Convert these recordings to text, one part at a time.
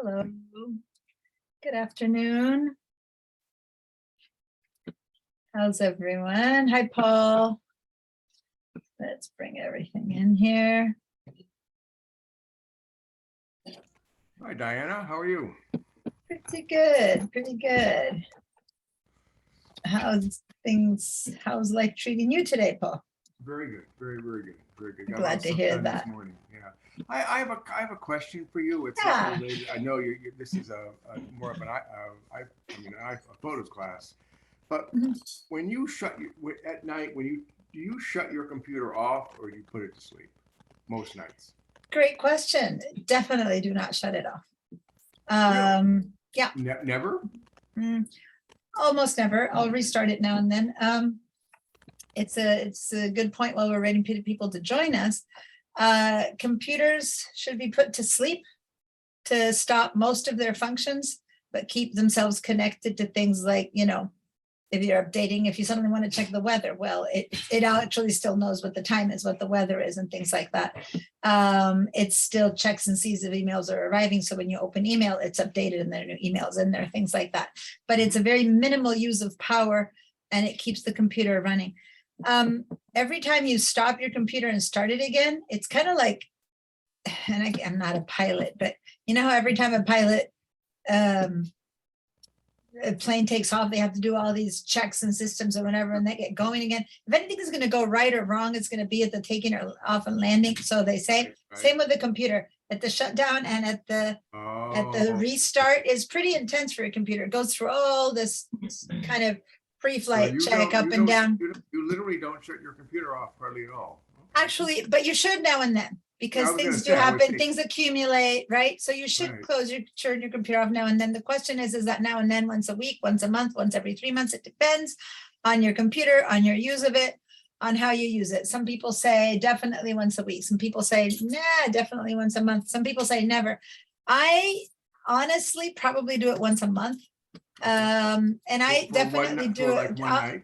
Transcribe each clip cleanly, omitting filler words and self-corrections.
Hello. Good afternoon. How's everyone? Hi, Paul. Let's bring everything in here. Hi, Diana. How are you? Pretty good, pretty good. How's life treating you today, Paul? Very good. Very good. Very good. I'm Got glad a lot of to stuff hear done that. this morning. Yeah. I have a question for you. It's Yeah. not related. I know this is a more of an a photos class, but Mhm. when you at night, do you shut your computer off or do you put it to sleep? Most nights. Great question. Definitely do not shut it off. Really? Yeah. Never? Almost never. I'll restart it now and then. It's a good point while we're waiting for people to join us. Computers should be put to sleep to stop most of their functions, but keep themselves connected to things like, if you're updating, if you suddenly want to check the weather, well, it actually still knows what the time is, what the weather is, and things like that. It still checks and sees if emails are arriving. So when you open email, it's updated and there are new emails in there, things like that. But it's a very minimal use of power and it keeps the computer running. Every time you stop your computer and start it again, it's kind of like, and I'm not a pilot, but you know how every time a pilot, a plane takes off, they have to do all these checks and systems or whatever, and they get going again. If anything is going to go right or wrong, it's going to be at the taking or off and landing. So they say, Right. same with the computer, at the shutdown and at the restart is pretty intense for a computer. It goes through all this kind of pre-flight check up and down. You literally don't shut your computer off hardly at all. Actually, but you should now and then, because things do happen, things accumulate, right? So you should turn your computer off now and then. The question is that now and then, once a week, once a month, once every 3 months? It depends on your computer, on your use of it, on how you use it. Some people say definitely once a week. Some people say, nah, definitely once a month. Some people say never. I honestly probably do it once a month. And I definitely do it. Like one night?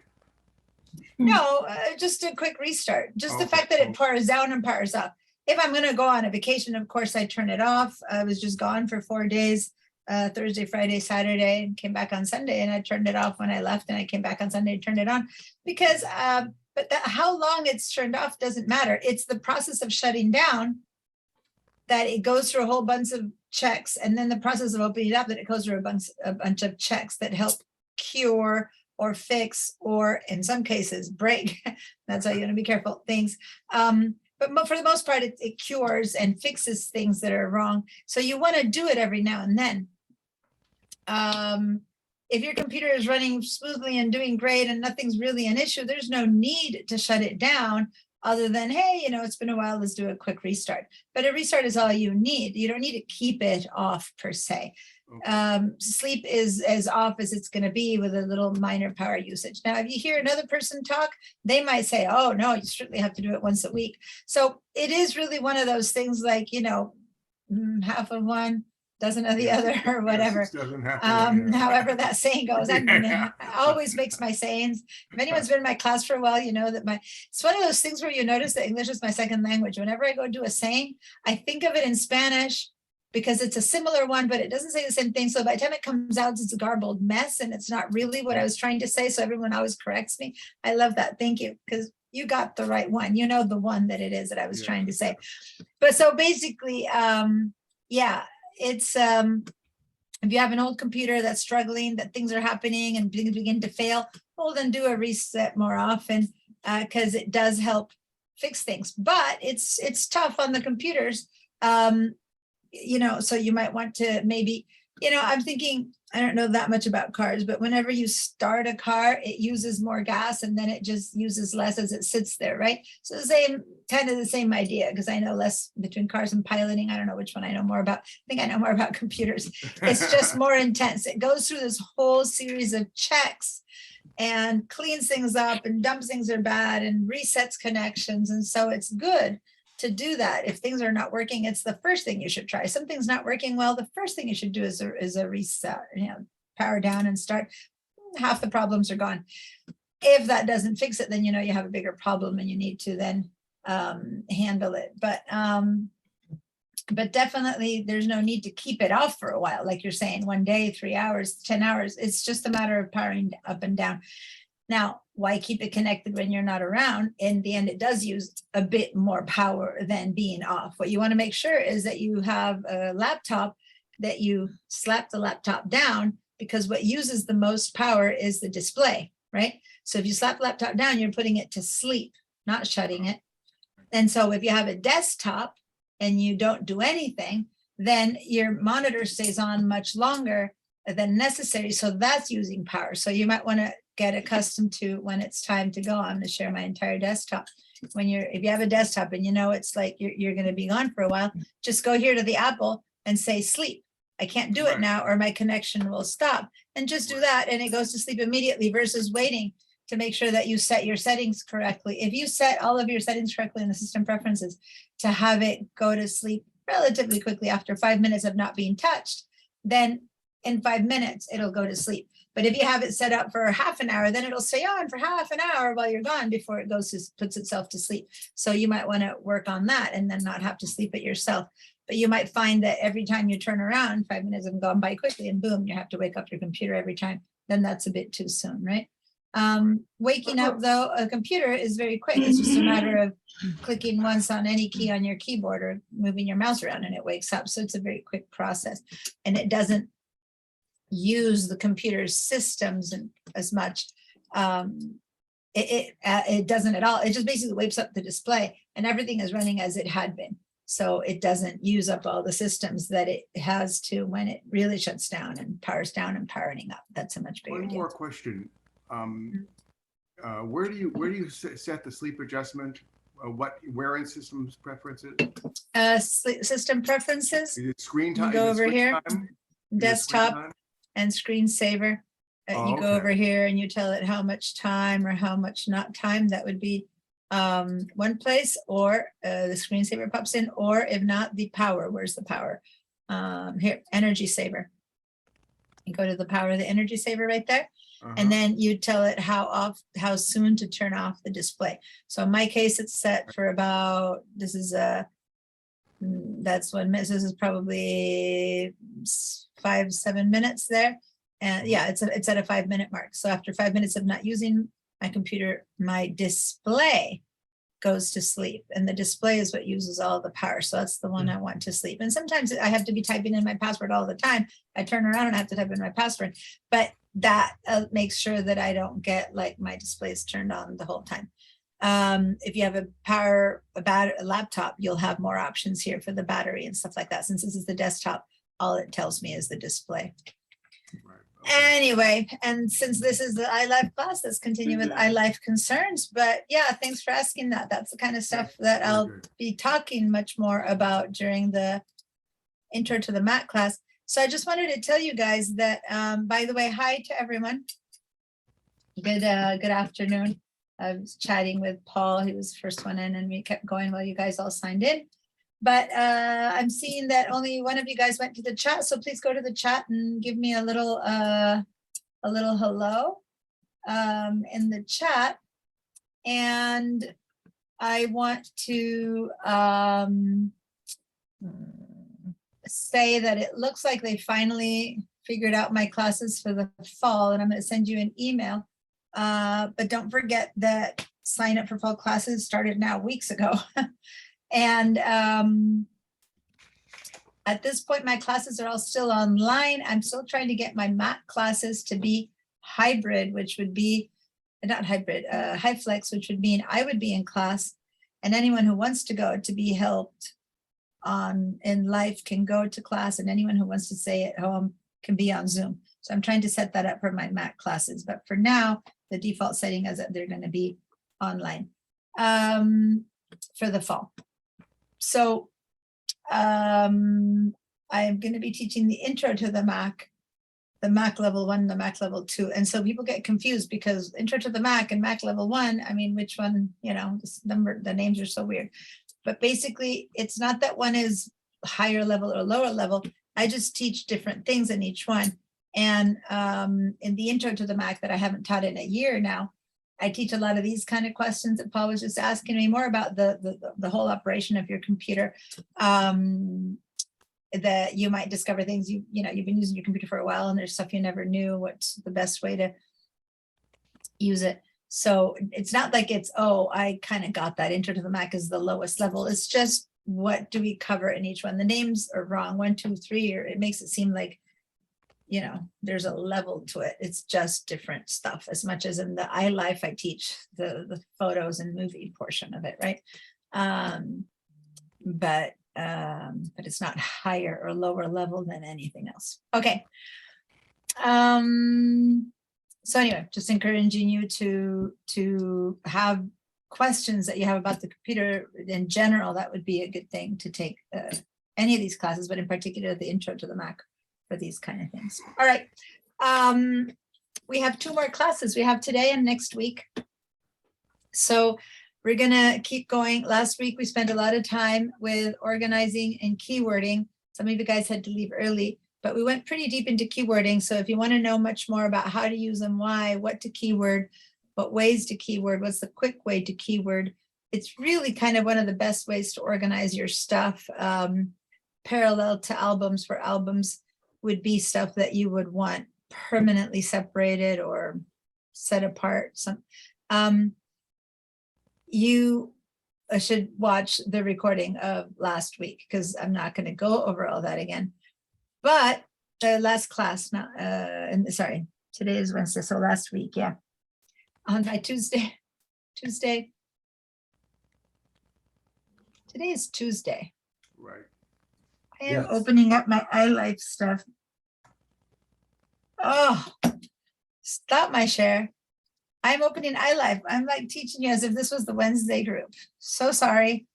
No, just a quick restart. Just the fact that it powers down and powers up. If I'm going to go on a vacation, of course, I turn it off. I was just gone for 4 days, Thursday, Friday, Saturday, and came back on Sunday. And I turned it off when I left, and I came back on Sunday and turned it on. Because, but how long it's turned off doesn't matter. It's the process of shutting down that it goes through a whole bunch of checks, and then the process of opening it up that it goes through a bunch of checks that help cure or fix, or in some cases break. That's why you want to be careful, things. But for the most part, it cures and fixes things that are wrong. So you want to do it every now and then. If your computer is running smoothly and doing great and nothing's really an issue, there's no need to shut it down other than, hey, it's been a while, let's do a quick restart. But a restart is all you need. You don't need to keep it off per se. Sleep is as off as it's going to be with a little minor power usage. Now, if you hear another person talk, they might say, oh, no, you certainly have to do it once a week. So it is really one of those things like, half of one, dozen of the other, or whatever. However that saying goes. It always makes my sayings. If anyone's been in my class for a while, you know that it's one of those things where you notice that English is my second language. Whenever I go do a saying, I think of it in Spanish, because it's a similar one, but it doesn't say the same thing. So by the time it comes out, it's a garbled mess and it's not really what I was trying to say. So everyone always corrects me. I love that. Thank you. Because you got the right one. You know the one that it is that I was trying to say. But so basically, it's if you have an old computer that's struggling, that things are happening and begin to fail, well, then do a reset more often, because it does help fix things. But it's tough on the computers. So you might want to maybe, I'm thinking, I don't know that much about cars, but whenever you start a car, it uses more gas and then it just uses less as it sits there, right? So kind of the same idea, because I know less between cars and piloting. I don't know which one I know more about. I think I know more about computers. It's just more intense. It goes through this whole series of checks and cleans things up and dumps things are bad and resets connections. And so it's good to do that. If things are not working, it's the first thing you should try. Something's not working well, the first thing you should do is a reset, power down and start. Half the problems are gone. If that doesn't fix it, then you have a bigger problem and you need to then handle it. But But definitely there's no need to keep it off for a while. Like you're saying, 1 day, 3 hours, 10 hours. It's just a matter of powering up and down. Now, why keep it connected when you're not around? In the end, it does use a bit more power than being off. What you want to make sure is that you have a laptop, that you slap the laptop down, because what uses the most power is the display, right? So if you slap the laptop down, you're putting it to sleep, not shutting it. And so if you have a desktop and you don't do anything, then your monitor stays on much longer than necessary. So that's using power. So you might want to get accustomed to when it's time to go. I'm going to share my entire desktop. If you have a desktop and you know it's like you're going to be gone for a while, just go here to the Apple and say sleep. I can't do it now or my connection will stop. And just do that and it goes to sleep immediately versus waiting to make sure that you set your settings correctly. If you set all of your settings correctly in the system preferences to have it go to sleep relatively quickly after 5 minutes of not being touched, then in 5 minutes, it'll go to sleep. But if you have it set up for half an hour, then it'll stay on for half an hour while you're gone before it puts itself to sleep. So you might want to work on that and then not have to sleep it yourself. But you might find that every time you turn around, 5 minutes have gone by quickly and boom, you have to wake up your computer every time. Then that's a bit too soon, right? Waking up though, a computer is very quick. It's just a matter of clicking once on any key on your keyboard or moving your mouse around and it wakes up. So it's a very quick process and it doesn't use the computer's systems as much. It doesn't at all. It just basically wakes up the display and everything is running as it had been. So it doesn't use up all the systems that it has to when it really shuts down and powers down and powering up. That's a much bigger One deal. more question. Where do you set the sleep adjustment? Where in systems preferences? System preferences. Is it screen time? You go over here, time? desktop and screensaver. You go over here and you tell it how much time or how much not time. That would be one place, or the screensaver pops in, or if not, the power. Where's the power? Here, energy saver. You go to the power of the energy saver right there. And then you tell it how soon to turn off the display. So in my case, it's set for about, this is that's 1 minute. This is probably 5-7 minutes there. And yeah, it's at a 5 minute mark. So after 5 minutes of not using my computer, my display goes to sleep, and the display is what uses all the power. So that's the one I want to sleep. And sometimes I have to be typing in my password all the time. I turn around and I have to type in my password, but that makes sure that I don't get like my displays turned on the whole time. If you have a laptop, you'll have more options here for the battery and stuff like that. Since this is the desktop, all it tells me is the display. Anyway, and since this is the iLife class, let's continue with iLife concerns. But yeah, thanks for asking that. That's the kind of stuff that I'll be talking much more about during the intro to the Mac class. So I just wanted to tell you guys that, by the way, hi to everyone. Good afternoon. I was chatting with Paul. He was the first one in, and we kept going while you guys all signed in. But I'm seeing that only one of you guys went to the chat, so please go to the chat and give me a little hello in the chat. And I want to say that it looks like they finally figured out my classes for the fall, and I'm going to send you an email. But don't forget that sign up for fall classes started now weeks ago. And at this point, my classes are all still online. I'm still trying to get my Mac classes to be hybrid, which would be, not hybrid, HyFlex, which would mean I would be in class, and anyone who wants to go to be helped in life can go to class, and anyone who wants to stay at home can be on Zoom. So I'm trying to set that up for my Mac classes. But for now, the default setting is that they're going to be online for the fall. So I'm going to be teaching the intro to the Mac level 1, the Mac level 2. And so people get confused because intro to the Mac and Mac level 1, I mean, which one, the names are so weird. But basically, it's not that one is higher level or lower level. I just teach different things in each one. And in the intro to the Mac that I haven't taught in a year now, I teach a lot of these kind of questions that Paul was just asking me, more about the whole operation of your computer. That you might discover things you've been using your computer for a while, and there's stuff you never knew what's the best way to use it. So it's not like it's, oh, I kind of got that. Intro to the Mac is the lowest level. It's just, what do we cover in each one? The names are wrong, 1, 2, 3, or it makes it seem like, there's a level to it. It's just different stuff. As much as in the iLife, I teach the photos and movie portion of it, right? But it's not higher or lower level than anything else. Okay. So anyway, just encouraging you to have questions that you have about the computer in general. That would be a good thing to take any of these classes, but in particular the Intro to the Mac for these kind of things. All right. We have 2 more classes. We have today and next week. So we're going to keep going. Last week, we spent a lot of time with organizing and keywording. Some of you guys had to leave early, but we went pretty deep into keywording. So if you want to know much more about how to use them, why, what to keyword, what ways to keyword, what's the quick way to keyword, it's really kind of one of the best ways to organize your stuff. Parallel to albums, for albums would be stuff that you would want permanently separated or set apart. You should watch the recording of last week, because I'm not going to go over all that again. But the last class, sorry, today is Wednesday, so last week, yeah. On my Tuesday, today is Tuesday. Right. I am opening up my iLife stuff. Oh, stop my share. I'm opening iLife. I'm like teaching you as if this was the Wednesday group. So sorry.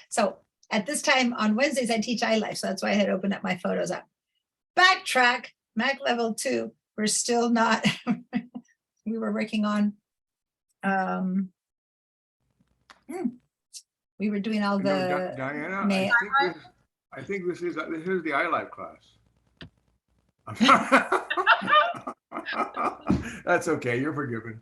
So at this time on Wednesdays, I teach iLife. So that's why I had opened up my photos up. Backtrack, Mac level 2. We're still not, we were working on, we were doing all the. Diana, I think this is the iLife class. That's okay. You're forgiven.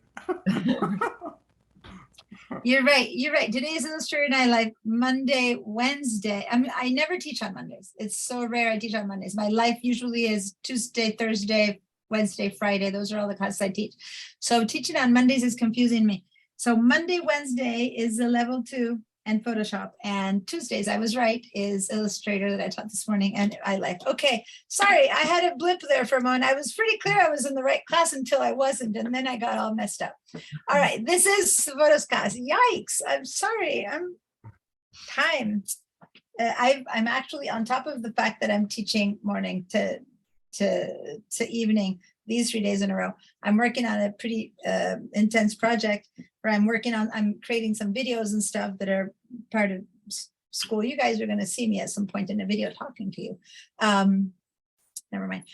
You're right. You're right. Today is Illustrated iLife. Monday, Wednesday. I never teach on Mondays. It's so rare I teach on Mondays. My life usually is Tuesday, Thursday, Wednesday, Friday. Those are all the classes I teach. So teaching on Mondays is confusing me. So Monday, Wednesday is the level 2 and Photoshop, and Tuesdays, I was right, is Illustrator that I taught this morning and iLife. Okay, sorry, I had a blip there for a moment. I was pretty clear I was in the right class until I wasn't, and then I got all messed up. All right, this is Photos class. Yikes, I'm sorry, I'm actually on top of the fact that I'm teaching morning to evening these 3 days in a row. I'm working on a pretty intense project where I'm creating some videos and stuff that are part of school. You guys are going to see me at some point in a video talking to you. Never mind.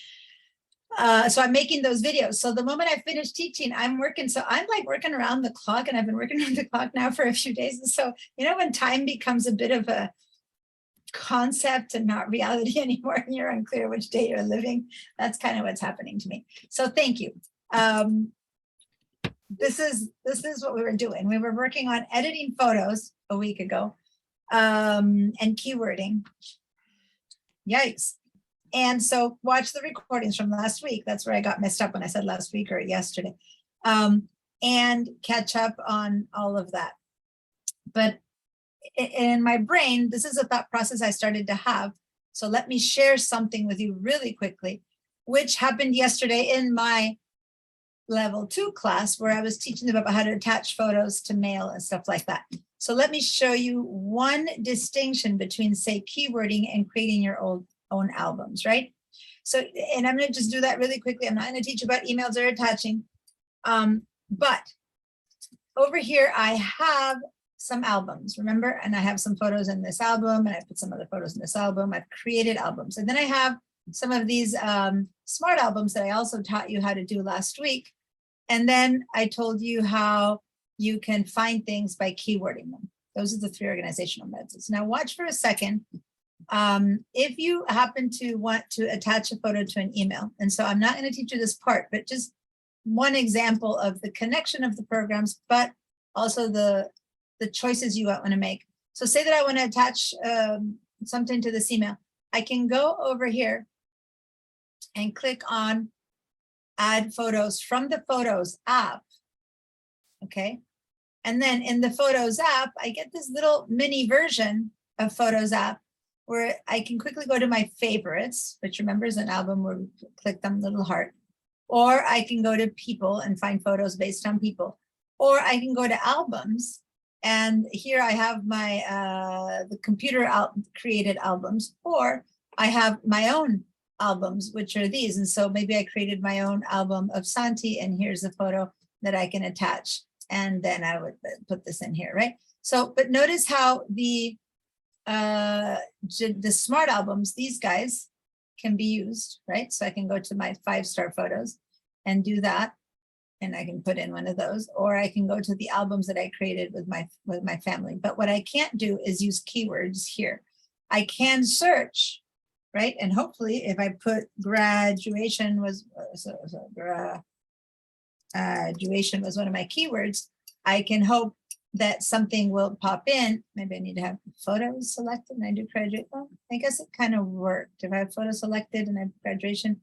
So I'm making those videos. So the moment I finish teaching, I'm working. So I'm like working around the clock, and I've been working around the clock now for a few days. And so, when time becomes a bit of a concept and not reality anymore, and you're unclear which day you're living, that's kind of what's happening to me. So thank you. This is what we were doing. We were working on editing photos a week ago, and keywording. Yikes. And so watch the recordings from last week. That's where I got messed up when I said last week or yesterday, and catch up on all of that. But in my brain, this is a thought process I started to have. So let me share something with you really quickly, which happened yesterday in my level 2 class, where I was teaching them about how to attach photos to mail and stuff like that. So let me show you one distinction between, say, keywording and creating your own albums, right? So, and I'm going to just do that really quickly. I'm not going to teach about emails or attaching. But over here, I have some albums, remember? And I have some photos in this album, and I put some other photos in this album. I've created albums. And then I have some of these smart albums that I also taught you how to do last week. And then I told you how you can find things by keywording them. Those are the 3 organizational methods. Now watch for a second. If you happen to want to attach a photo to an email, and so I'm not going to teach you this part, but just one example of the connection of the programs, but also the choices you want to make. So say that I want to attach something to this email. I can go over here and click on add photos from the Photos app. Okay. And then in the Photos app, I get this little mini version of Photos app where I can quickly go to my favorites, which remember is an album where we click them little heart. Or I can go to people and find photos based on people. Or I can go to albums. And here I have my the computer created albums, or I have my own albums, which are these. And so maybe I created my own album of Santi, and here's a photo that I can attach. And then I would put this in here, right? So, but notice how the smart albums, these guys can be used, right? So I can go to my 5-star photos and do that. And I can put in one of those, or I can go to the albums that I created with my family. But what I can't do is use keywords here. I can search, right? And hopefully if I put graduation was, graduation was one of my keywords, I can hope that something will pop in. Maybe I need to have photos selected and I do graduate. Well, I guess it kind of worked. If I have photos selected and I have graduation,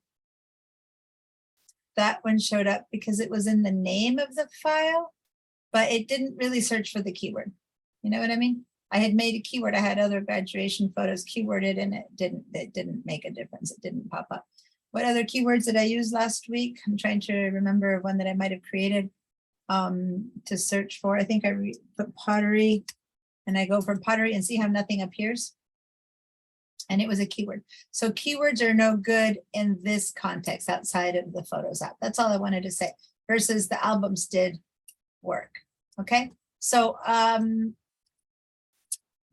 that one showed up because it was in the name of the file, but it didn't really search for the keyword. You know what I mean? I had made a keyword. I had other graduation photos keyworded and it didn't make a difference. It didn't pop up. What other keywords did I use last week? I'm trying to remember one that I might have created to search for. I think I put pottery and I go for pottery and see how nothing appears. And it was a keyword. So keywords are no good in this context outside of the Photos app. That's all I wanted to say, versus the albums did work. Okay. So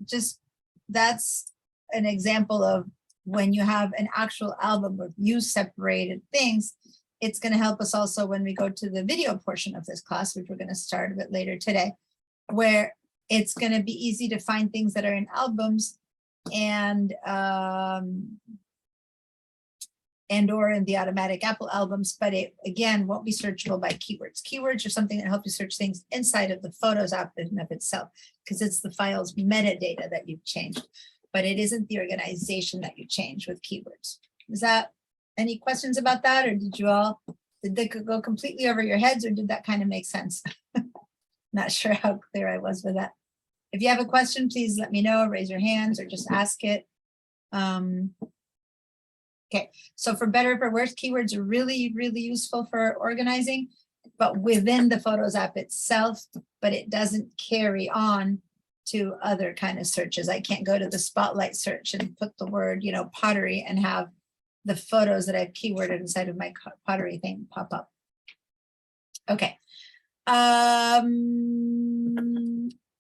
just that's an example of when you have an actual album with you separated things, it's going to help us also when we go to the video portion of this class, which we're going to start a bit later today, where it's going to be easy to find things that are in albums and or in the automatic Apple albums, but it again won't be searchable by keywords. Keywords are something that help you search things inside of the Photos app in and of itself, because it's the file's metadata that you've changed, but it isn't the organization that you change with keywords. Is that any questions about that, or did they go completely over your heads, or did that kind of make sense? Not sure how clear I was with that. If you have a question, please let me know, raise your hands or just ask it. Okay, so for better or for worse, keywords are really, really useful for organizing, but within the Photos app itself, but it doesn't carry on to other kind of searches. I can't go to the Spotlight search and put the word, pottery and have the photos that I've keyworded inside of my pottery thing pop up. Okay.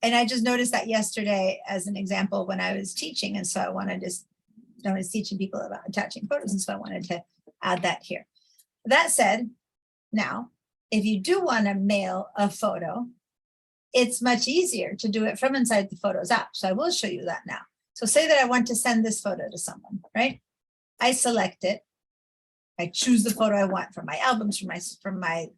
And I just noticed that yesterday as an example when I was teaching. And so I was teaching people about attaching photos. And so I wanted to add that here. That said, now, if you do want to mail a photo, it's much easier to do it from inside the Photos app. So I will show you that now. So say that I want to send this photo to someone, right? I select it. I choose the photo I want from my albums, from my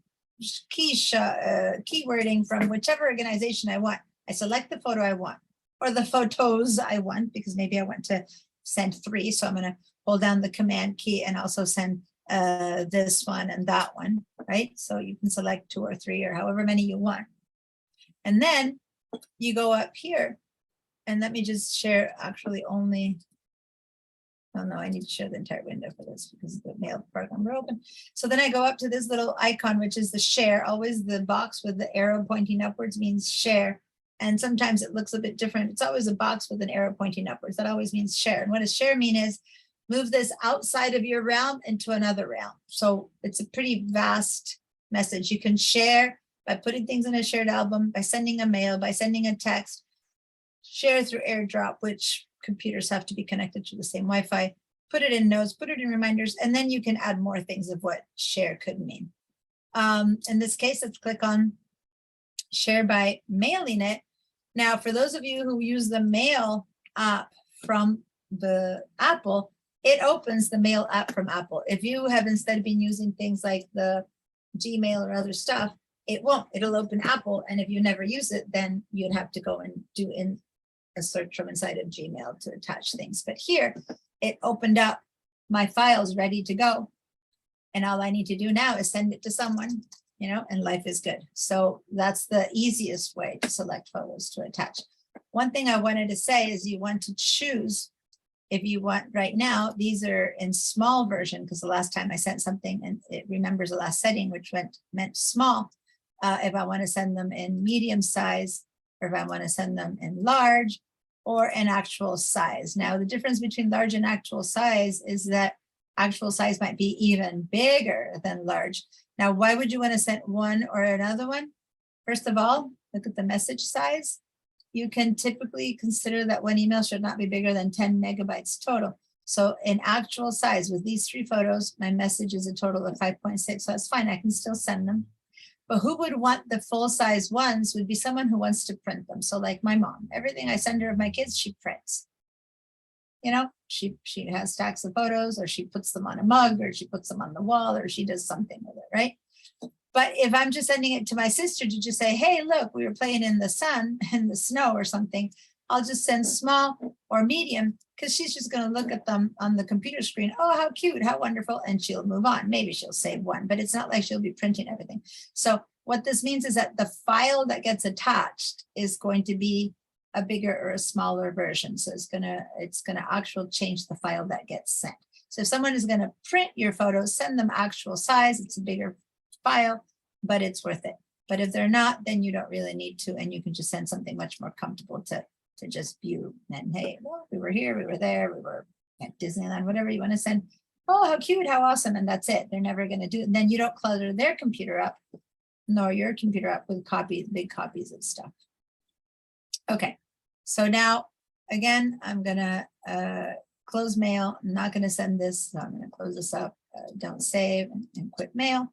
keywording, from whichever organization I want. I select the photo I want, or the photos I want, because maybe I want to send 3. So I'm going to hold down the Command key and also send this one and that one, right? So you can select 2 or 3 or however many you want. And then you go up here, and let me just share actually only. Oh no, I need to share the entire window for this because the mail program are open. So then I go up to this little icon, which is the share. Always the box with the arrow pointing upwards means share. And sometimes it looks a bit different. It's always a box with an arrow pointing upwards. That always means share. And what does share mean is move this outside of your realm into another realm. So it's a pretty vast message. You can share by putting things in a shared album, by sending a mail, by sending a text, share through AirDrop, which computers have to be connected to the same Wi-Fi, put it in notes, put it in reminders, and then you can add more things of what share could mean. In this case, let's click on share by mailing it. Now, for those of you who use the Mail app from the Apple, it opens the Mail app from Apple. If you have instead been using things like the Gmail or other stuff, it won't. It'll open Apple. And if you never use it, then you'd have to go and do in a search from inside of Gmail to attach things. But here it opened up my files ready to go. And all I need to do now is send it to someone, and life is good. So that's the easiest way to select photos to attach. One thing I wanted to say is you want to choose, if you want right now, these are in small version, because the last time I sent something and it remembers the last setting, which meant small. If I want to send them in medium size, or if I want to send them in large or in actual size. Now, the difference between large and actual size is that actual size might be even bigger than large. Now, why would you want to send one or another one? First of all, look at the message size. You can typically consider that one email should not be bigger than 10 megabytes total. So in actual size with these 3 photos, my message is a total of 5.6. So that's fine. I can still send them. But who would want the full size ones would be someone who wants to print them. So like my mom, everything I send her of my kids, she prints. She has stacks of photos, or she puts them on a mug, or she puts them on the wall, or she does something with it, right? But if I'm just sending it to my sister to just say, hey, look, we were playing in the sun and the snow or something, I'll just send small or medium, because she's just going to look at them on the computer screen. Oh, how cute, how wonderful. And she'll move on. Maybe she'll save one, but it's not like she'll be printing everything. So what this means is that the file that gets attached is going to be a bigger or a smaller version. So it's gonna actually change the file that gets sent. So if someone is going to print your photos, send them actual size. It's a bigger file, but it's worth it. But if they're not, then you don't really need to, and you can just send something much more comfortable to just view. And hey, well, we were here, we were there, we were at Disneyland, whatever you want to send. Oh, how cute, how awesome, and that's it. They're never going to do it. And then you don't clutter their computer up, nor your computer up with big copies of stuff. Okay, so now, again, I'm gonna close mail. I'm not gonna send this, so I'm gonna close this up, don't save, and quit mail.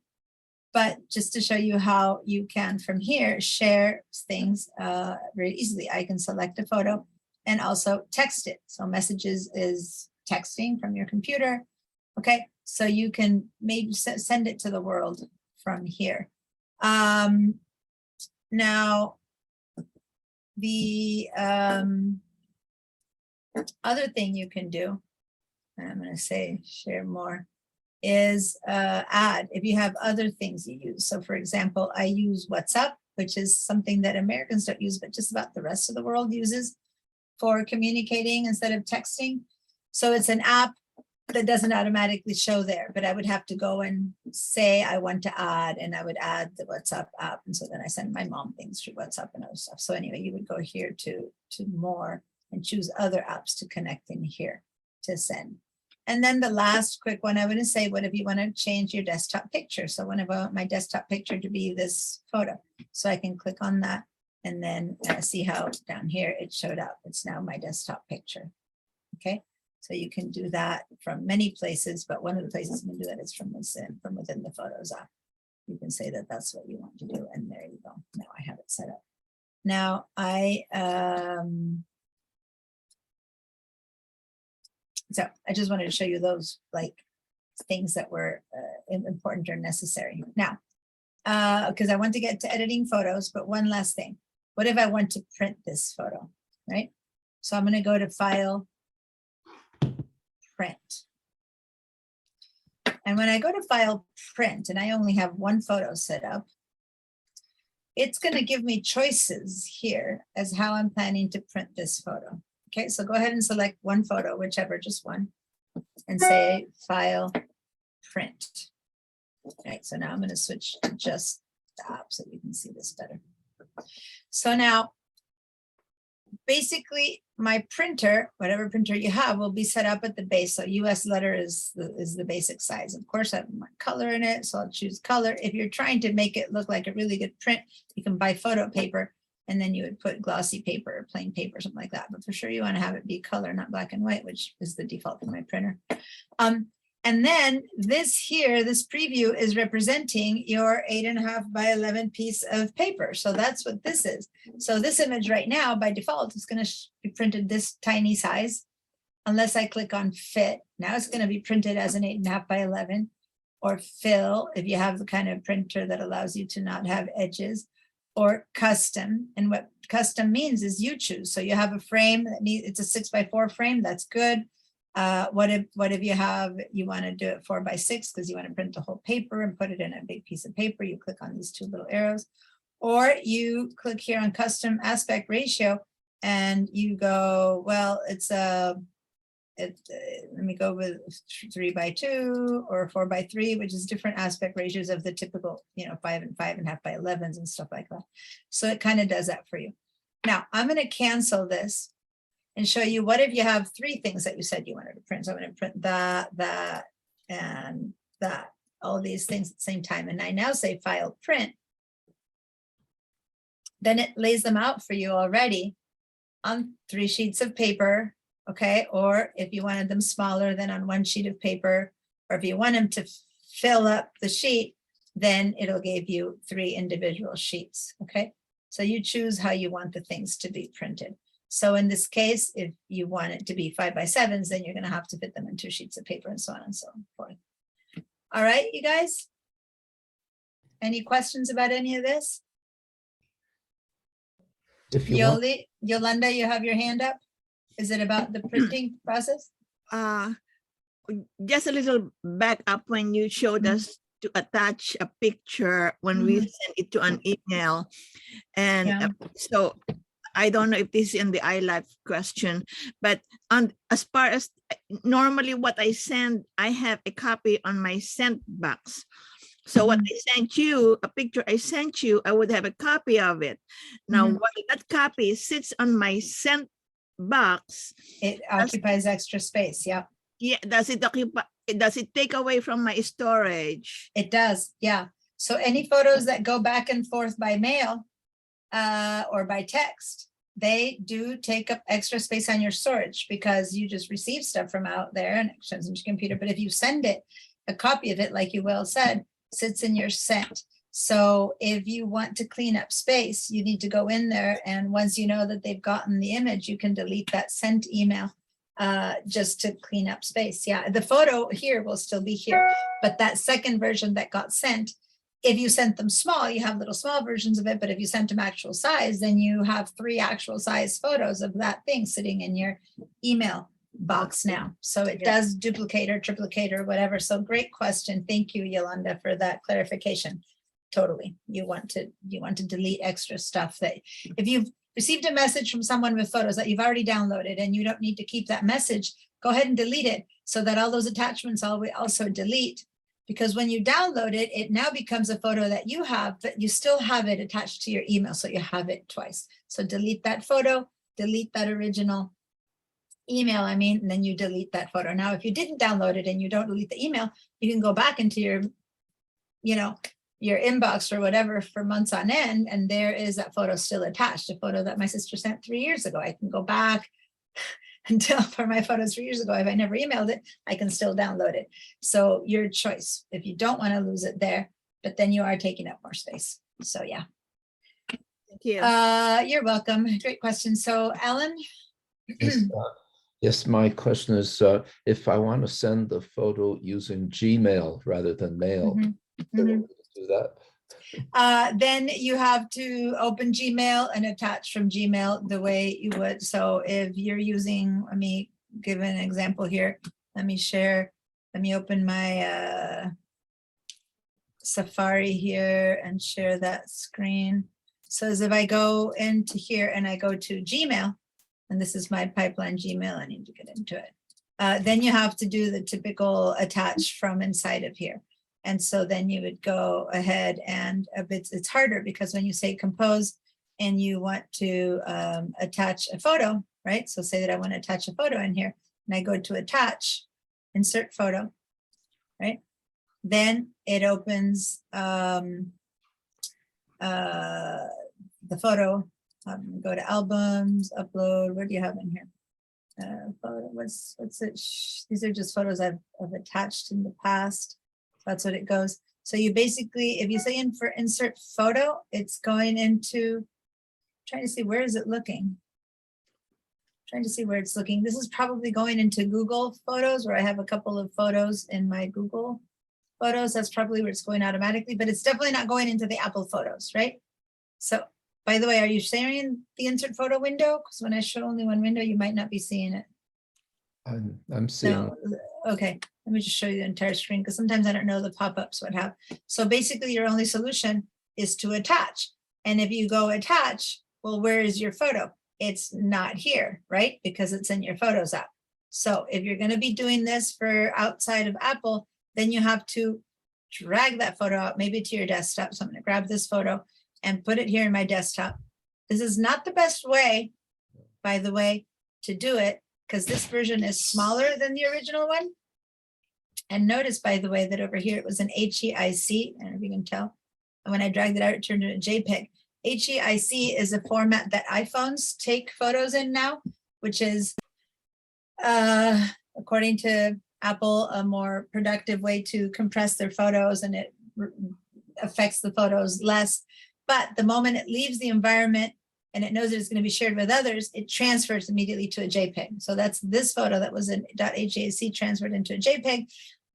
But just to show you how you can, from here, share things very easily. I can select a photo and also text it. So messages is texting from your computer. Okay, so you can maybe send it to the world from here. Now, the other thing you can do, and I'm going to say share more, is add if you have other things you use. So for example, I use WhatsApp, which is something that Americans don't use, but just about the rest of the world uses for communicating instead of texting. So it's an app that doesn't automatically show there, but I would have to go and say I want to add, and I would add the WhatsApp app. And so then I send my mom things through WhatsApp and other stuff. So anyway, you would go here to more and choose other apps to connect in here to send. And then the last quick one, I would say, what if you want to change your desktop picture? So when I want my desktop picture to be this photo, so I can click on that and then see how down here it showed up. It's now my desktop picture. Okay. So you can do that from many places, but one of the places you can do that is from within the Photos app. You can say that that's what you want to do, and there you go. Now I have it set up. Now so I just wanted to show you those like things that were important or necessary. Now, because I want to get to editing photos, but one last thing. What if I want to print this photo, right? So I'm going to go to File, Print. And when I go to File, Print, and I only have one photo set up, it's going to give me choices here as how I'm planning to print this photo. Okay, so go ahead and select one photo, whichever, just one, and say File, Print. Right, so now I'm going to switch to just the app so you can see this better. So now, basically, my printer, whatever printer you have, will be set up at the base. So US letter is the basic size. Of course, I have my color in it, so I'll choose color. If you're trying to make it look like a really good print, you can buy photo paper, and then you would put glossy paper or plain paper, something like that. But for sure, you want to have it be color, not black and white, which is the default for my printer. And then this here, this preview is representing your 8.5 by 11 piece of paper. So that's what this is. So this image right now, by default, is going to be printed this tiny size, unless I click on Fit. Now it's going to be printed as an 8.5 by 11. or fill, if you have the kind of printer that allows you to not have edges, or custom. And what custom means is you choose. So you have a frame that needs, it's a 6x4 frame, that's good. What if you want to do it 4x6 because you want to print the whole paper and put it in a big piece of paper? You click on these two little arrows, or you click here on custom aspect ratio and you go, well, let me go with 3x2 or 4x3, which is different aspect ratios of the typical, 5 and 5.5 by 11s and stuff like that. So it kind of does that for you. Now I'm going to cancel this and show you what if you have three things that you said you wanted to print. So I'm going to print that, and that, all these things at the same time. And I now say file print. Then it lays them out for you already on 3 sheets of paper. Okay, or if you wanted them smaller than on 1 sheet of paper, or if you want them to fill up the sheet, then it'll give you 3 individual sheets. Okay, so you choose how you want the things to be printed. So in this case, if you want it to be 5x7s, then you're going to have to fit them in 2 sheets of paper and so on and so forth. All right, you guys, any questions about any of this? If you want, Yolanda, you have your hand up. Is it about the printing process? Just a little back up when you showed us to attach a picture when we send it to an email. And so I don't know if this is in the iLife question, but as far as normally what I send, I have a copy on my sent box. So what I sent you, a picture I sent you, I would have a copy of it. Now, while that copy sits on my sent box, it occupies extra space. Yeah. Yeah. Does it take away from my storage? It does. Yeah. So any photos that go back and forth by mail or by text, they do take up extra space on your storage because you just receive stuff from out there and it shows in your computer. But if you send it, a copy of it, like you well said, sits in your sent. So if you want to clean up space, you need to go in there. And once you know that they've gotten the image, you can delete that sent email just to clean up space. Yeah, the photo here will still be here, but that second version that got sent, if you sent them small, you have little small versions of it. But if you sent them actual size, then you have 3 actual size photos of that thing sitting in your email box now. So it does duplicate or triplicate or whatever. So great question. Thank you, Yolanda, for that clarification. Totally. You want to delete extra stuff that if you've received a message from someone with photos that you've already downloaded and you don't need to keep that message, go ahead and delete it so that all those attachments also delete, because when you download it, it now becomes a photo that you have, but you still have it attached to your email. So you have it twice. So delete that photo, delete that original email, and then you delete that photo. Now, if you didn't download it and you don't delete the email, you can go back into your, your inbox or whatever for months on end, and there is that photo still attached, a photo that my sister sent 3 years ago. I can go back until for my photos 3 years ago. If I never emailed it, I can still download it. So your choice if you don't want to lose it there, but then you are taking up more space. So yeah. Thank you. You're welcome. Great question. So Ellen? Yes, my question is, if I want to send the photo using Gmail rather than mail, do that? Then you have to open Gmail and attach from Gmail the way you would. So if you're using, let me give an example here. Let me open my Safari here and share that screen. So as if I go into here and I go to Gmail, and this is my pipeline Gmail, I need to get into it. Then you have to do the typical attach from inside of here. And so then you would go ahead and it's harder because when you say compose and you want to attach a photo, right? So say that I want to attach a photo in here and I go to attach, insert photo, right? Then it opens the photo. Go to albums, upload. What do you have in here? Photo. What's it? These are just photos I've attached in the past. That's what it goes. So you basically, if you say insert photo, it's going into, trying to see where is it looking. Trying to see where it's looking. This is probably going into Google Photos, where I have a couple of photos in my Google photos, that's probably where it's going automatically, but it's definitely not going into the Apple Photos, right? So, by the way, are you sharing the insert photo window? Because when I show only one window, you might not be seeing it. I'm seeing. No, okay, let me just show you the entire screen because sometimes I don't know the pop-ups what have. So basically your only solution is to attach. And if you go attach, well, where is your photo? It's not here, right? Because it's in your Photos app. So if you're going to be doing this for outside of Apple, then you have to drag that photo out, maybe to your desktop. So I'm going to grab this photo and put it here in my desktop. This is not the best way, by the way, to do it, because this version is smaller than the original one. And notice, by the way, that over here it was an HEIC, I don't know if you can tell. And when I dragged it out, it turned into a JPEG. HEIC is a format that iPhones take photos in now, which is, according to Apple, a more productive way to compress their photos, and it affects the photos less. But the moment it leaves the environment and it knows that it's going to be shared with others, it transfers immediately to a JPEG. So that's this photo that was in .HEIC transferred into a JPEG.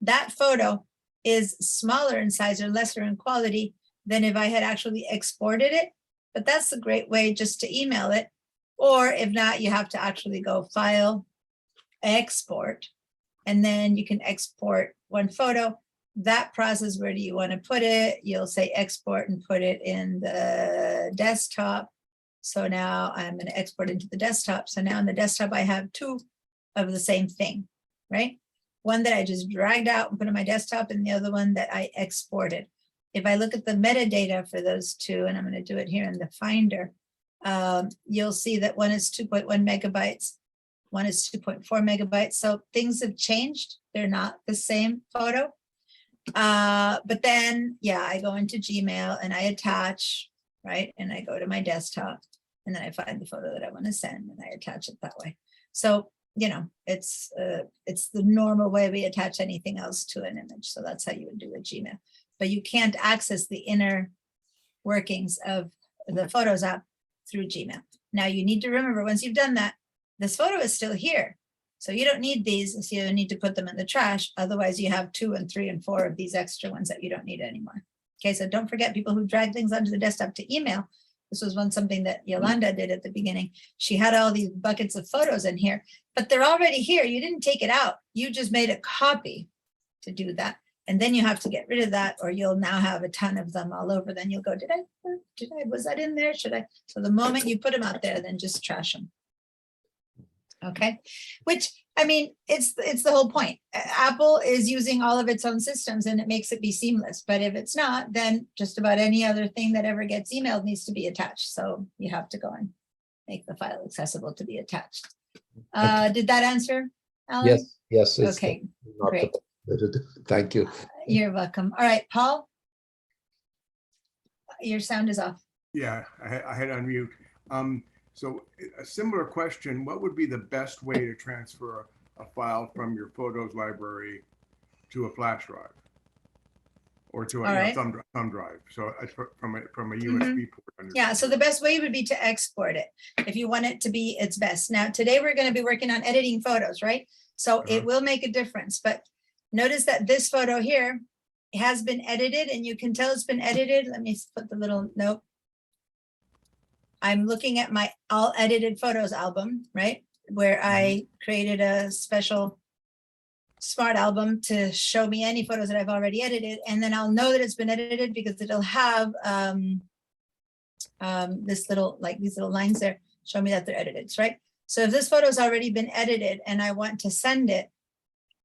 That photo is smaller in size or lesser in quality than if I had actually exported it. But that's a great way just to email it. Or if not, you have to actually go File, Export, and then you can export one photo. That process, where do you want to put it? You'll say export and put it in the desktop. So now I'm going to export into the desktop. So now in the desktop, I have two of the same thing, right? One that I just dragged out and put on my desktop, and the other one that I exported. If I look at the metadata for those two, and I'm going to do it here in the Finder, you'll see that one is 2.1 megabytes, one is 2.4 megabytes. So things have changed. They're not the same photo. But then, yeah, I go into Gmail and I attach, right? And I go to my desktop, and then I find the photo that I want to send, and I attach it that way. So, you know, it's the normal way we attach anything else to an image. So that's how you would do with Gmail. But you can't access the inner workings of the Photos app through Gmail. Now you need to remember, once you've done that, this photo is still here. So you don't need these, so you need to put them in the trash. Otherwise you have 2 and 3 and 4 of these extra ones that you don't need anymore. Okay, so don't forget, people who drag things onto the desktop to email. This was something that Yolanda did at the beginning. She had all these buckets of photos in here, but they're already here. You didn't take it out. You just made a copy to do that. And then you have to get rid of that, or you'll now have a ton of them all over. Then you'll go, was that in there? Should I? So the moment you put them out there, then just trash them. Okay, which, I mean, it's the whole point. Apple is using all of its own systems and it makes it be seamless. But if it's not, then just about any other thing that ever gets emailed needs to be attached. So you have to go and make the file accessible to be attached. Did that answer, Alan? Yes. Okay, great. Thank you. You're welcome. All right, Paul, your sound is off. Yeah, I had unmute. So a similar question, what would be the best way to transfer a file from your photos library to a flash drive or to a thumb drive? So from a USB port. Yeah, so the best way would be to export it if you want it to be its best. Now, today we're going to be working on editing photos, right? So it will make a difference, but notice that this photo here has been edited, and you can tell it's been edited. Let me put the little note. I'm looking at my all edited photos album, right? Where I created a special smart album to show me any photos that I've already edited. And then I'll know that it's been edited because it'll have this little, like these little lines there, show me that they're edited, right? So if this photo's already been edited and I want to send it,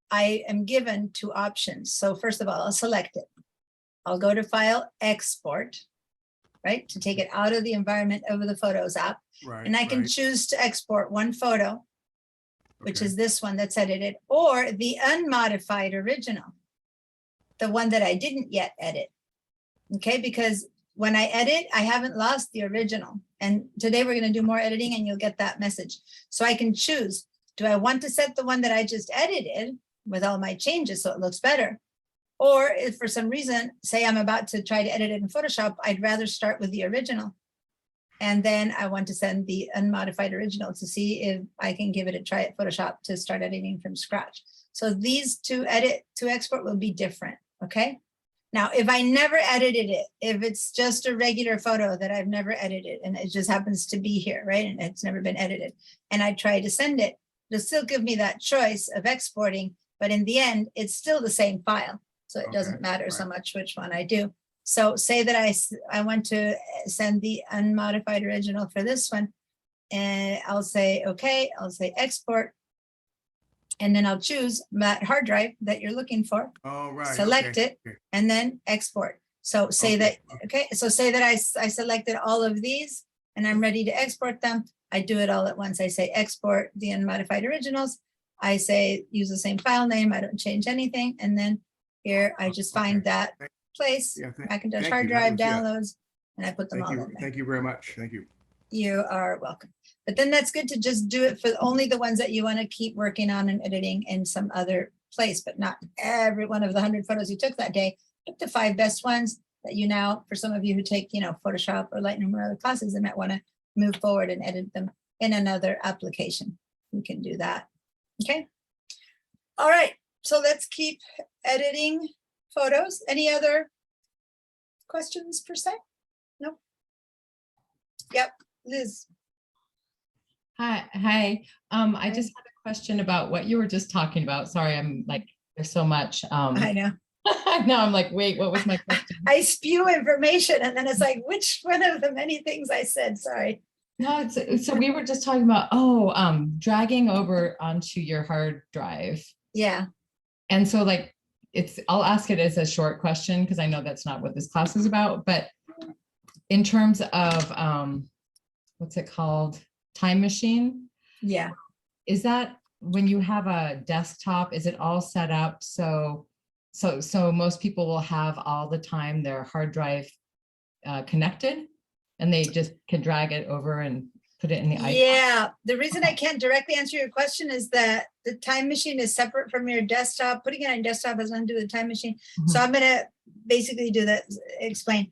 I am given 2 options. So first of all, I'll select it. I'll go to File, Export, right? To take it out of the environment of the Photos app. Right, and I can choose to export one photo, which is this one that's edited, or the unmodified original, the one that I didn't yet edit. Okay, because when I edit, I haven't lost the original. And today we're going to do more editing and you'll get that message. So I can choose, do I want to set the one that I just edited with all my changes so it looks better? Or if for some reason, say I'm about to try to edit it in Photoshop, I'd rather start with the original. And then I want to send the unmodified original to see if I can give it a try at Photoshop to start editing from scratch. So these to export will be different. Okay. Now, if I never edited it, if it's just a regular photo that I've never edited and it just happens to be here, right? And it's never been edited, and I try to send it, it'll still give me that choice of exporting, but in the end, it's still the same file. So it doesn't matter so much which one I do. So say that I want to send the unmodified original for this one, and I'll say, okay, I'll say export. And then I'll choose that hard drive that you're looking for. Oh, right. Select it, and then export. So say that, okay, so say that I selected all of these and I'm ready to export them. I do it all at once. I say export the unmodified originals. I say use the same file name. I don't change anything. And then here I just find that place, Macintosh hard drive downloads, and I put them all in there. Thank you very much. Thank you. You are welcome. But then that's good to just do it for only the ones that you want to keep working on and editing in some other place, but not every one of the 100 photos you took that day. Pick the 5 best ones that you now, for some of you who take, Photoshop or Lightroom or other classes, they might want to move forward and edit them in another application. You can do that. Okay. All right. So let's keep editing photos. Any other questions per se? No. Yep. Liz. Hi. I just had a question about what you were just talking about. Sorry, I'm like, there's so much. I know. Now I'm like, wait, what was my question? I spew information and then it's like, which one of the many things I said? Sorry. No, so we were just talking about, dragging over onto your hard drive. Yeah. And so like, I'll ask it as a short question because I know that's not what this class is about, but in terms of, what's it called? Time machine? Yeah. Is that when you have a desktop, is it all set up so most people will have all the time their hard drive connected and they just can drag it over and put it in the iPhone? Yeah. The reason I can't directly answer your question is that the time machine is separate from your desktop. Putting it on your desktop has nothing to do with the time machine. So I'm going to basically do that, explain.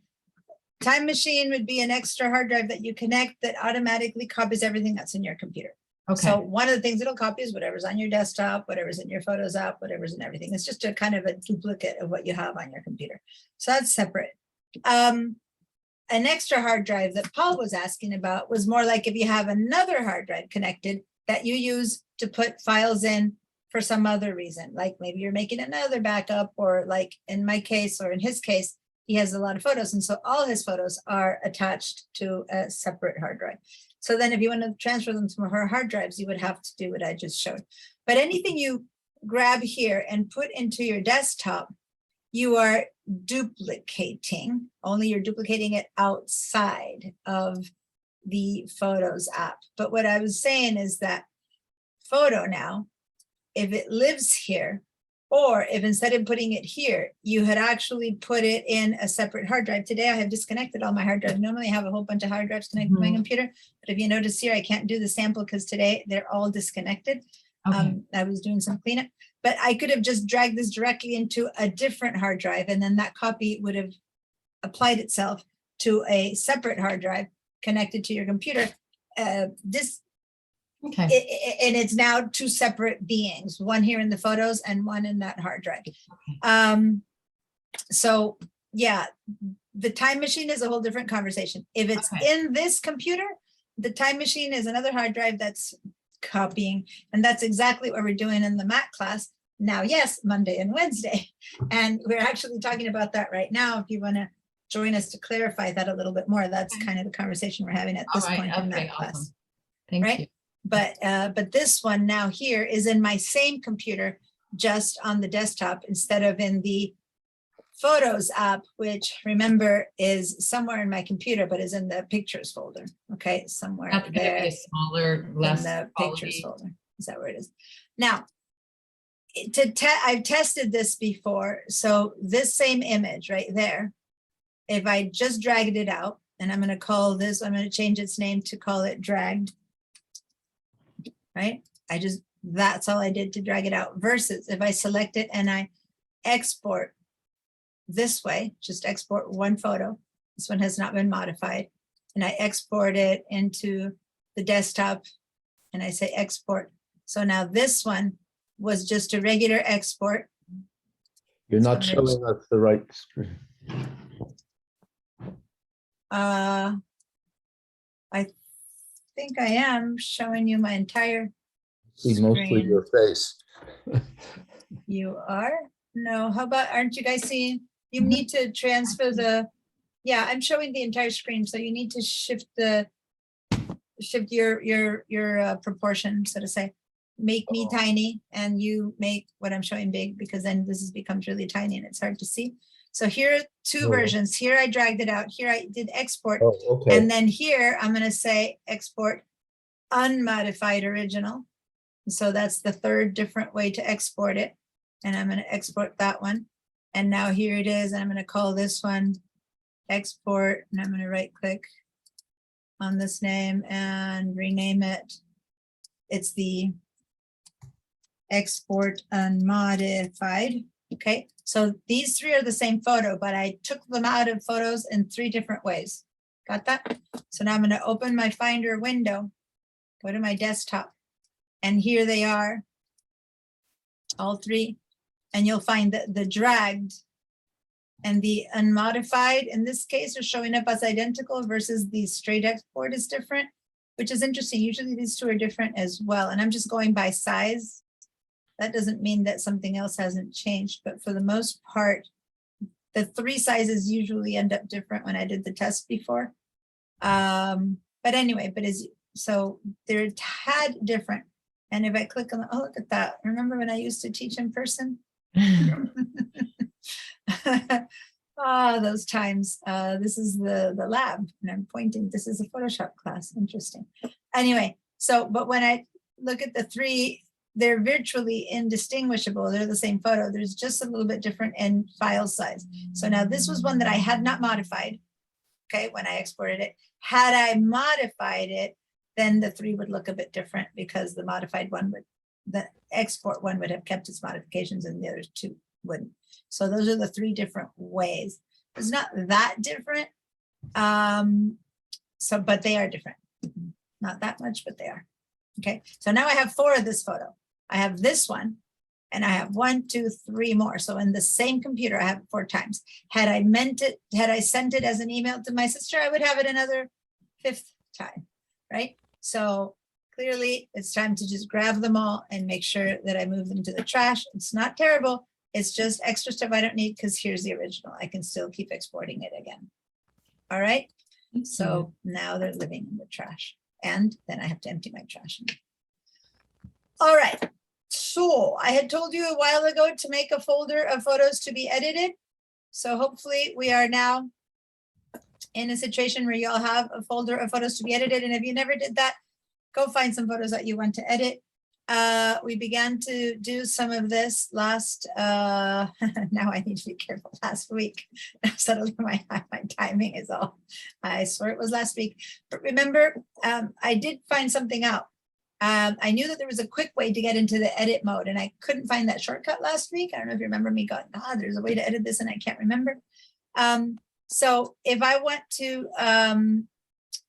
Time machine would be an extra hard drive that you connect that automatically copies everything that's in your computer. Okay. So one of the things it'll copy is whatever's on your desktop, whatever's in your Photos app, whatever's in everything. It's just a kind of a duplicate of what you have on your computer. So that's separate. An extra hard drive that Paul was asking about was more like if you have another hard drive connected that you use to put files in for some other reason, like maybe you're making another backup, or like in my case or in his case, he has a lot of photos. And so all his photos are attached to a separate hard drive. So then if you want to transfer them to her hard drives, you would have to do what I just showed. But anything you grab here and put into your desktop, you are duplicating, only you're duplicating it outside of the Photos app. But what I was saying is that photo now, if it lives here, or if instead of putting it here, you had actually put it in a separate hard drive. Today, I have disconnected all my hard drives. Normally I have a whole bunch of hard drives connected to my computer. But if you notice here, I can't do the sample because today they're all disconnected. Okay. I was doing some cleanup, but I could have just dragged this directly into a different hard drive. And then that copy would have applied itself to a separate hard drive connected to your computer. Okay. And it's now 2 separate beings, one here in the photos and one in that hard drive. Okay. So yeah, the time machine is a whole different conversation. If it's in this computer, the time machine is another hard drive that's copying. And that's exactly what we're doing in the Mac class. Now, yes, Monday and Wednesday. And we're actually talking about that right now. If you want to join us to clarify that a little bit more, that's kind of the conversation we're having at this point in that class. Thank you. But this one now here is in my same computer, just on the desktop instead of in the Photos app, which remember is somewhere in my computer, but is in the Pictures folder. Okay, somewhere that's there. Be a smaller, less in the quality. Pictures folder. Is that where it is? Now, I've tested this before. So this same image right there, if I just dragged it out, and I'm going to call this, I'm going to change its name to call it dragged. Right? That's all I did to drag it out, versus if I select it and I export this way, just export one photo. This one has not been modified. And I export it into the desktop and I say export. So now this one was just a regular export. You're not So I'm showing us the right screen. I think I am showing you my entire See mostly screen. your face. You are? No, how about, aren't you guys seeing? You need to transfer the, yeah, I'm showing the entire screen, so you need to shift your proportion, so to say. Make me tiny and you make what I'm showing big, because then this becomes really tiny and it's hard to see. So here are two versions. Here I dragged it out. Here I did export. Oh, okay. And then here I'm going to say export unmodified original. So that's the third different way to export it. And I'm going to export that one. And now here it is. And I'm going to call this one export. And I'm going to right click on this name and rename it. It's the export unmodified. Okay, so these three are the same photo, but I took them out of photos in 3 different ways. Got that? So now I'm going to open my Finder window, go to my desktop, and here they are, all 3. And you'll find that the dragged and the unmodified in this case are showing up as identical versus the straight export is different, which is interesting. Usually these 2 are different as well. And I'm just going by size. That doesn't mean that something else hasn't changed, but for the most part, the 3 sizes usually end up different when I did the test before. But anyway, so they're a tad different. And if I click on, oh, look at that. Remember when I used to teach in person? Those times. This is the lab, and I'm pointing. This is a Photoshop class. Interesting. Anyway, so, but when I look at the 3, they're virtually indistinguishable. They're the same photo. There's just a little bit different in file size. So now this was one that I had not modified, okay, when I exported it. Had I modified it, then the 3 would look a bit different, because the modified one would, the export one would have kept its modifications and the other 2 wouldn't. So those are the 3 different ways. It's not that different. So, but they are different. Not that much, but they are. Okay, so now I have 4 of this photo. I have this one, and I have 1, 2, 3 more. So in the same computer, I have it 4 times. Had I sent it as an email to my sister, I would have it another 5th time, right? So clearly it's time to just grab them all and make sure that I move them to the trash. It's not terrible. It's just extra stuff I don't need, because here's the original. I can still keep exporting it again. All right, so now they're living in the trash. And then I have to empty my trash. All right, so I had told you a while ago to make a folder of photos to be edited. So hopefully we are now in a situation where y'all have a folder of photos to be edited. And if you never did that, go find some photos that you want to edit. We began to do some of this last, now I need to be careful, last week. Suddenly my timing is off. I swear it was last week. But remember, I did find something out. I knew that there was a quick way to get into the edit mode, and I couldn't find that shortcut last week. I don't know if you remember me going, there's a way to edit this and I can't remember. So if I want to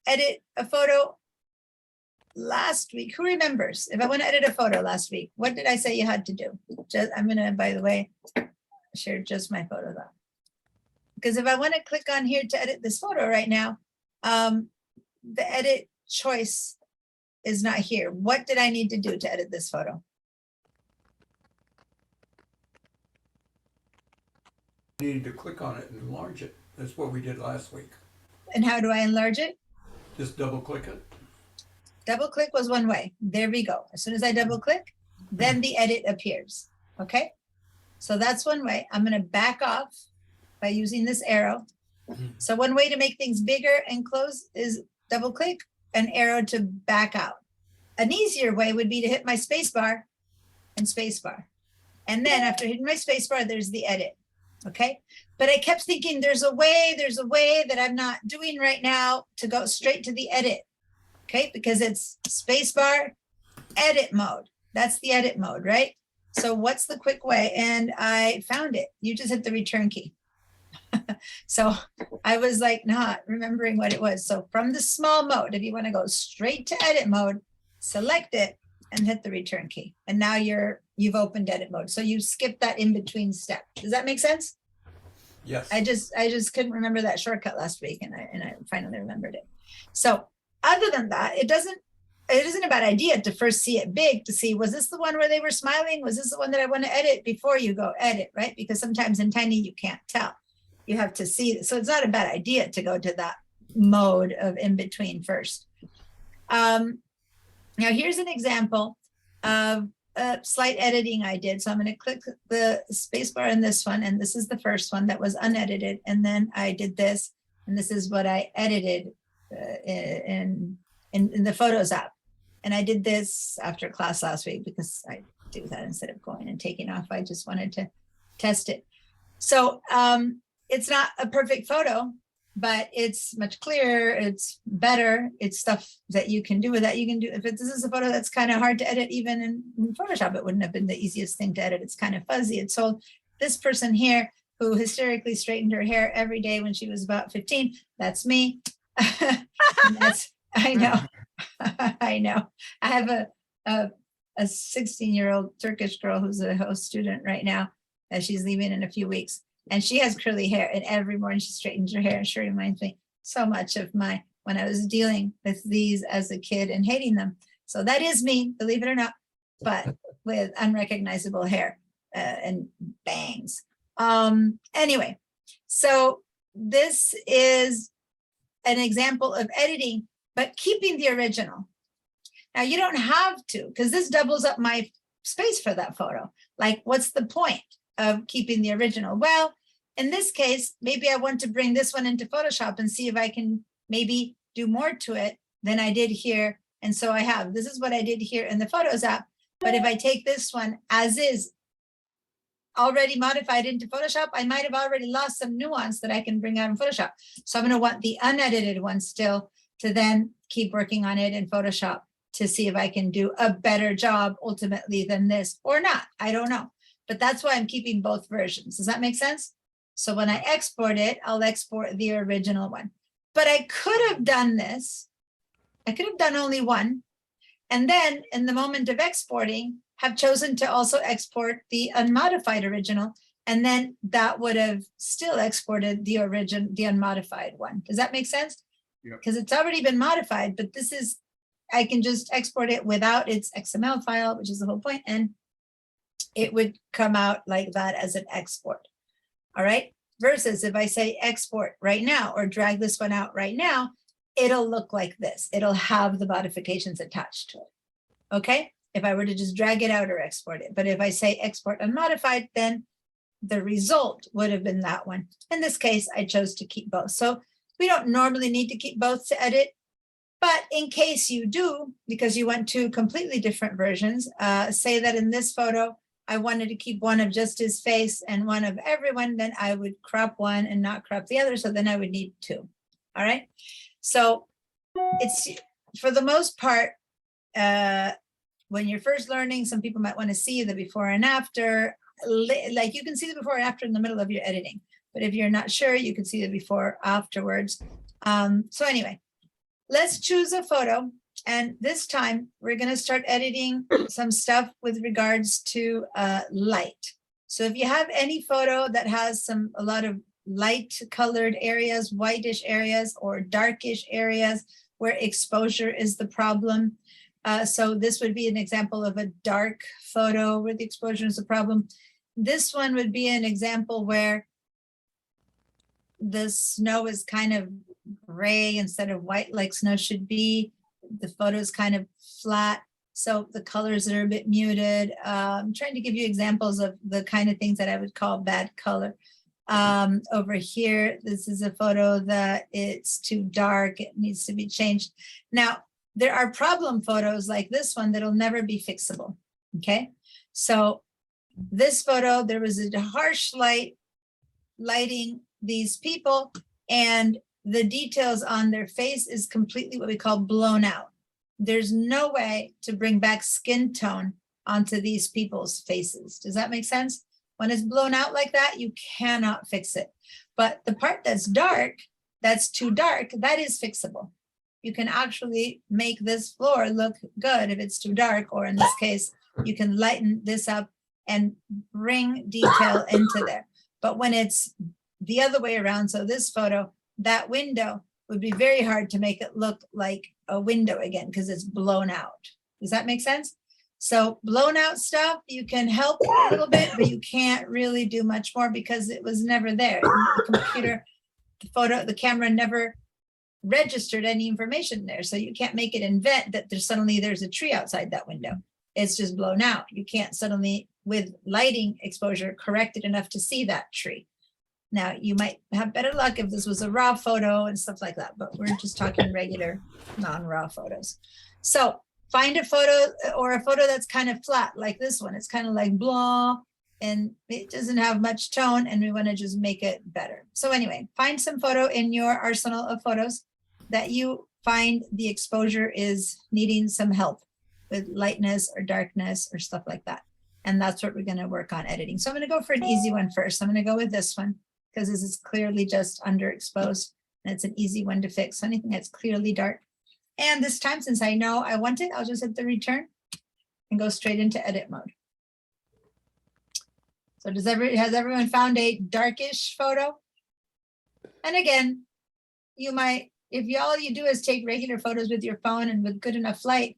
edit a photo last week, who remembers? If I want to edit a photo last week, what did I say you had to do? I'm gonna, by the way, share just my photo though. Because if I want to click on here to edit this photo right now, the edit choice is not here. What did I need to do to edit this photo? You need to click on it and enlarge it. That's what we did last week. And how do I enlarge it? Just double click it. Double click was one way. There we go. As soon as I double click, then the edit appears. Okay, so that's one way. I'm going to back off by using this arrow. So one way to make things bigger and close is double click, an arrow to back out. An easier way would be to hit my space bar and space bar. And then after hitting my space bar, there's the edit. Okay, but I kept thinking there's a way that I'm not doing right now to go straight to the edit. Okay, because it's space bar, edit mode. That's the edit mode, right? So what's the quick way? And I found it. You just hit the return key. So I was like not remembering what it was. So from the small mode, if you want to go straight to edit mode, select it and hit the return key. And now you've opened edit mode. So you skip that in between step. Does that make sense? Yes. I just couldn't remember that shortcut last week, and I finally remembered it. So other than that, it isn't a bad idea to first see it big, to see, was this the one where they were smiling? Was this the one that I want to edit before you go edit, right? Because sometimes in tiny, you can't tell. You have to see. So it's not a bad idea to go to that mode of in between first. Now here's an example of a slight editing I did. So I'm going to click the spacebar in this one, and this is the first one that was unedited. And then I did this, and this is what I edited in the Photos app. And I did this after class last week because I do that instead of going and taking off. I just wanted to test it. So it's not a perfect photo, but it's much clearer, it's better, it's stuff that you can do with that. You can do, if this is a photo that's kind of hard to edit, even in Photoshop, it wouldn't have been the easiest thing to edit. It's kind of fuzzy. And so this person here who hysterically straightened her hair every day when she was about 15, that's me. I know, I know. I have a 16-year-old Turkish girl who's a host student right now, and she's leaving in a few weeks. And she has curly hair, and every morning she straightens her hair, and she reminds me so much of when I was dealing with these as a kid and hating them. So that is me, believe it or not, but with unrecognizable hair and bangs. Anyway, so this is an example of editing, but keeping the original. Now you don't have to, because this doubles up my space for that photo. Like, what's the point of keeping the original? Well, in this case, maybe I want to bring this one into Photoshop and see if I can maybe do more to it than I did here. And so I have, this is what I did here in the Photos app. But if I take this one as is, already modified into Photoshop, I might have already lost some nuance that I can bring out in Photoshop. So I'm going to want the unedited one still to then keep working on it in Photoshop to see if I can do a better job ultimately than this or not. I don't know. But that's why I'm keeping both versions. Does that make sense? So when I export it, I'll export the original one. But I could have done this. I could have done only one. And then in the moment of exporting, have chosen to also export the unmodified original. And then that would have still exported the unmodified one. Does that make sense? Because it's already been modified, but this is, I can just export it without its XML file, which is the whole point. And it would come out like that as an export. All right. Versus if I say export right now or drag this one out right now, it'll look like this. It'll have the modifications attached to it. Okay. If I were to just drag it out or export it. But if I say export unmodified, then the result would have been that one. In this case, I chose to keep both. So we don't normally need to keep both to edit. But in case you do, because you want two completely different versions, say that in this photo, I wanted to keep one of just his face and one of everyone, then I would crop one and not crop the other. So then I would need two. All right. So it's, for the most part, when you're first learning, some people might want to see the before and after. Like you can see the before and after in the middle of your editing. But if you're not sure, you can see the before afterwards. So anyway, let's choose a photo. And this time we're going to start editing some stuff with regards to light. So if you have any photo that has a lot of light colored areas, whitish areas, or darkish areas where exposure is the problem. So this would be an example of a dark photo where the exposure is the problem. This one would be an example where the snow is kind of gray instead of white like snow should be. The photo is kind of flat, so the colors are a bit muted. I'm trying to give you examples of the kind of things that I would call bad color. Over here, this is a photo that it's too dark, it needs to be changed. Now, there are problem photos like this one that'll never be fixable, okay? So this photo, there was a harsh light lighting these people, and the details on their face is completely what we call blown out. There's no way to bring back skin tone onto these people's faces. Does that make sense? When it's blown out like that, you cannot fix it. But the part that's dark, that's too dark, that is fixable. you can actually make this floor look good if it's too dark, or in this case, you can lighten this up and bring detail into there. But when it's the other way around, so this photo, that window would be very hard to make it look like a window again because it's blown out. Does that make sense? So blown out stuff, you can help a little bit, but you can't really do much more because it was never there. The computer, the camera never registered any information there. So you can't make it invent that there's a tree outside that window. It's just blown out. You can't suddenly, with lighting exposure, correct it enough to see that tree. Now, you might have better luck if this was a raw photo and stuff like that, but we're just talking regular non-raw photos. So find a photo, or a photo that's kind of flat like this one. It's kind of like blah, and it doesn't have much tone, and we want to just make it better. So anyway, find some photo in your arsenal of photos that you find the exposure is needing some help with lightness or darkness or stuff like that. And that's what we're going to work on editing. So I'm going to go for an easy one first. I'm going to go with this one because this is clearly just underexposed, and it's an easy one to fix. So anything that's clearly dark. And this time, since I know I want it, I'll just hit the return and go straight into edit mode. So has everyone found a darkish photo? And again, you might, if all you do is take regular photos with your phone and with good enough light,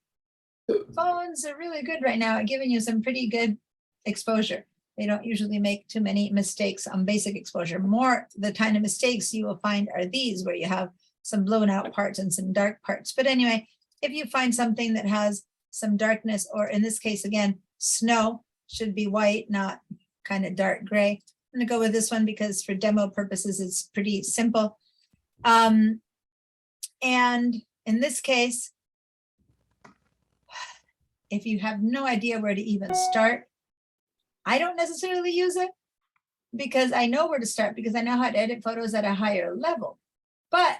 phones are really good right now at giving you some pretty good exposure. They don't usually make too many mistakes on basic exposure. More the kind of mistakes you will find are these, where you have some blown out parts and some dark parts. But anyway, if you find something that has some darkness, or in this case, again, snow should be white, not kind of dark gray. I'm gonna go with this one because for demo purposes, it's pretty simple. And in this case, if you have no idea where to even start, I don't necessarily use it because I know where to start, because I know how to edit photos at a higher level. But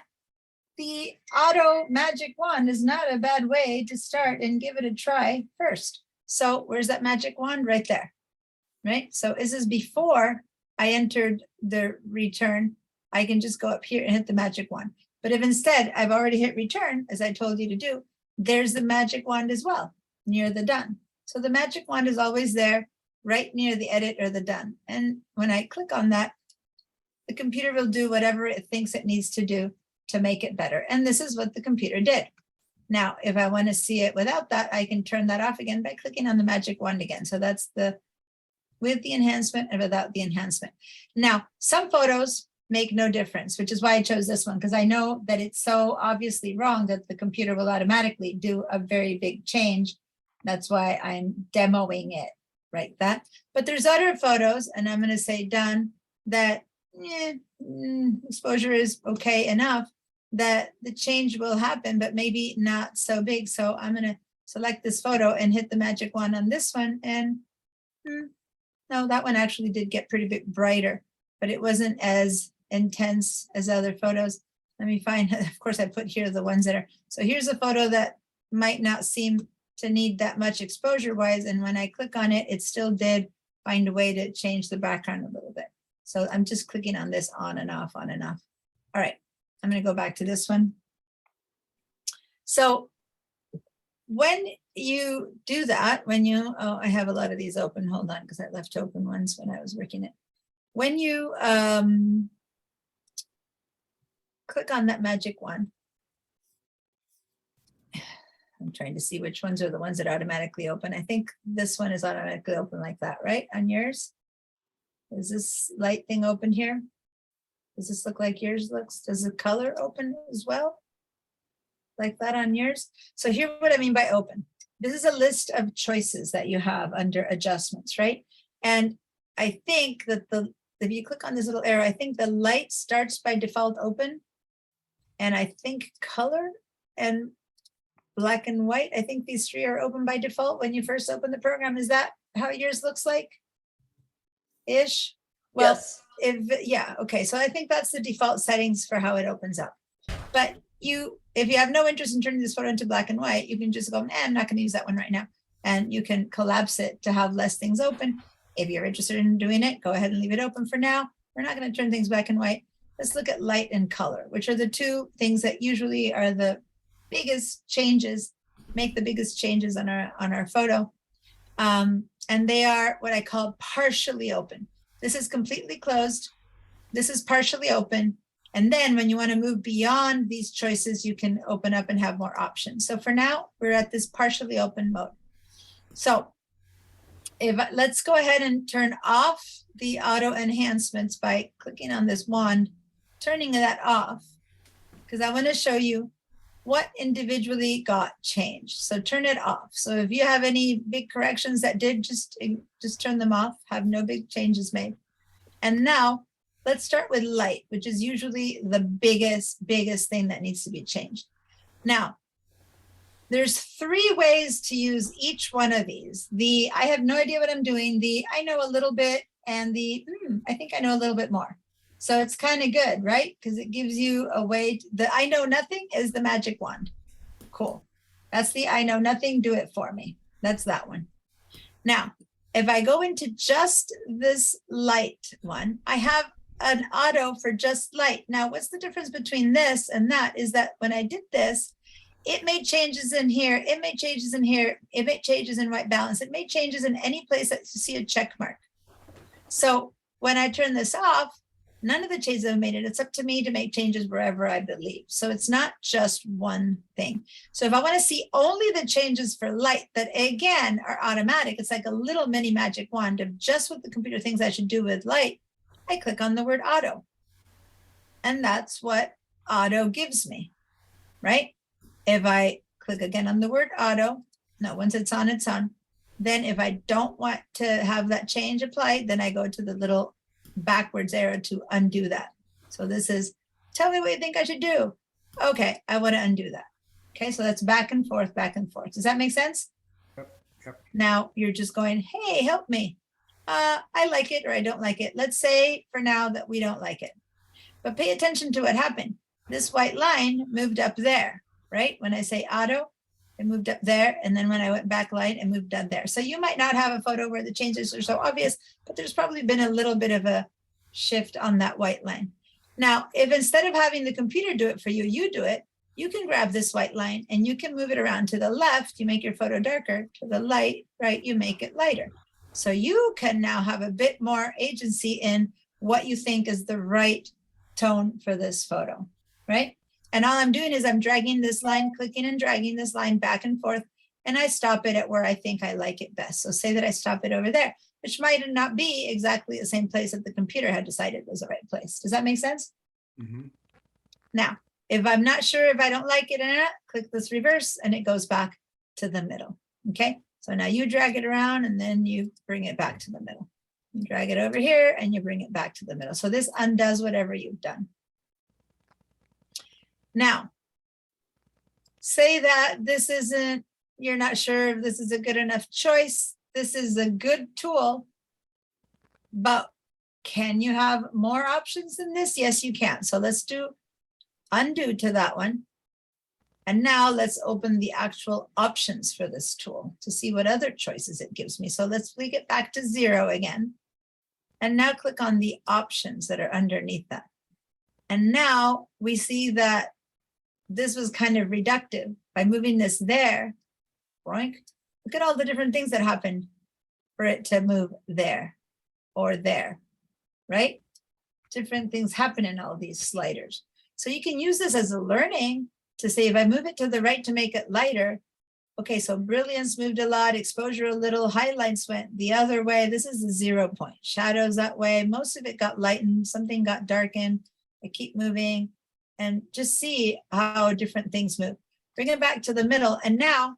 the auto magic wand is not a bad way to start and give it a try first. So where's that magic wand? Right there, right? So this is before I entered the return. I can just go up here and hit the magic wand. But if instead I've already hit return, as I told you to do, there's the magic wand as well, near the done. So the magic wand is always there, right near the edit or the done. And when I click on that, the computer will do whatever it thinks it needs to do to make it better. And this is what the computer did. Now, if I want to see it without that, I can turn that off again by clicking on the magic wand again. So that's the with the enhancement and without the enhancement. Now, some photos make no difference, which is why I chose this one, because I know that it's so obviously wrong that the computer will automatically do a very big change. That's why I'm demoing it like that. But there's other photos, and I'm going to say done, that exposure is okay enough that the change will happen, but maybe not so big. So I'm going to select this photo and hit the magic wand on this one. And no, that one actually did get pretty bit brighter, but it wasn't as intense as other photos. Let me find, of course, I put here the ones that are, so here's a photo that might not seem to need that much exposure wise. And when I click on it, it still did find a way to change the background a little bit. So I'm just clicking on this on and off, on and off. All right, I'm going to go back to this one. So when you do that, when you, oh, I have a lot of these open. Hold on, because I left open ones when I was working it. When you click on that magic one, I'm trying to see which ones are the ones that automatically open. I think this one is automatically open like that, right? On yours? Is this light thing open here? Does this look like yours looks? Does the color open as well? Like that on yours? So here's what I mean by open. This is a list of choices that you have under adjustments, right? And I think that if you click on this little arrow, I think the light starts by default open. And I think color and black and white, I think these three are open by default when you first open the program. Is that how yours looks like? Ish? Well, Yes. Yeah, okay. So I think that's the default settings for how it opens up. But if you have no interest in turning this photo into black and white, you can just go, I'm not going to use that one right now. And you can collapse it to have less things open. If you're interested in doing it, go ahead and leave it open for now. We're not going to turn things black and white. Let's look at light and color, which are the two things that usually are the biggest changes, make the biggest changes on our photo. And they are what I call partially open. This is completely closed. This is partially open. And then when you want to move beyond these choices, you can open up and have more options. So for now, we're at this partially open mode. So let's go ahead and turn off the auto enhancements by clicking on this wand, turning that off, because I want to show you what individually got changed. So turn it off. So if you have any big corrections that did, just turn them off, have no big changes made. And now let's start with light, which is usually the biggest thing that needs to be changed. Now, there's 3 ways to use each one of these. The I have no idea what I'm doing, the I know a little bit, and the I think I know a little bit more. So it's kind of good, right? Because it gives you a way. The I know nothing is the magic wand. Cool. That's the I know nothing, do it for me. That's that one. Now, if I go into just this light one, I have an auto for just light. Now, what's the difference between this and that is that when I did this, it made changes in here, it made changes in here, it made changes in white balance, it made changes in any place that you see a check mark. So when I turn this off, none of the changes have made it. It's up to me to make changes wherever I believe. So it's not just one thing. So if I want to see only the changes for light that again are automatic, it's like a little mini magic wand of just what the computer thinks I should do with light. I click on the word auto. And that's what auto gives me, right? If I click again on the word auto, no, once it's on, it's on. Then if I don't want to have that change applied, then I go to the little backwards arrow to undo that. So this is, tell me what you think I should do. Okay, I want to undo that. Okay, so that's back and forth, back and forth. Does that make sense? Yep. Now you're just going, hey, help me. I like it or I don't like it. Let's say for now that we don't like it. But pay attention to what happened. This white line moved up there, right? When I say auto, it moved up there. And then when I went back light, it moved down there. So you might not have a photo where the changes are so obvious, but there's probably been a little bit of a shift on that white line. Now, if instead of having the computer do it for you, you do it, you can grab this white line and you can move it around to the left. You make your photo darker. To the right, you make it lighter. So you can now have a bit more agency in what you think is the right tone for this photo, right? And all I'm doing is I'm dragging this line, clicking and dragging this line back and forth, and I stop it at where I think I like it best. So say that I stop it over there, which might not be exactly the same place that the computer had decided was the right place. Does that make sense? Mm-hmm. Now, if I'm not sure if I don't like it or not, click this reverse and it goes back to the middle, okay? So now you drag it around and then you bring it back to the middle. You drag it over here and you bring it back to the middle. So this undoes whatever you've done. Now, say that this isn't, you're not sure if this is a good enough choice. This is a good tool, but can you have more options than this? Yes, you can. So let's do undo to that one. And now let's open the actual options for this tool to see what other choices it gives me. So let's flick it back to 0 again. And now click on the options that are underneath that. And now we see that this was kind of reductive by moving this there. Boink. Look at all the different things that happened for it to move there or there, right? Different things happen in all these sliders. So you can use this as a learning to say, if I move it to the right to make it lighter, okay, so brilliance moved a lot, exposure a little, highlights went the other way. This is the 0 point. Shadows that way. Most of it got lightened, something got darkened. I keep moving and just see how different things move. Bring it back to the middle and now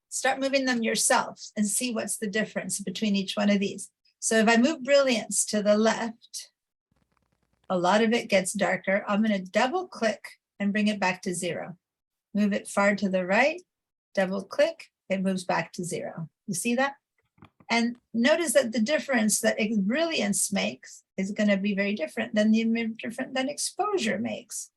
start moving them yourself and see what's the difference between each one of these. So if I move brilliance to the left, a lot of it gets darker. I'm going to double click and bring it back to 0. Move it far to the right, double click, it moves back to 0. You see that? And notice that the difference that brilliance makes is going to be very different than exposure makes,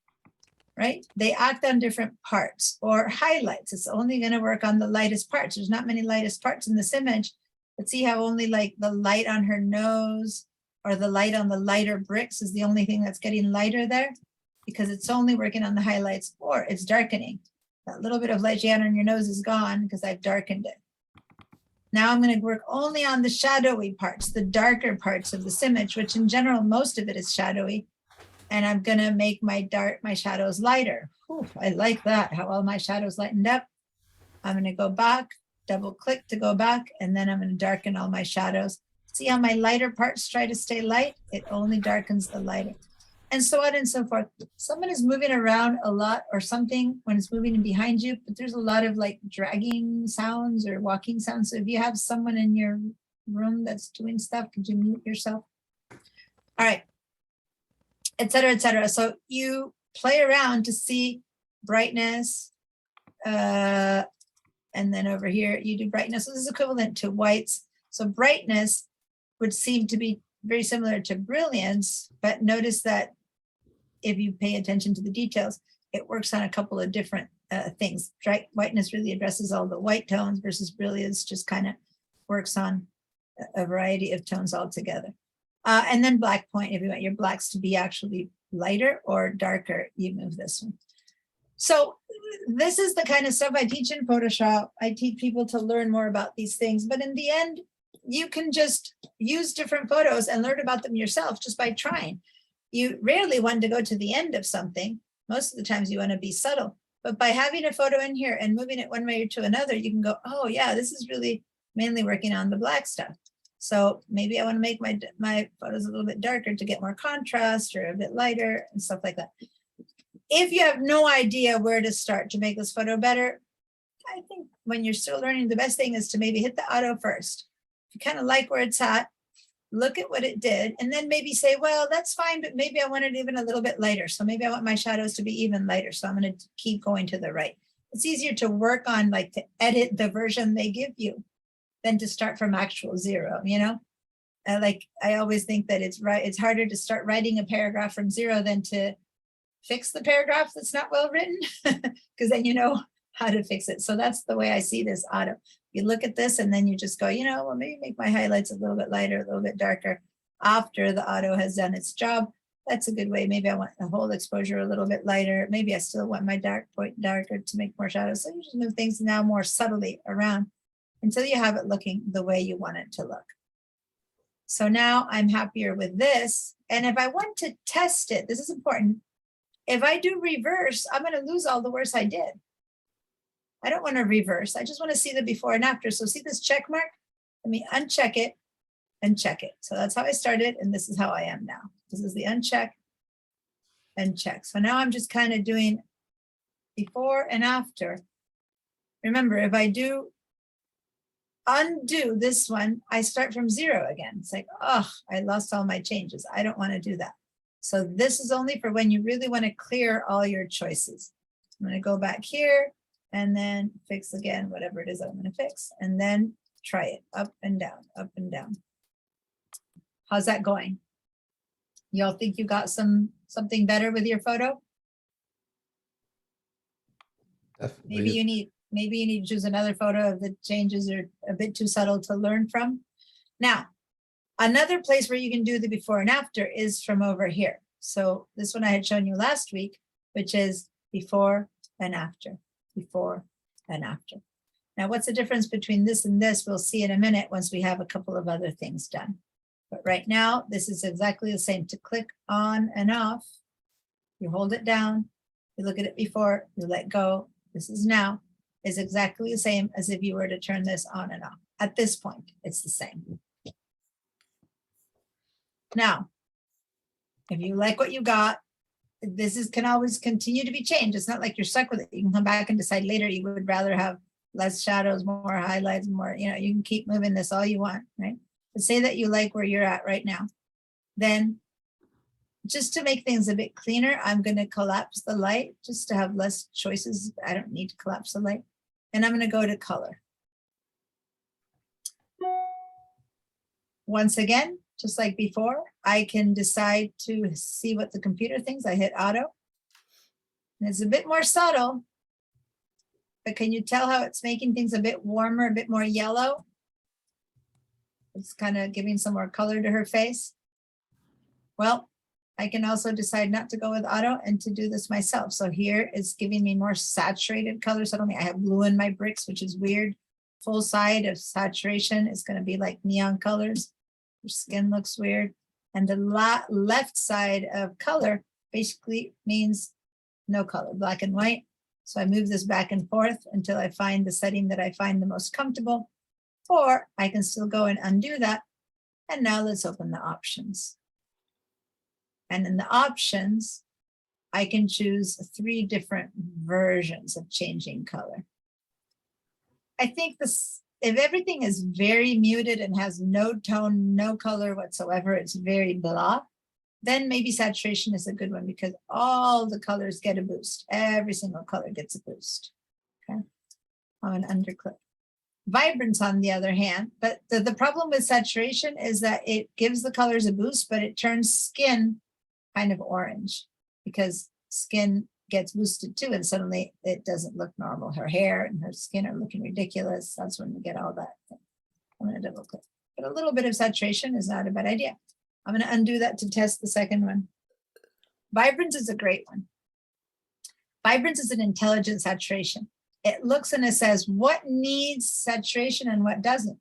right? They act on different parts or highlights. It's only going to work on the lightest parts. There's not many lightest parts in this image, but see how only like the light on her nose or the light on the lighter bricks is the only thing that's getting lighter there because it's only working on the highlights or it's darkening. That little bit of light you had on your nose is gone because I've darkened it. Now I'm going to work only on the shadowy parts, the darker parts of this image, which in general, most of it is shadowy. And I'm going to make my shadows lighter. Whew, I like that, how all my shadows lightened up. I'm going to go back, double click to go back, and then I'm going to darken all my shadows. See how my lighter parts try to stay light? It only darkens the lighter. And so on and so forth. Someone is moving around a lot or something when it's moving in behind you, but there's a lot of like dragging sounds or walking sounds. So if you have someone in your room that's doing stuff, could you mute yourself? All right, et cetera, et cetera. So you play around to see brightness, and then over here you do brightness. So this is equivalent to whites. So brightness would seem to be very similar to brilliance, but notice that if you pay attention to the details, it works on a couple of different things. Whiteness really addresses all the white tones versus brilliance just kind of works on a variety of tones altogether. And then black point, if you want your blacks to be actually lighter or darker, you move this one. So this is the kind of stuff I teach in Photoshop. I teach people to learn more about these things, but in the end, you can just use different photos and learn about them yourself just by trying. You rarely want to go to the end of something. Most of the times you want to be subtle, but by having a photo in here and moving it one way or to another, you can go, oh yeah, this is really mainly working on the black stuff. So maybe I want to make my photos a little bit darker to get more contrast or a bit lighter and stuff like that. If you have no idea where to start to make this photo better, I think when you're still learning, the best thing is to maybe hit the auto first. If you kind of like where it's at, look at what it did, and then maybe say, well, that's fine, but maybe I want it even a little bit lighter. So maybe I want my shadows to be even lighter. So I'm going to keep going to the right. It's easier to work on, like to edit the version they give you than to start from actual zero, you know? I always think that it's harder to start writing a paragraph from zero than to fix the paragraph that's not well written, because then you know how to fix it. So that's the way I see this auto. You look at this and then you just go, you know, well, maybe make my highlights a little bit lighter, a little bit darker after the auto has done its job. That's a good way. Maybe I want the whole exposure a little bit lighter. Maybe I still want my dark point darker to make more shadows. So you just move things now more subtly around until you have it looking the way you want it to look. So now I'm happier with this. And if I want to test it, this is important. If I do reverse, I'm going to lose all the work I did. I don't want to reverse. I just want to see the before and after. So see this check mark? Let me uncheck it and check it. So that's how I started. And this is how I am now. This is the uncheck and check. So now I'm just kind of doing before and after. Remember, if I do undo this one, I start from zero again. It's like, oh, I lost all my changes. I don't want to do that. So this is only for when you really want to clear all your choices. I'm going to go back here and then fix again, whatever it is I'm going to fix, and then try it up and down, up and down. How's that going? Y'all think you got something better with your photo? Definitely. Maybe you need to choose another photo if the changes are a bit too subtle to learn from. Now, another place where you can do the before and after is from over here. So this one I had shown you last week, which is before and after, before and after. Now, what's the difference between this and this? We'll see in a minute once we have a couple of other things done. But right now, this is exactly the same. To click on and off, you hold it down, you look at it before, you let go. This is now, is exactly the same as if you were to turn this on and off. At this point, it's the same. Now, if you like what you got, this can always continue to be changed. It's not like you're stuck with it. You can come back and decide later you would rather have less shadows, more highlights, more, you know, you can keep moving this all you want, right? But say that you like where you're at right now. Then just to make things a bit cleaner, I'm going to collapse the light just to have less choices. I don't need to collapse the light. And I'm going to go to color. Once again, just like before, I can decide to see what the computer thinks. I hit auto. And it's a bit more subtle, but can you tell how it's making things a bit warmer, a bit more yellow? It's kind of giving some more color to her face. Well, I can also decide not to go with auto and to do this myself. So here it's giving me more saturated colors. Suddenly I have blue in my bricks, which is weird. Full side of saturation is going to be like neon colors. Your skin looks weird. And the left side of color basically means no color, black and white. So I move this back and forth until I find the setting that I find the most comfortable, or I can still go and undo that. And now let's open the options. And in the options, I can choose 3 different versions of changing color. I think this, if everything is very muted and has no tone, no color whatsoever, it's very blah, then maybe saturation is a good one because all the colors get a boost. Every single color gets a boost. Okay, I'm an underclip. Vibrance, on the other hand, but the problem with saturation is that it gives the colors a boost, but it turns skin kind of orange because skin gets boosted too, and suddenly it doesn't look normal. Her hair and her skin are looking ridiculous. That's when we get all that thing. I'm going to double click. But a little bit of saturation is not a bad idea. I'm going to undo that to test the second one. Vibrance is a great one. Vibrance is an intelligent saturation. It looks and it says what needs saturation and what doesn't.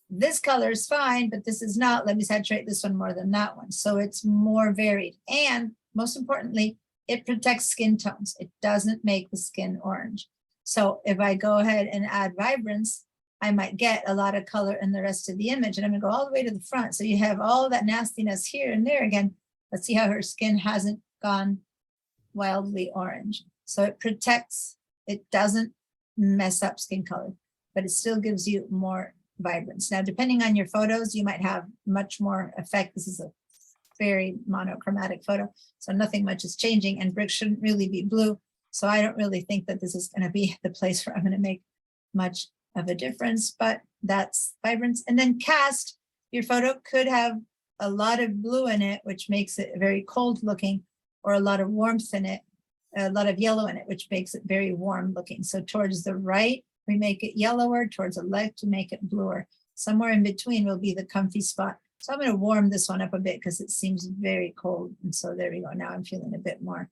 This color is fine, but this is not. Let me saturate this one more than that one. So it's more varied. And most importantly, it protects skin tones. It doesn't make the skin orange. So if I go ahead and add vibrance, I might get a lot of color in the rest of the image. And I'm going to go all the way to the front. So you have all that nastiness here and there again. Let's see how her skin hasn't gone wildly orange. So it protects, it doesn't mess up skin color, but it still gives you more vibrance. Now, depending on your photos, you might have much more effect. This is a very monochromatic photo, so nothing much is changing, and bricks shouldn't really be blue. So I don't really think that this is going to be the place where I'm going to make much of a difference, but that's vibrance. And then cast, your photo could have a lot of blue in it, which makes it very cold looking, or a lot of warmth in it, a lot of yellow in it, which makes it very warm looking. So towards the right, we make it yellower, towards the left, to make it bluer. Somewhere in between will be the comfy spot. So I'm going to warm this one up a bit because it seems very cold. And so there we go. Now I'm feeling a bit more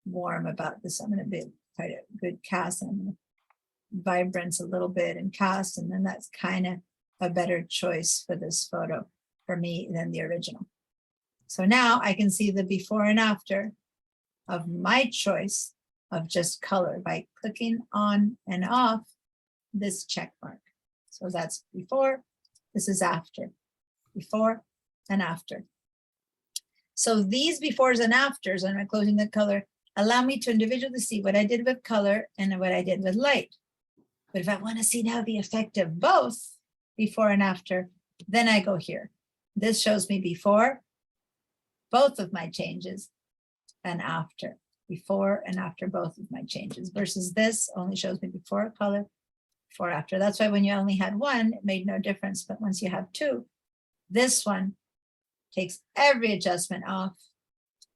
warm about this. I'm going to be quite a good cast. I'm going to vibrance a little bit and cast, and then that's kind of a better choice for this photo for me than the original. So now I can see the before and after of my choice of just color by clicking on and off this check mark. So that's before, this is after, before and after. So these befores and afters, and I'm closing the color, allow me to individually see what I did with color and what I did with light. But if I want to see now the effect of both before and after, then I go here. This shows me before both of my changes and after, before and after both of my changes, versus this only shows me before color, before after. That's why when you only had one, it made no difference. But once you have two, this one takes every adjustment off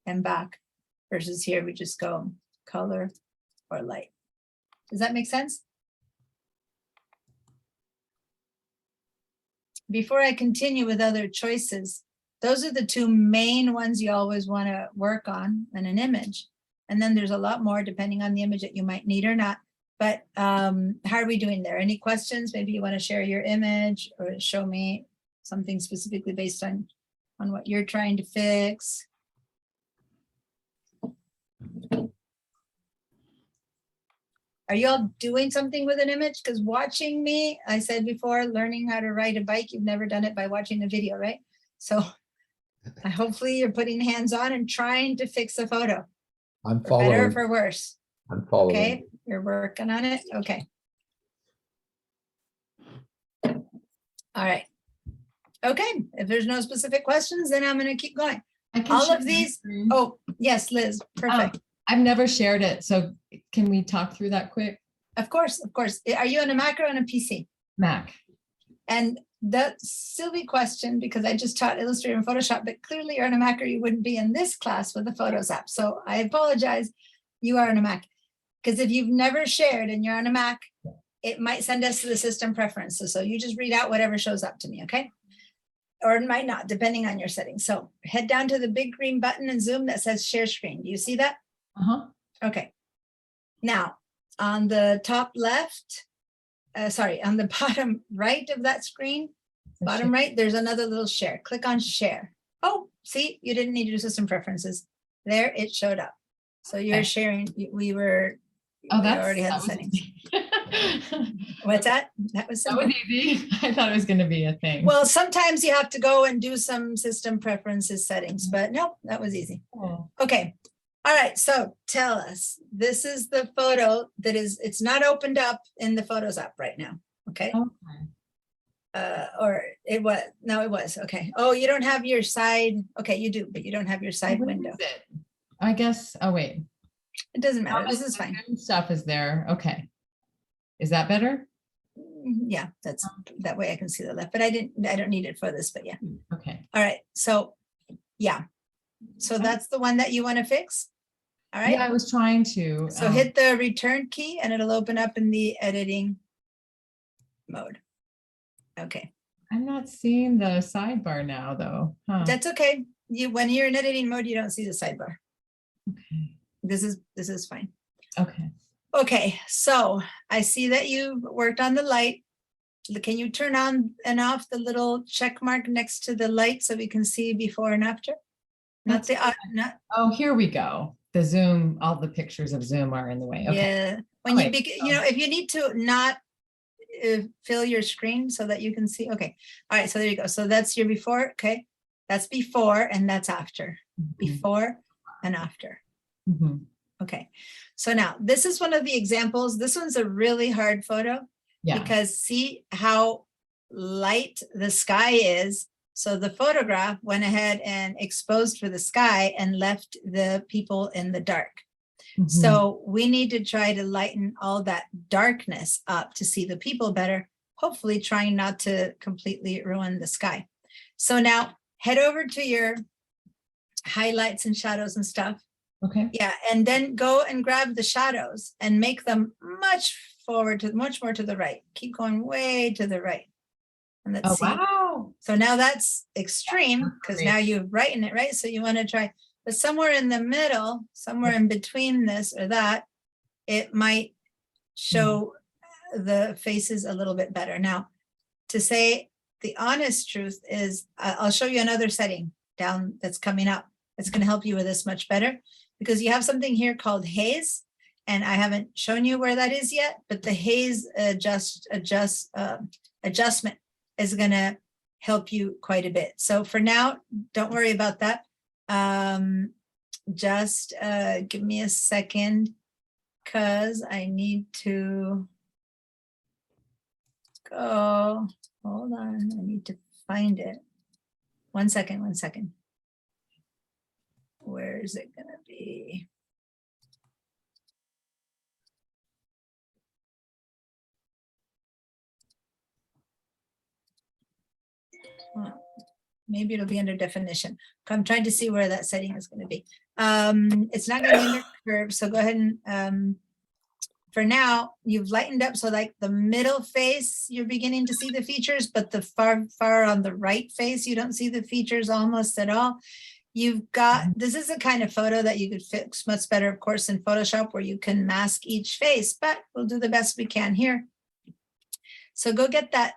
and back, versus here we just go color or light. Does that make sense? Before I continue with other choices, those are the 2 main ones you always want to work on in an image. And then there's a lot more depending on the image that you might need or not. But how are we doing there? Any questions? Maybe you want to share your image or show me something specifically based on what you're trying to fix. Are you all doing something with an image? Because watching me, I said before, learning how to ride a bike, you've never done it by watching the video, right? So hopefully you're putting hands on and trying to fix a photo. I'm For better or following. for worse. I'm following. Okay, you're working on it. Okay. All right. Okay, if there's no specific questions, then I'm going to keep going. I can All share of my these. screen. Oh, yes, Liz. Perfect. I've never shared it, so can we talk through that quick? Of course, of course. Are you on a Mac or on a PC? Mac. And that silly question, because I just taught Illustrator and Photoshop, but clearly you're on a Mac or you wouldn't be in this class with the Photos app. So I apologize, you are on a Mac. Because if you've never shared and you're on a Mac, it might send us to the system preferences. So you just read out whatever shows up to me, okay? or it might not, depending on your settings. So head down to the big green button and zoom that says share screen. Do you see that? Uh-huh. Okay. Now, on the top left, sorry, on the bottom right of that screen, bottom right, there's another little share. Click on share. Oh, see, you didn't need to do system preferences. There, it showed up. So you're Okay. sharing, we already had the settings. What's that? That was simple. That was easy. I thought it was going to be a thing. Well, sometimes you have to go and do some system preferences settings, but no, that was easy. Cool. Okay. All right. So tell us, this is the photo that is, it's not opened up in the Photos app right now. Okay. Okay. Or it was, no, it was. Okay. Oh, you don't have your side. Okay. You do, but you don't have your side What window. is it? I guess, oh wait. It doesn't matter. This is fine. Stuff is there. Okay. Is that better? Yeah, that's that way I can see the left, but I don't need it for this, but yeah. Okay. All right. So yeah. So that's the one that you want to fix. All right. Yeah, I was trying to. So hit the return key and it'll open up in the editing mode. Okay. I'm not seeing the sidebar now though. Huh. That's okay. When you're in editing mode, you don't see the sidebar. Okay. This is fine. Okay. Okay. So I see that you've worked on the light. Can you turn on and off the little check mark next to the light so we can see before and after? Not the, not, Oh, here we go. The Zoom, all the pictures of Zoom are in the way. Okay. yeah. When you, Wait, you know, if you need to not fill your screen so that you can see. Okay. All right. So there you go. So that's your before. Okay. That's before and that's after. Before and after. Mm-hmm. Okay. So now this is one of the examples. This one's a really hard photo. Yeah. Because see how light the sky is. So the photograph went ahead and exposed for the sky and left the people in the dark. Mhm. So we need to try to lighten all that darkness up to see the people better, hopefully trying not to completely ruin the sky. So now head over to your highlights and shadows and stuff. Okay. Yeah, and then go and grab the shadows and make them much more to the right. Keep going way to the right. And let's Oh, see. wow. So now that's extreme because now you've brightened it, right? So you want to try, but somewhere in the middle, somewhere in between this or that, it might show the faces a little bit better. Now, to say the honest truth is, I'll show you another setting down that's coming up. It's going to help you with this much better because you have something here called haze. And I haven't shown you where that is yet, but the haze adjustment is going to help you quite a bit. So for now, don't worry about that. Just give me a second because I need to go. Hold on, I need to find it. 1 second, 1 second. Where is it going to be? Well, maybe it'll be under definition. I'm trying to see where that setting is going to be. It's not going to be under curve, so go ahead and for now you've lightened up so like the middle face you're beginning to see the features, but the far on the right face you don't see the features almost at all. You've got, this is a kind of photo that you could fix much better, of course, in Photoshop where you can mask each face, but we'll do the best we can here. So go get that,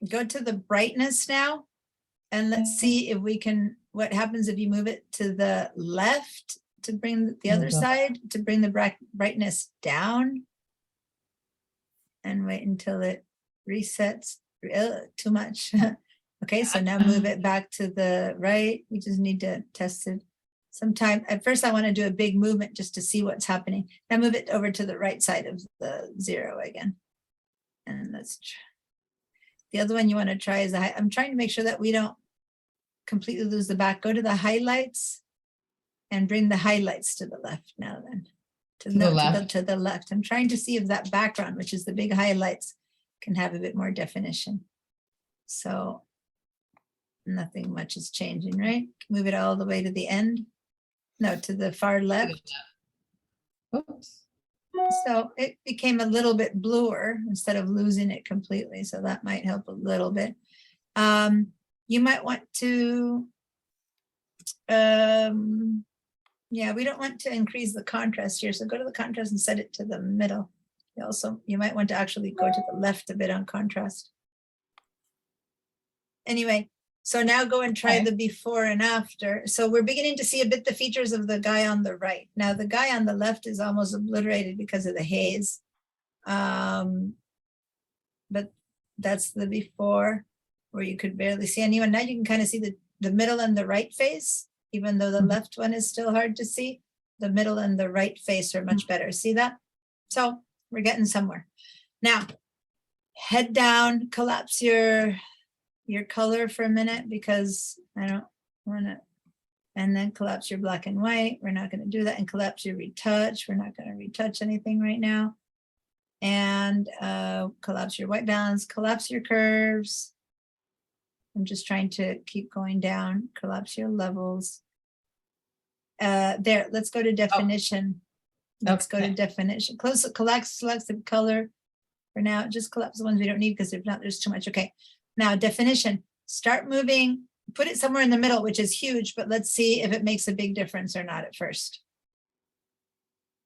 go to the brightness now, and let's see if we can, what happens if you move it to the left to bring the other side, to bring the brightness down, and wait until it resets. Too much. Okay, so now move it back to the right. We just need to test it sometime. At first, I want to do a big movement just to see what's happening. Now move it over to the right side of the 0 again. And let's try. The other one you want to try is I'm trying to make sure that we don't completely lose the back. Go to the highlights and bring the highlights to the left now then. To the left. I'm trying to see if that background, which is the big highlights, can have a bit more definition. So nothing much is changing, right? Move it all the way to the end. No, to the far left. Oops. So it became a little bit bluer instead of losing it completely. So that might help a little bit. you might want to, yeah, we don't want to increase the contrast here. So go to the contrast and set it to the middle. You might want to actually go to the left a bit on contrast. Anyway, so now go and try Okay. the before and after. So we're beginning to see a bit the features of the guy on the right. Now the guy on the left is almost obliterated because of the haze. But that's the before, where you could barely see anyone. Now you can kind of see the middle and the right face, even though the Mhm. left one is still hard to see. The middle and the right face are much better. See that? So we're getting somewhere. Now, head down, collapse your color for a minute, because I don't want to, and then collapse your black and white. We're not going to do that. And collapse your retouch. We're not going to retouch anything right now. And collapse your white balance, collapse your curves. I'm just trying to keep going down, collapse your levels. There, let's go to definition. Let's go to Okay. definition. Collapse selected color. For now, just collapse the ones we don't need, because if not, there's too much. Okay, now definition. Start moving, put it somewhere in the middle, which is huge, but let's see if it makes a big difference or not at first.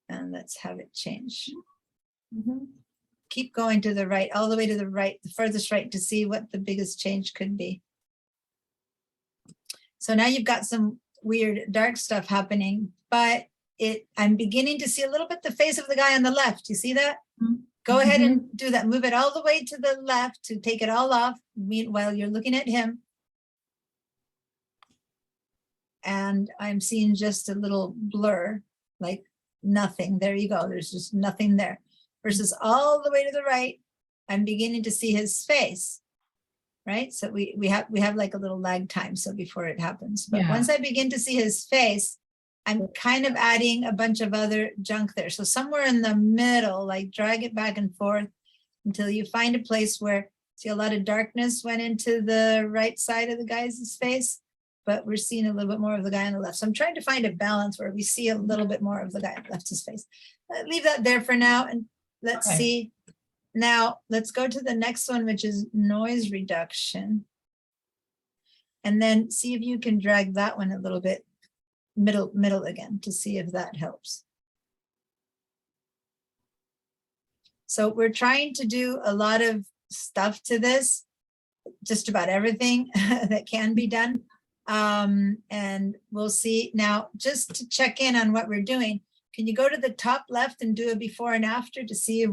And let's have it change. Keep going to the right, all the way to the right, the furthest right, to see what the biggest change could be. So now you've got some weird dark stuff happening, but I'm beginning to see a little bit the face of the guy on the left. You see that? Go ahead and do that. Move it all the way to the left to take it all off. Meanwhile, you're looking at him. And I'm seeing just a little blur, like nothing. There you go. There's just nothing there. Versus all the way to the right, I'm beginning to see his face, right? So we have like a little lag time, so before it happens. But Yeah. once I begin to see his face, I'm kind of adding a bunch of other junk there. So somewhere in the middle, like drag it back and forth until you find a place where, see, a lot of darkness went into the right side of the guy's face, but we're seeing a little bit more of the guy on the left. So I'm trying to find a balance where we see a little bit more of the guy on the left's face. Leave that there for now, and let's Okay. see. Now let's go to the next one, which is noise reduction. And then see if you can drag that one a little bit middle again to see if that helps. So we're trying to do a lot of stuff to this, just about everything that can be done. And we'll see. Now, just to check in on what we're doing, can you go to the top left and do a before and after to see if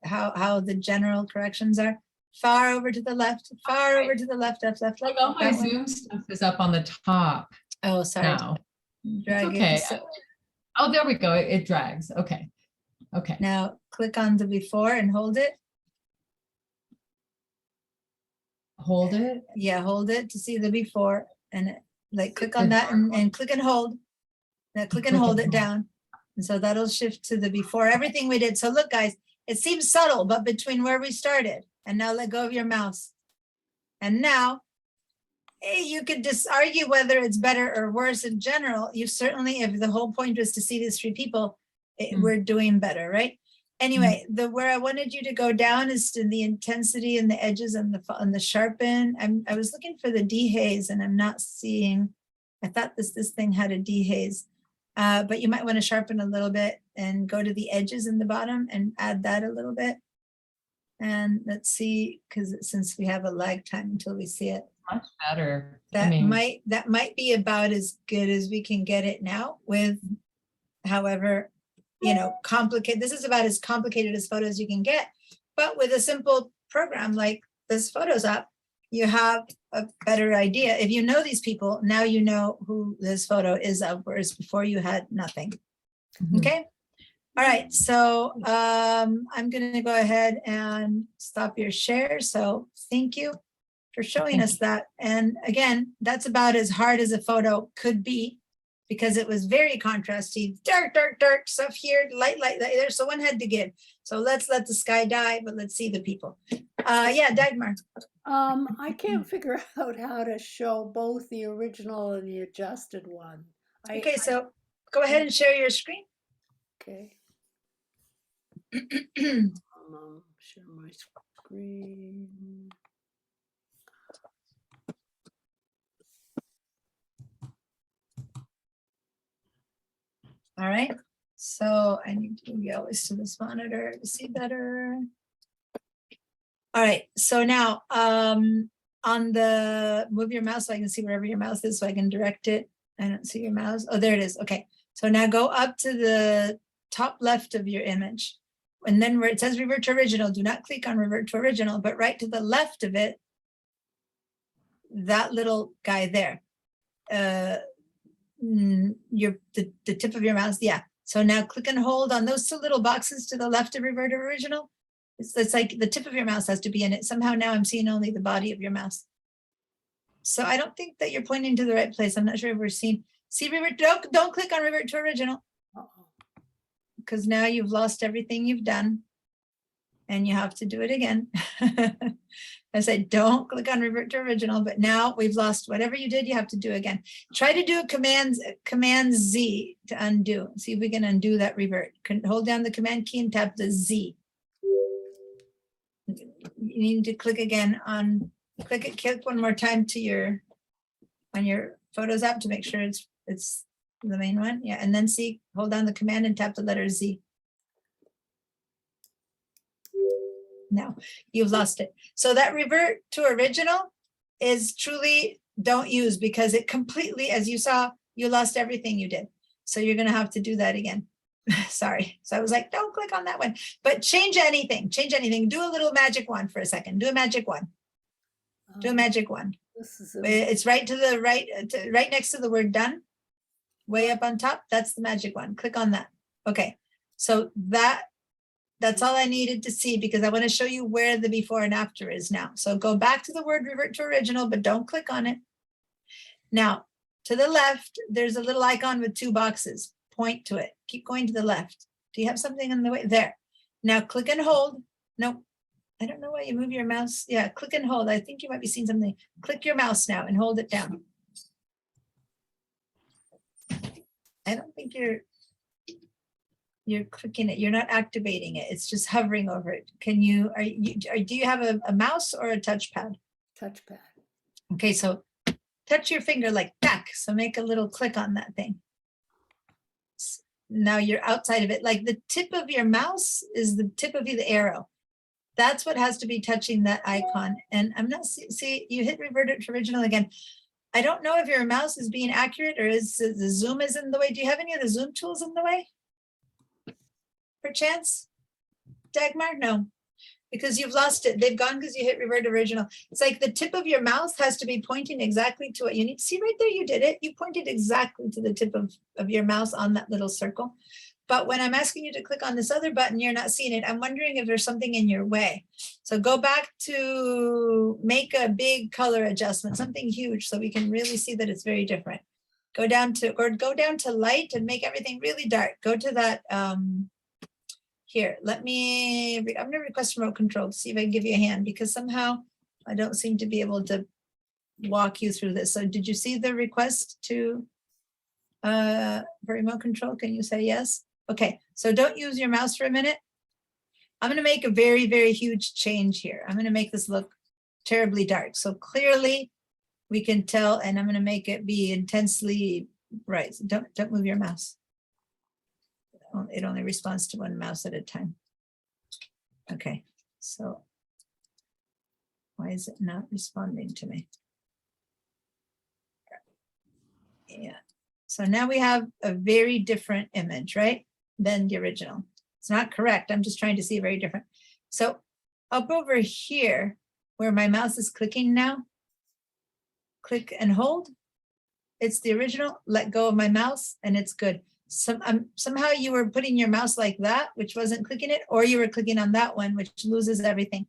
how the general corrections are? Far over to the left, far over to the left, left. Like all my that one. Zoom stuff is up on the top Oh, sorry. now. Drag Okay. it. So Oh, there we go. It drags. Okay. Okay. now click on the before and hold it. Hold it. Yeah, hold it to see the before, and like click on that and click and hold. Now click and hold it down. And so that'll shift to the before, everything we did. So look, guys, it seems subtle, but between where we started and now let go of your mouse. And now, hey, you could just argue whether it's better or worse in general. You certainly, if the whole point was to see these three people, we're doing better, right? Anyway, where I wanted you to go down is to the intensity and the edges and the sharpen. I was looking for the dehaze and I'm not seeing. I thought this thing had a dehaze, but you might want to sharpen a little bit and go to the edges in the bottom and add that a little bit. And let's see, because since we have a lag time until we see it, Much better. that I mean, might be about as good as we can get it now with, however, complicated. This is about as complicated as photos you can get, but with a simple program like this Photos app, you have a better idea. If you know these people, now you know who this photo is of, whereas before you had nothing. mhm. Okay. All right. So I'm going to go ahead and stop your share. So thank you for showing us that. And again, that's about as hard as a photo could be, because it was very contrasty, dark stuff here, light there. So one had to give. So let's let the sky die, but let's see the people. Yeah, Dagmar. I can't figure out how to show both the original and the adjusted one. Okay, so go ahead and share your screen. Okay. Share my screen. Oh, I need to get always to this monitor to see better. All right, so now on the, move your mouse so I can see wherever your mouse is so I can direct it. I don't see your mouse. Oh, there it is. Okay, so now go up to the top left of your image. And then where it says revert to original, do not click on revert to original, but right to the left of it, that little guy there. The tip of your mouse, yeah. So now click and hold on those two little boxes to the left of revert to original. It's like the tip of your mouse has to be in it. Somehow now I'm seeing only the body of your mouse. So I don't think that you're pointing to the right place. I'm not sure if we're seeing, see revert, don't click on revert to original. Because now you've lost everything you've done and you have to do it again. I said, don't click on revert to original, but now we've lost whatever you did, you have to do again. Try to do a command Z to undo. See if we can undo that revert. Hold down the command key and tap the Z. You need to click again on, click one more time to your, on your Photos app to make sure it's the main one. Yeah, and then see, hold down the command and tap the letter Z. No, you've lost it. So that revert to original is truly don't use because it completely, as you saw, you lost everything you did. So you're going to have to do that again. Sorry. So I was like, don't click on that one, but change anything, do a little magic wand for a second. Do a magic wand. Do a magic wand. This is It's right to the right, right next to the word done. Way up on top, that's the magic one. Click on that. Okay, so that's all I needed to see because I want to show you where the before and after is now. So go back to the word revert to original, but don't click on it. Now, to the left, there's a little icon with two boxes. Point to it. Keep going to the left. Do you have something in the way? There. Now click and hold. Nope. I don't know why you move your mouse. Yeah, click and hold. I think you might be seeing something. Click your mouse now and hold it down. I don't think you're clicking it. You're not activating it. It's just hovering over it. Can you, do you have a mouse or a touchpad? touchpad. Okay, so touch your finger like that. So make a little click on that thing. Now you're outside of it. Like the tip of your mouse is the tip of the arrow. That's what has to be touching that icon. And I'm not, see, you hit revert to original again. I don't know if your mouse is being accurate or is the zoom is in the way. Do you have any of the zoom tools in the way? Perchance? Dagmar? No, because you've lost it. They've gone because you hit revert original. It's like the tip of your mouse has to be pointing exactly to what you need. See right there, you did it. You pointed exactly to the tip of your mouse on that little circle. But when I'm asking you to click on this other button, you're not seeing it. I'm wondering if there's something in your way. So go back to make a big color adjustment, something huge, so we can really see that it's very different. Go down to light and make everything really dark. Go to that, here, I'm gonna request remote control to see if I can give you a hand because somehow I don't seem to be able to walk you through this. So did you see the request to for remote control? Can you say yes? Okay, so don't use your mouse for a minute. I'm going to make a very, very huge change here. I'm going to make this look terribly dark. So clearly we can tell, and I'm going to make it be intensely bright. So don't move your mouse. It only responds to one mouse at a time. Okay, so why is it not responding to me? Yeah, so now we have a very different image, right? Than the original. It's not correct. I'm just trying to see very different. So up over here where my mouse is clicking now, click and hold. It's the original. Let go of my mouse and it's good. Somehow you were putting your mouse like that, which wasn't clicking it, or you were clicking on that one, which loses everything.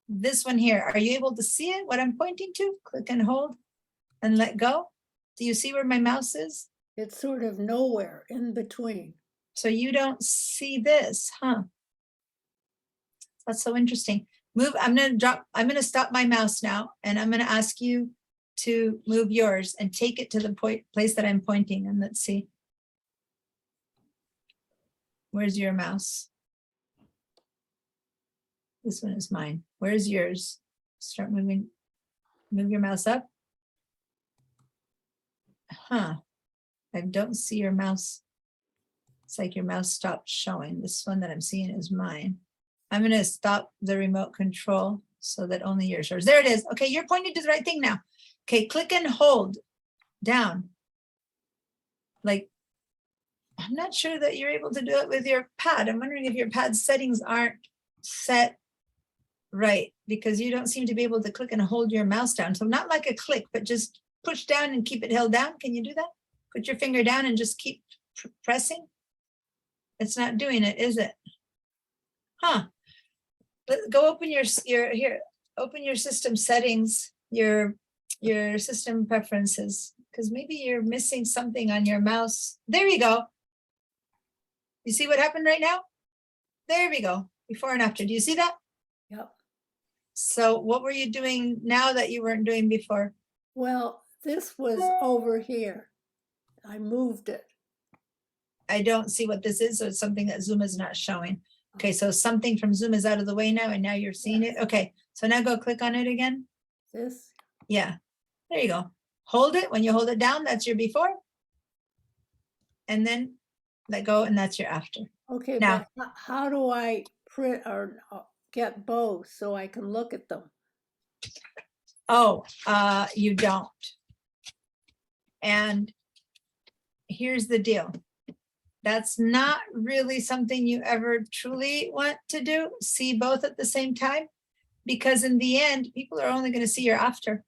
This one here, are you able to see it? What I'm pointing to? Click and hold and let go. Do you see where my mouse is? It's sort of nowhere in between. So you don't see this, huh? That's so interesting. Move, I'm gonna stop my mouse now and I'm gonna ask you to move yours and take it to the place that I'm pointing, and let's see. Where's your mouse? This one is mine. Where's yours? Start moving, move your mouse up. Huh, I don't see your mouse. It's like your mouse stopped showing. This one that I'm seeing is mine. I'm going to stop the remote control so that only yours shows. There it is. Okay, you're pointing to the right thing now. Okay, click and hold down. Like, I'm not sure that you're able to do it with your pad. I'm wondering if your pad settings aren't set right, because you don't seem to be able to click and hold your mouse down. So not like a click, but just push down and keep it held down. Can you do that? Put your finger down and just keep pressing. It's not doing it, is it? Huh. Go open your here. Open your system settings, your system preferences, because maybe you're missing something on your mouse. There you go. You see what happened right now? There we go. Before and after. Do you see that? Yep. So what were you doing now that you weren't doing before? Well, this was over here. I moved it. I don't see what this is, so it's something that Zoom is not showing. Okay, so something from Zoom is out of the way now, and now you're seeing it. Okay, so now go click on it again. This. Yeah, there you go. Hold it. When you hold it down, that's your before. And then let go, and that's your after. Okay, Now- but how do I print or get both so I can look at them? Oh, you don't. And here's the deal. That's not really something you ever truly want to do, see both at the same time, because in the end, people are only going to see your after.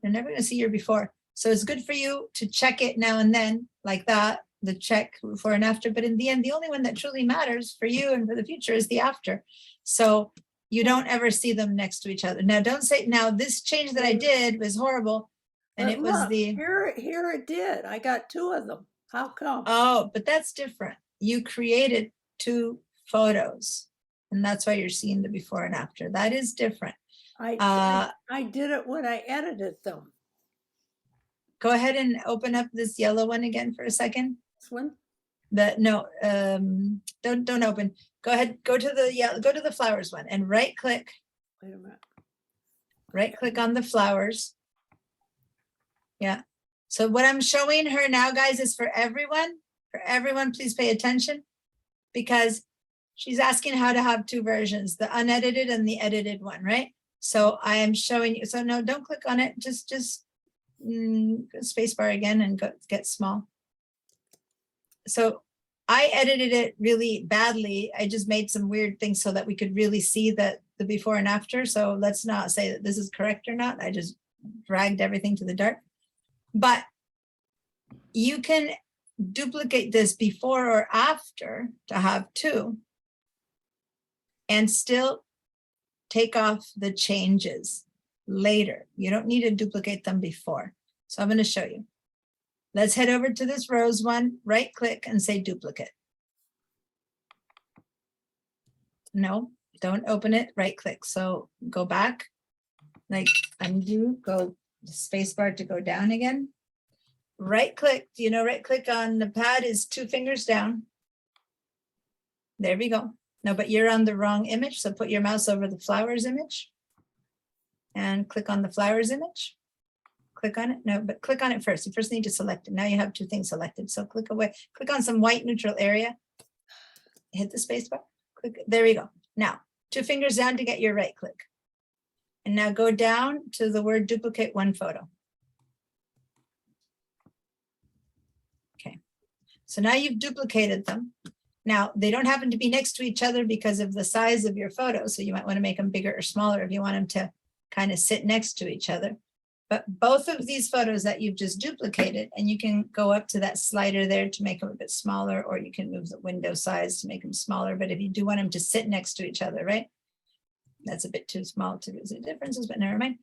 They're never going to see your before. So it's good for you to check it now and then like that, the check before and after. But in the end, the only one that truly matters for you and for the future is the after. So you don't ever see them next to each other. Now, don't say, now this change that I did was horrible. And But it was look, the, here it did. I got two of them. How come? oh, but that's different. You created two photos, and that's why you're seeing the before and after. That is different. I did it when I edited them. Go ahead and open up this yellow one again for a second. This one. No, don't open. Go ahead, go to the flowers one and right click on the flowers. Yeah. So what I'm showing her now, guys, is for everyone. For everyone, please pay attention, because she's asking how to have two versions, the unedited and the edited one, right? So I am showing you. So no, don't click on it. Just space bar again and get small. So I edited it really badly. I just made some weird things so that we could really see the before and after. So let's not say that this is correct or not. I just dragged everything to the dark. But you can duplicate this before or after to have two and still take off the changes later. You don't need to duplicate them before. So I'm going to show you. Let's head over to this rose one, right click and say duplicate. No, don't open it, right click. So go back, like undo, go space bar to go down again. Right click, right click on the pad is 2 fingers down. There we go. No, but you're on the wrong image. So put your mouse over the flowers image and click on the flowers image. Click on it. No, but click on it first. You first need to select it. Now you have 2 things selected. So click away, click on some white neutral area. Hit the space bar. Click. There we go. Now 2 fingers down to get your right click. And now go down to the word duplicate one photo. Okay. So now you've duplicated them. Now they don't happen to be next to each other because of the size of your photo. So you might want to make them bigger or smaller if you want them to kind of sit next to each other. But both of these photos that you've just duplicated, and you can go up to that slider there to make them a bit smaller, or you can move the window size to make them smaller. But if you do want them to sit next to each other, right? That's a bit too small to see differences, but never mind.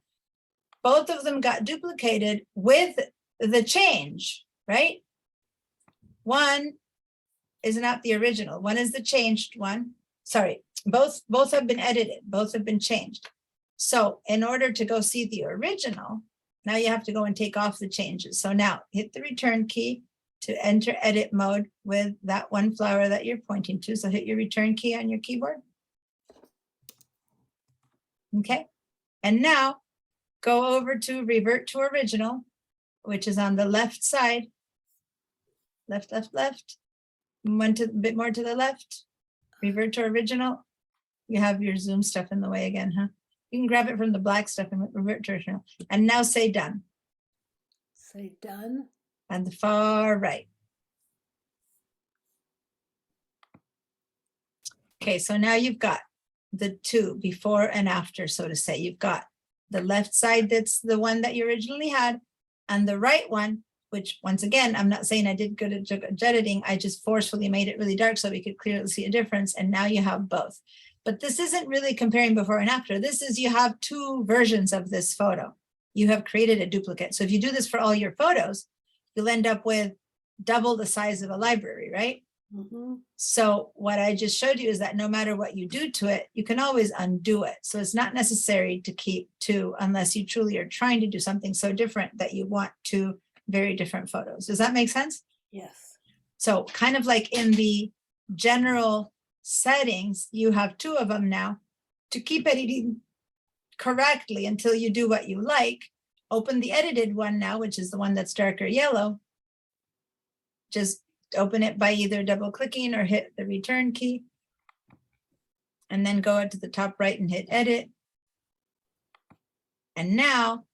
Both of them got duplicated with the change, right? One is not the original. One is the changed one. Sorry, both have been edited. Both have been changed. So in order to go see the original, now you have to go and take off the changes. So now hit the return key to enter edit mode with that one flower that you're pointing to. So hit your return key on your keyboard. Okay. And now go over to revert to original, which is on the left side. Left. One to a bit more to the left. Revert to original. You have your zoom stuff in the way again, huh? You can grab it from the black stuff and revert to original. And now say done. Say done. On the far right. Okay, so now you've got the two before and after, so to say. You've got the left side that's the one that you originally had, and the right one, which once again, I'm not saying I did good at jet editing, I just forcefully made it really dark so we could clearly see a difference, and now you have both. But this isn't really comparing before and after. This is you have two versions of this photo. You have created a duplicate. So if you do this for all your photos, you'll end up with double the size of a library, right? Mm-hmm. So what I just showed you is that no matter what you do to it, you can always undo it. So it's not necessary to keep two unless you truly are trying to do something so different that you want two very different photos. Does that make sense? Yes. So kind of like in the general settings, you have two of them now. To keep editing correctly until you do what you like, open the edited one now, which is the one that's darker yellow. Just open it by either double clicking or hit the return key. And then go to the top right and hit edit. And now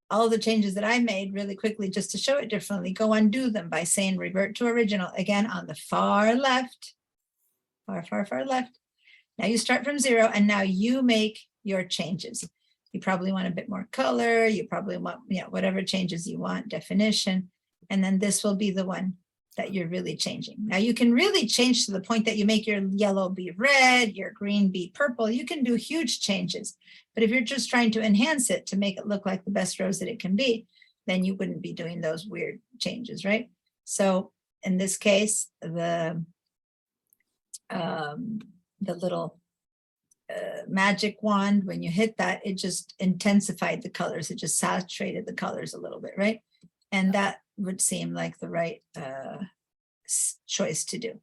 all the changes that I made really quickly just to show it differently, go undo them by saying revert to original again on the far left, far left. Now you start from 0 and now you make your changes. You probably want a bit more color. You probably want, whatever changes you want, definition. And then this will be the one that you're really changing. Now you can really change to the point that you make your yellow be red, your green be purple. You can do huge changes. But if you're just trying to enhance it to make it look like the best rose that it can be, then you wouldn't be doing those weird changes, right? So in this case, the little magic wand, when you hit that, it just intensified the colors. It just saturated the colors a little bit, right? And that would seem like the right choice to do.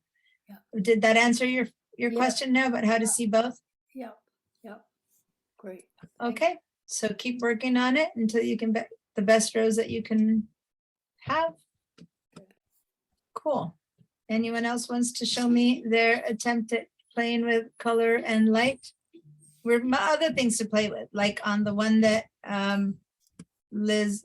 Yeah. Did that answer your Yeah. question now about how to see both? Yep. Yep. Great. Okay, so keep working on it until you can get the best rose that you can have. Cool. Anyone else wants to show me their attempt at playing with color and light? We're other things to play with, like on the one that Liz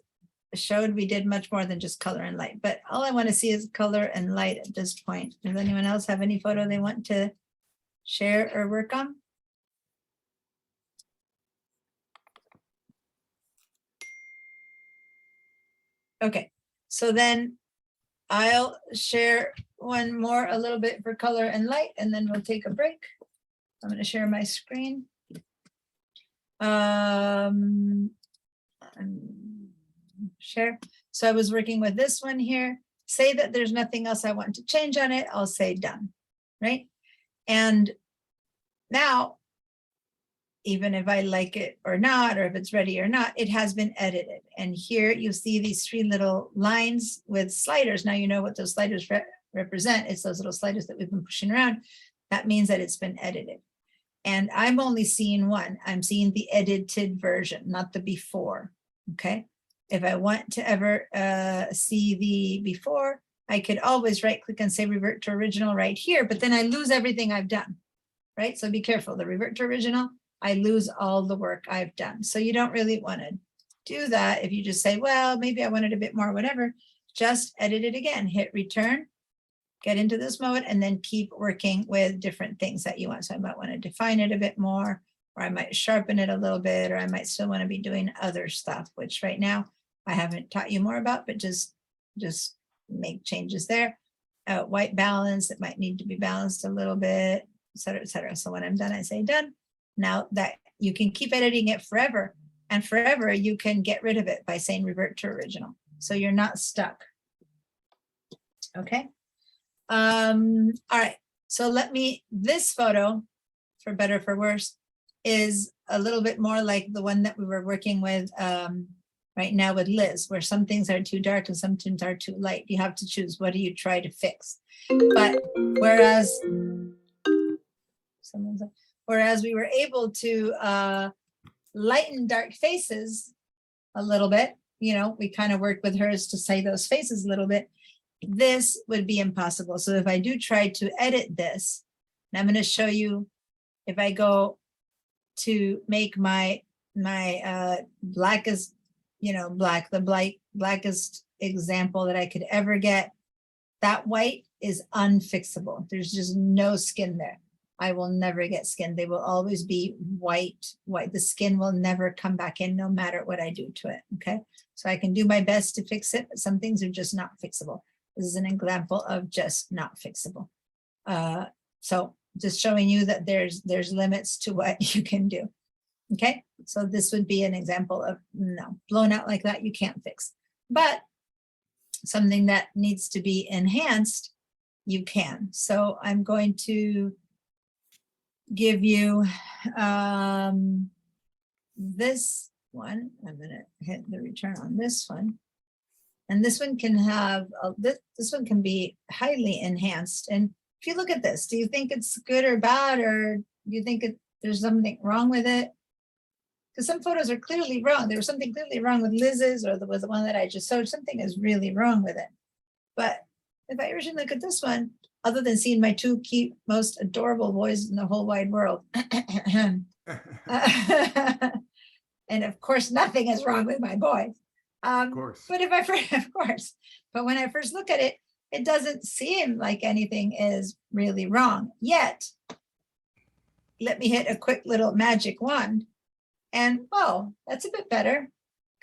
showed, we did much more than just color and light, but all I want to see is color and light at this point. Does anyone else have any photo they want to share or work on? Okay, so then I'll share one more a little bit for color and light, and then we'll take a break. I'm going to share my screen. Share. So I was working with this one here. Say that there's nothing else I want to change on it. I'll say done, right? And now, even if I like it or not, or if it's ready or not, it has been edited. And here you see these three little lines with sliders. Now you know what those sliders represent. It's those little sliders that we've been pushing around. That means that it's been edited. And I'm only seeing one. I'm seeing the edited version, not the before, okay? If I want to ever see the before, I could always right click and say revert to original right here, but then I lose everything I've done, right? So be careful, the revert to original, I lose all the work I've done. So you don't really want to do that. If you just say, well, maybe I wanted a bit more, whatever, just edit it again, hit return, get into this mode, and then keep working with different things that you want. So I might want to define it a bit more, or I might sharpen it a little bit, or I might still want to be doing other stuff, which right now I haven't taught you more about, but just make changes there. White balance, it might need to be balanced a little bit, et cetera, et cetera. So when I'm done, I say done. Now that you can keep editing it forever, and forever you can get rid of it by saying revert to original. So you're not stuck. Okay. All right. So this photo, for better or for worse, is a little bit more like the one that we were working with right now with Liz, where some things are too dark and some things are too light. You have to choose, what do you try to fix? But whereas we were able to lighten dark faces a little bit, we kind of worked with hers to say those faces a little bit. this would be impossible. So if I do try to edit this, and I'm going to show you, if I go to make my blackest, the blackest example that I could ever get, that white is unfixable. There's just no skin there. I will never get skin. They will always be white. The skin will never come back in no matter what I do to it. Okay. So I can do my best to fix it, but some things are just not fixable. This is an example of just not fixable. So just showing you that there's limits to what you can do. Okay. So this would be an example of no, blown out like that, you can't fix. But something that needs to be enhanced, you can. So I'm going to give you this one. I'm going to hit the return on this one. And this one can have, this one can be highly enhanced. And if you look at this, do you think it's good or bad, or do you think there's something wrong with it? Because some photos are clearly wrong. There was something clearly wrong with Liz's, or with the one that I just showed. Something is really wrong with it. But if I originally look at this one, other than seeing my two cute, most adorable boys in the whole wide world, and of course, nothing is wrong with my boys. Of course. But if I, of course, but when I first look at it, it doesn't seem like anything is really wrong yet. Let me hit a quick little magic wand. And oh, that's a bit better.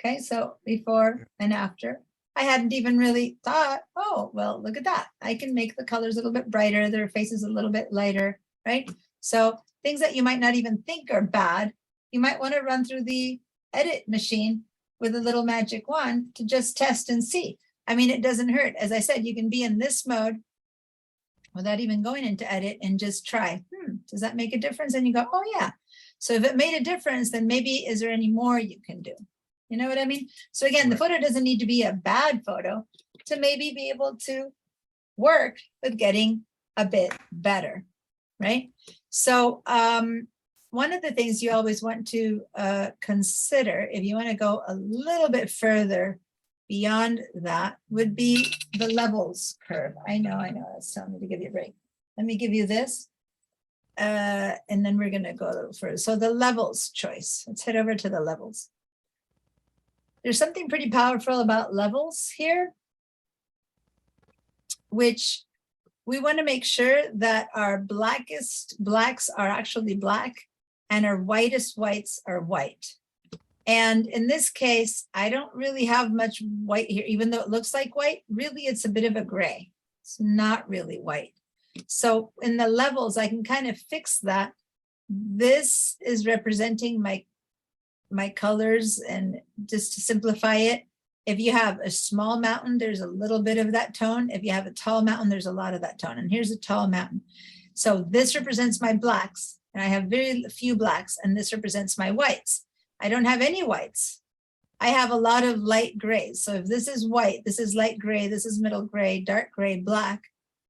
Okay, so before and after. I hadn't even really thought, oh, well, look at that. I can make the colors a little bit brighter, their faces a little bit lighter, right? So things that you might not even think are bad, you might want to run through the edit machine with a little magic wand to just test and see. I mean, it doesn't hurt. As I said, you can be in this mode without even going into edit and just try, does that make a difference? And you go, oh yeah. So if it made a difference, then maybe is there any more you can do? You know what I mean? So again, the photo doesn't need to be a bad photo to maybe be able to work with getting a bit better, right? So one of the things you always want to consider, if you want to go a little bit further beyond that, would be the levels curve. I know, that's telling me to give you a break. Let me give you this. And then we're going to go a little further. So the levels choice, let's head over to the levels. There's something pretty powerful about levels here, which we want to make sure that our blackest blacks are actually black and our whitest whites are white. And in this case, I don't really have much white here, even though it looks like white, really it's a bit of a gray. It's not really white. So in the levels, I can kind of fix that. This is representing my colors, and just to simplify it, if you have a small mountain, there's a little bit of that tone. If you have a tall mountain, there's a lot of that tone. And here's a tall mountain. So this represents my blacks, and I have very few blacks, and this represents my whites. I don't have any whites. I have a lot of light grays. So if this is white, this is light gray, this is middle gray, dark gray, black,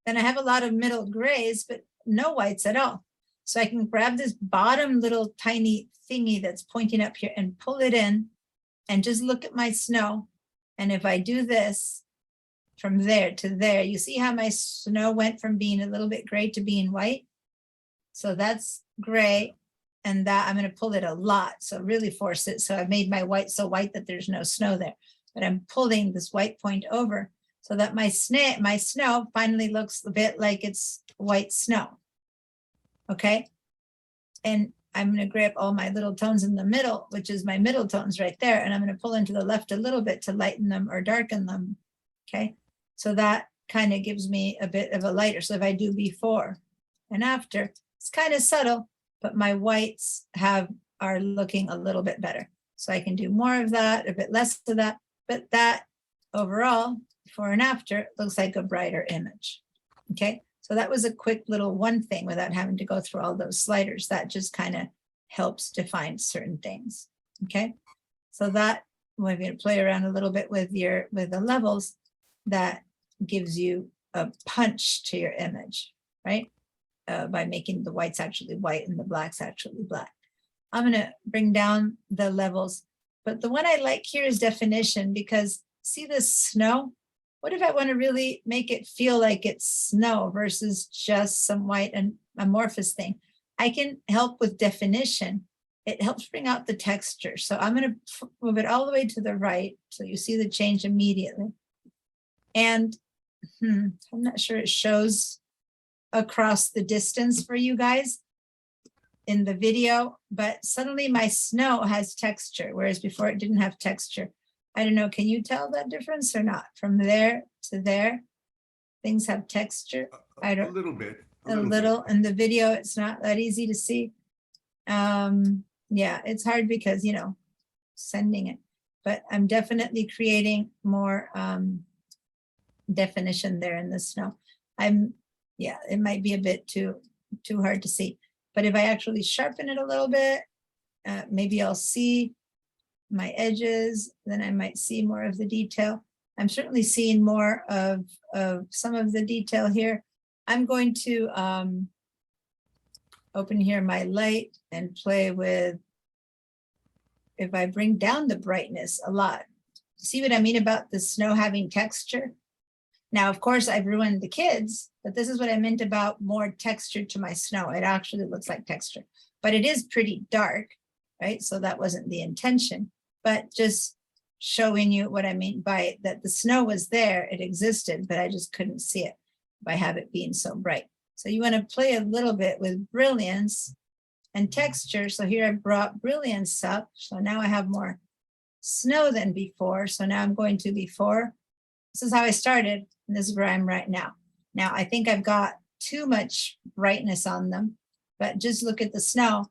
then I have a lot of middle grays, but no whites at all. So I can grab this bottom little tiny thingy that's pointing up here and pull it in and just look at my snow. And if I do this from there to there, you see how my snow went from being a little bit gray to being white? So that's gray, and that I'm going to pull it a lot. So really force it. So I've made my white so white that there's no snow there, but I'm pulling this white point over so that my snow finally looks a bit like it's white snow. Okay. And I'm going to grab all my little tones in the middle, which is my middle tones right there. And I'm going to pull into the left a little bit to lighten them or darken them. Okay. So that kind of gives me a bit of a lighter. So if I do before and after, it's kind of subtle, but my whites are looking a little bit better. So I can do more of that, a bit less of that, but that overall, before and after, looks like a brighter image. Okay. So that was a quick little one thing without having to go through all those sliders. That just kind of helps define certain things. Okay. So that, we're going to play around a little bit with the levels, that gives you a punch to your image, right? By making the whites actually white and the blacks actually black. I'm going to bring down the levels, but the one I like here is definition, because see this snow? what if I want to really make it feel like it's snow versus just some white and amorphous thing? I can help with definition. It helps bring out the texture. So I'm going to move it all the way to the right. So you see the change immediately. And I'm not sure it shows across the distance for you guys in the video, but suddenly my snow has texture, whereas before it didn't have texture. I don't know, can you tell that difference or not? From there to there, things have texture. I don't, A little bit. a little. In the video, it's not that easy to see. Yeah, it's hard because, you know, sending it, but I'm definitely creating more definition there in the snow. Yeah, it might be a bit too hard to see, but if I actually sharpen it a little bit, maybe I'll see my edges, then I might see more of the detail. I'm certainly seeing more of some of the detail here. I'm going to open here my light and play with, if I bring down the brightness a lot. See what I mean about the snow having texture? Now, of course, I've ruined the kids, but this is what I meant about more texture to my snow. It actually looks like texture, but it is pretty dark, right? So that wasn't the intention, but just showing you what I mean by that the snow was there, it existed, but I just couldn't see it by have it being so bright. So you want to play a little bit with brilliance and texture. So here I brought brilliance up. So now I have more snow than before. So now I'm going to before. This is how I started, and this is where I'm right now. Now I think I've got too much brightness on them, but just look at the snow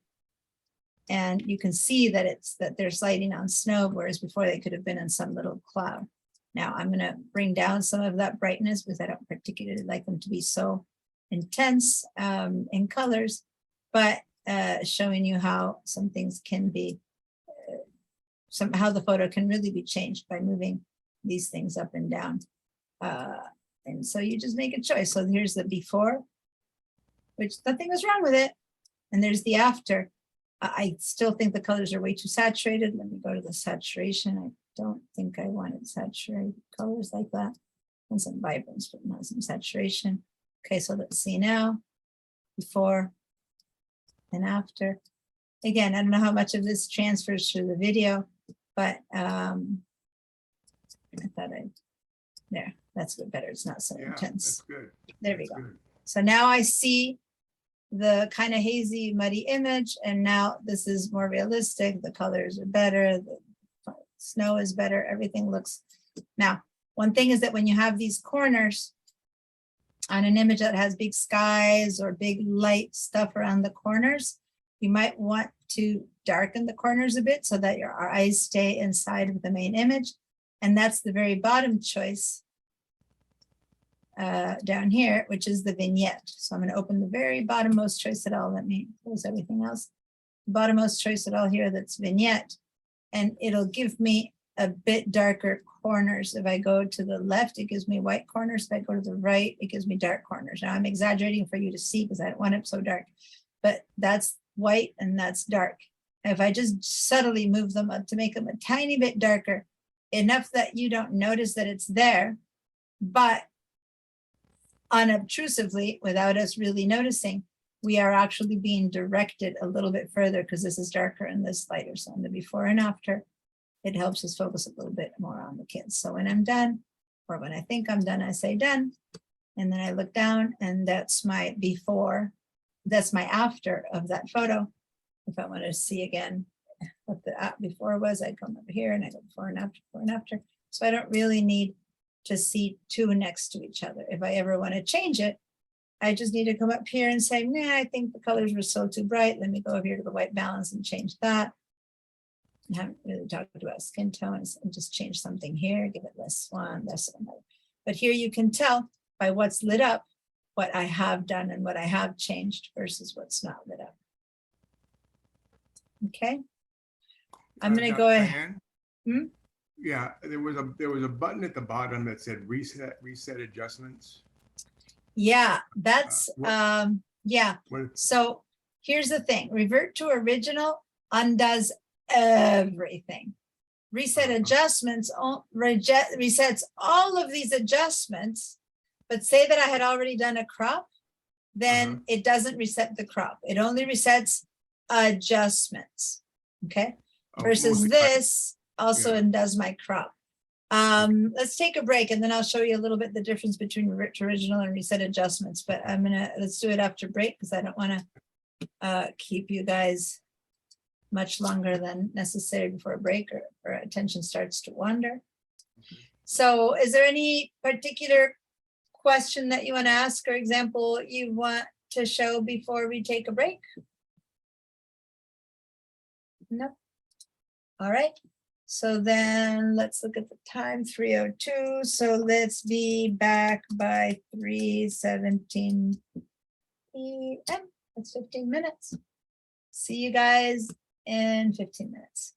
and you can see that they're sliding on snow, whereas before they could have been in some little cloud. Now I'm going to bring down some of that brightness because I don't particularly like them to be so intense in colors, but showing you how some things can be, how the photo can really be changed by moving these things up and down. And so you just make a choice. So here's the before, which nothing was wrong with it. And there's the after. I still think the colors are way too saturated. Let me go to the saturation. I don't think I wanted saturated colors like that. And some vibrance, but not some saturation. Okay, so let's see now. Before and after. Again, I don't know how much of this transfers to the video, but I thought there, that's a bit better. It's not so intense. That's good. There we go. Good. So now I see the kind of hazy, muddy image, and now this is more realistic. The colors are better, the snow is better, everything looks. Now, one thing is that when you have these corners on an image that has big skies or big light stuff around the corners, you might want to darken the corners a bit so that your eyes stay inside of the main image. And that's the very bottom choice down here, which is the vignette. So I'm going to open the very bottommost choice at all. Let me close everything else. Bottommost choice at all here, that's vignette. And it'll give me a bit darker corners. If I go to the left, it gives me white corners. If I go to the right, it gives me dark corners. Now I'm exaggerating for you to see because I don't want it so dark, but that's white and that's dark. If I just subtly move them up to make them a tiny bit darker, enough that you don't notice that it's there, but unobtrusively, without us really noticing, we are actually being directed a little bit further because this is darker and this lighter. So in the before and after, it helps us focus a little bit more on the kids. So when I'm done, or when I think I'm done, I say done. And then I look down and that's my before, that's my after of that photo. If I want to see again what the before was, I'd come over here and I go before and after, before and after. So I don't really need to see two next to each other. If I ever want to change it, I just need to come up here and say, nah, I think the colors were still too bright. Let me go over here to the white balance and change that. I haven't really talked about skin tones and just change something here, give it less one, less another. But here you can tell by what's lit up, what I have done and what I have changed versus what's not lit up. Okay. I'm going to go ahead. Yeah, there was a button at the bottom that said reset adjustments. Yeah, that's yeah. So here's the thing: revert to original undoes everything. reset adjustments, resets all of these adjustments, but say that I had already done a crop, then it doesn't reset the crop. It only resets adjustments, okay? Versus this also does my crop. Let's take a break and then I'll show you a little bit the difference between original and reset adjustments, but let's do it after break because I don't want to keep you guys much longer than necessary before a break or attention starts to wander. So is there any particular question that you want to ask or example you want to show before we take a break? No. All right. So then let's look at the time, 3:02. So let's be back by 3:17 p.m. That's 15 minutes. See you guys in 15 minutes.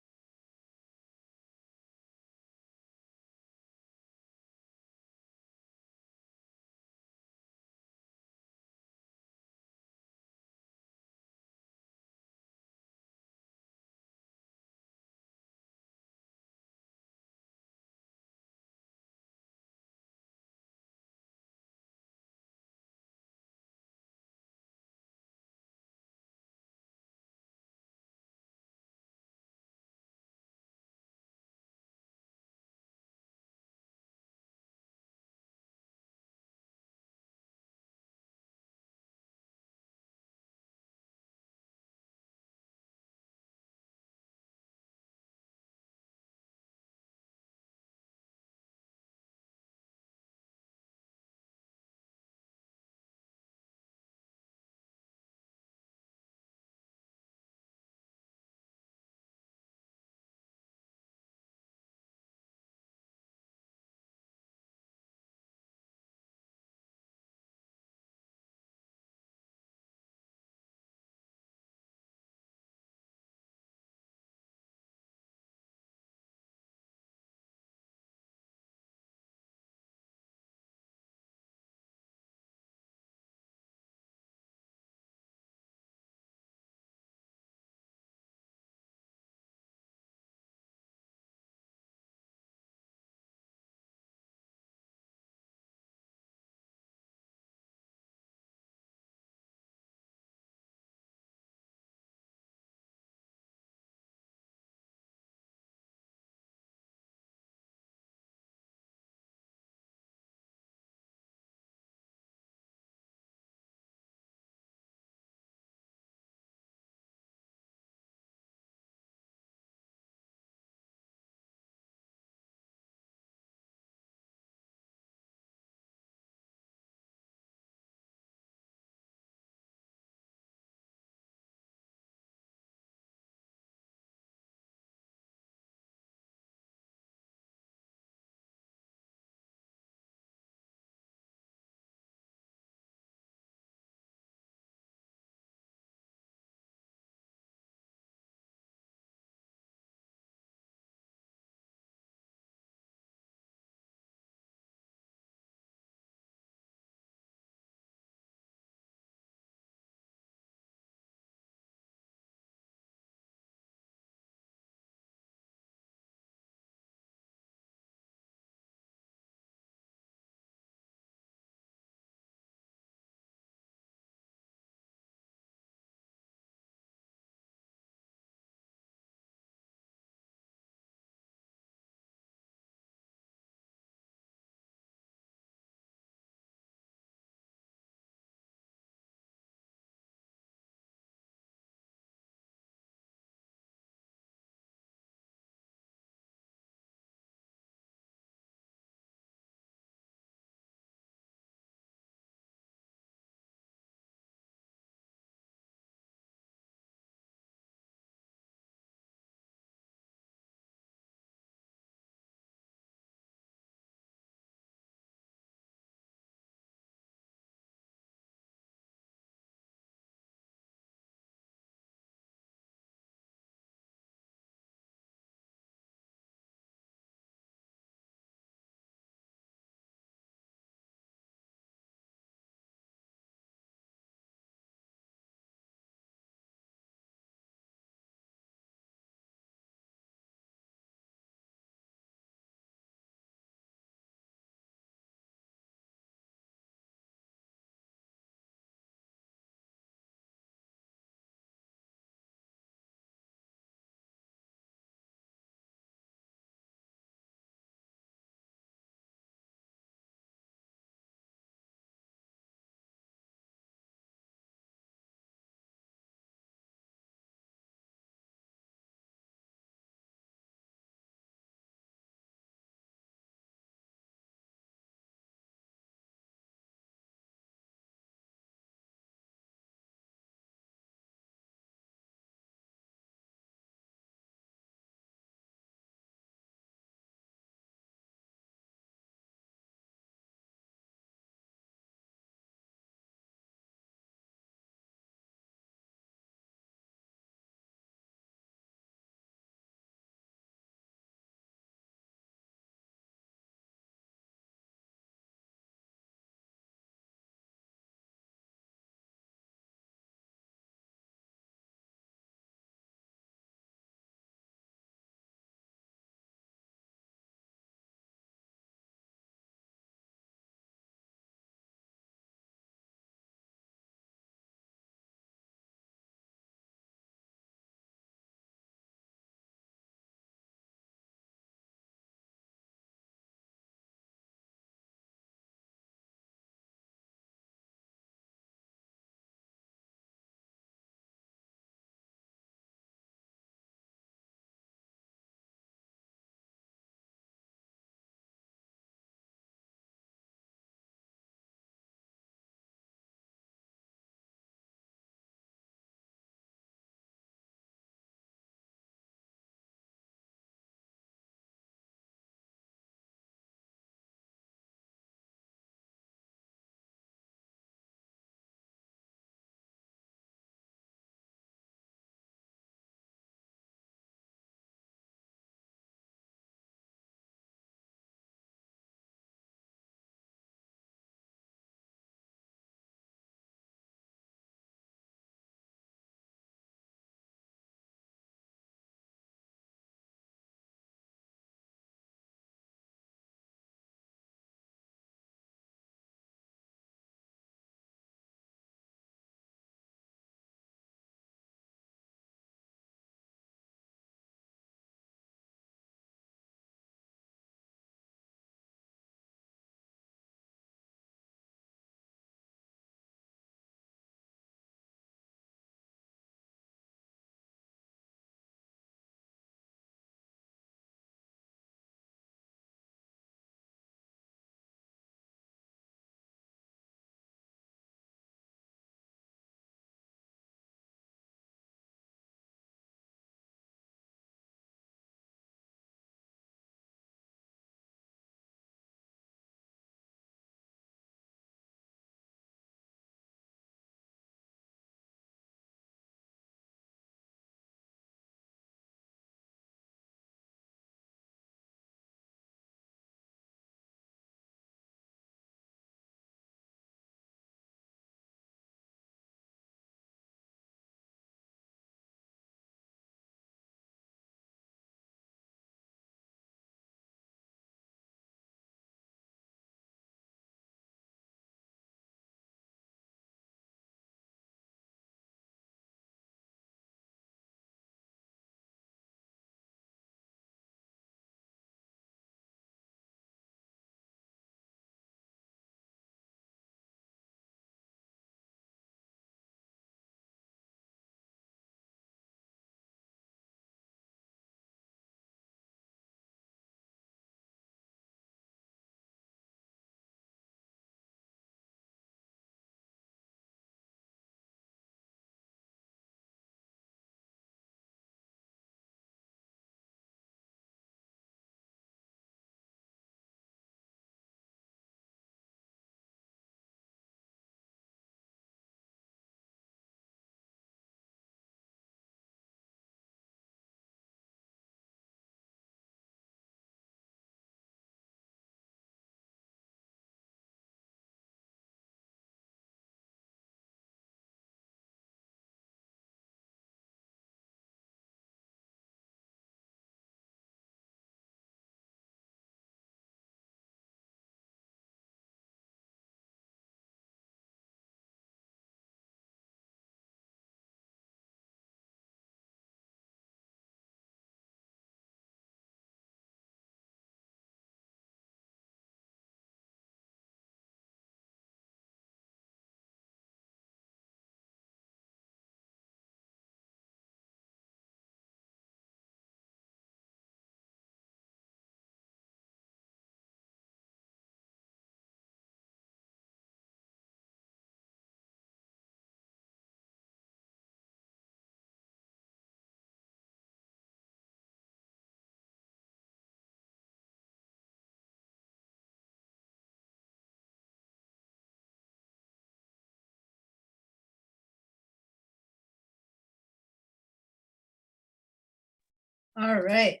All right,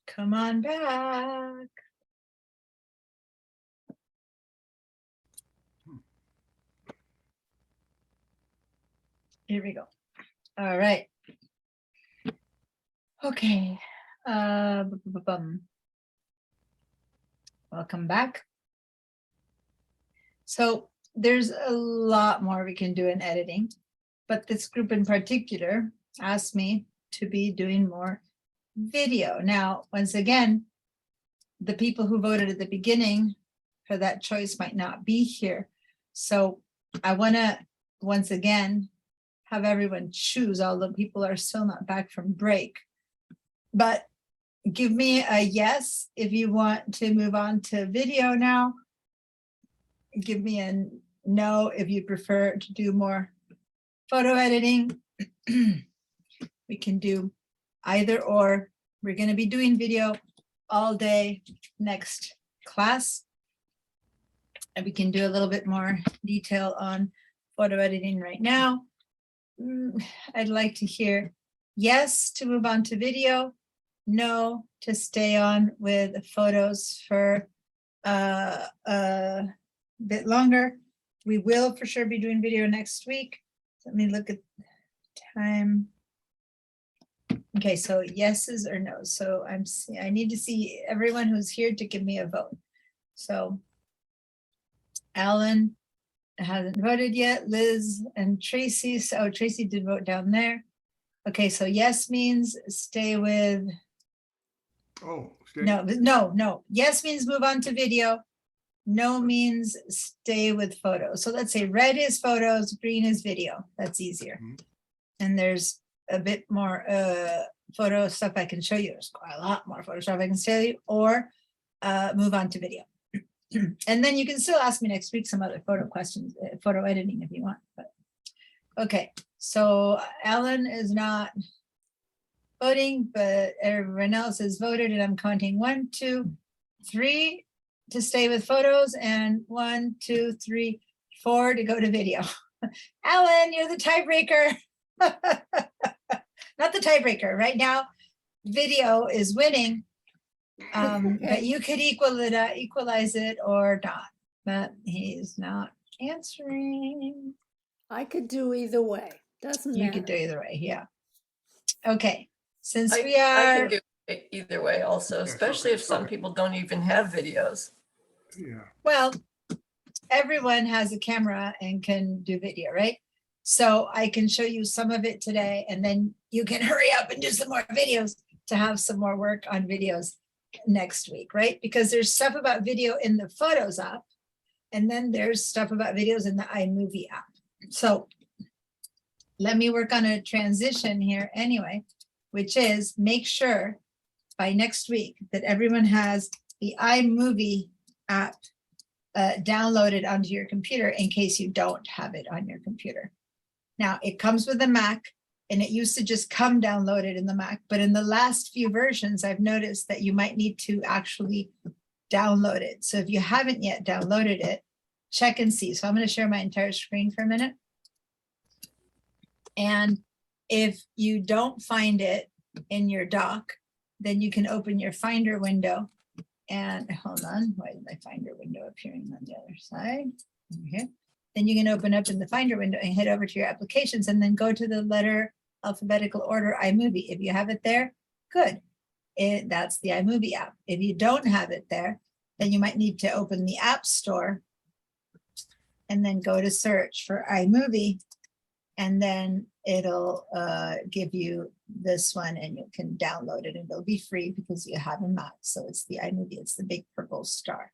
come on back. Here we go. All right. Okay. Welcome back. So there's a lot more we can do in editing, but this group in particular asked me to be doing more video. Now, once again, the people who voted at the beginning for that choice might not be here. So I want to, once again, have everyone choose, although people are still not back from break. But give me a yes if you want to move on to video now. Give me a no if you prefer to do more photo editing. We can do either or. We're going to be doing video all day next class. And we can do a little bit more detail on photo editing right now. I'd like to hear yes to move on to video, no to stay on with photos for a bit longer. We will for sure be doing video next week. Let me look at time. Okay, so yeses or no's. So I need to see everyone who's here to give me a vote. So Alan hasn't voted yet. Liz and Tracy. So Tracy did vote down there. Okay, so yes means stay with. Oh, stay. No. Yes means move on to video. No means stay with photos. So let's say red is photos, green is video. That's easier. Mhm. And there's a bit more photo stuff I can show you. There's quite a lot more photo stuff I can show you, or move on to video. And then you can still ask me next week some other photo questions, photo editing if you want. But okay, so Alan is not voting, but everyone else has voted, and I'm counting 1, 2, 3 to stay with photos, and 1, 2, 3, 4 to go to video. Alan, you're the tiebreaker. Not the tiebreaker. Right now, video is winning, but you could equalize it or not. But he's not answering. I could do either way. Doesn't matter. You could do either way, yeah. Okay, since I we can are, do it either way also, Yes, especially okay, if some okay. people don't even have videos. Yeah. well, everyone has a camera and can do video, right? So I can show you some of it today, and then you can hurry up and do some more videos to have some more work on videos next week, right? Because there's stuff about video in the Photos app, and then there's stuff about videos in the iMovie app. So let me work on a transition here anyway, which is make sure by next week that everyone has the iMovie app downloaded onto your computer in case you don't have it on your computer. Now it comes with a Mac, and it used to just come downloaded in the Mac, but in the last few versions, I've noticed that you might need to actually download it. So if you haven't yet downloaded it, check and see. So I'm going to share my entire screen for a minute. And if you don't find it in your dock, then you can open your Finder window. And hold on, why is my Finder window appearing on the other side? Over here. Then you can open up in the Finder window and head over to your applications, and then go to the letter alphabetical order iMovie. If you have it there, good. That's the iMovie app. If you don't have it there, then you might need to open the App Store and then go to search for iMovie, and then it'll give you this one, and you can download it, and it'll be free because you have a Mac. So it's the iMovie, it's the big purple star,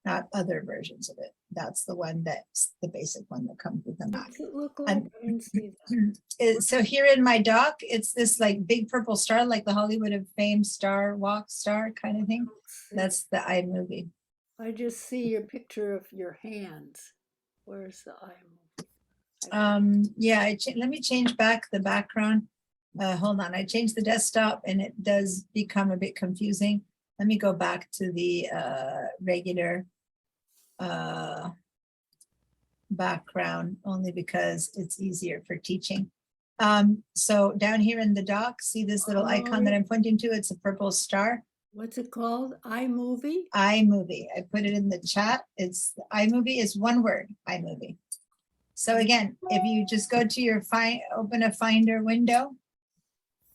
not other versions of it. That's the one that's the basic one that comes with the Mac. What's it look like? I didn't see that. So here in my dock, it's this like big purple star, like the Hollywood of Fame star, walk star kind of thing. That's the iMovie. I just see your picture of your hands. Where's the iMovie? Yeah, let me change back the background. Hold on, I changed the desktop and it does become a bit confusing. Let me go back to the regular background, only because it's easier for teaching. So down here in the dock, see this little icon that I'm pointing to? It's a purple star. What's it called? iMovie? iMovie. I put it in the chat. It's iMovie is one word, iMovie. So again, if you just go to your open a Finder window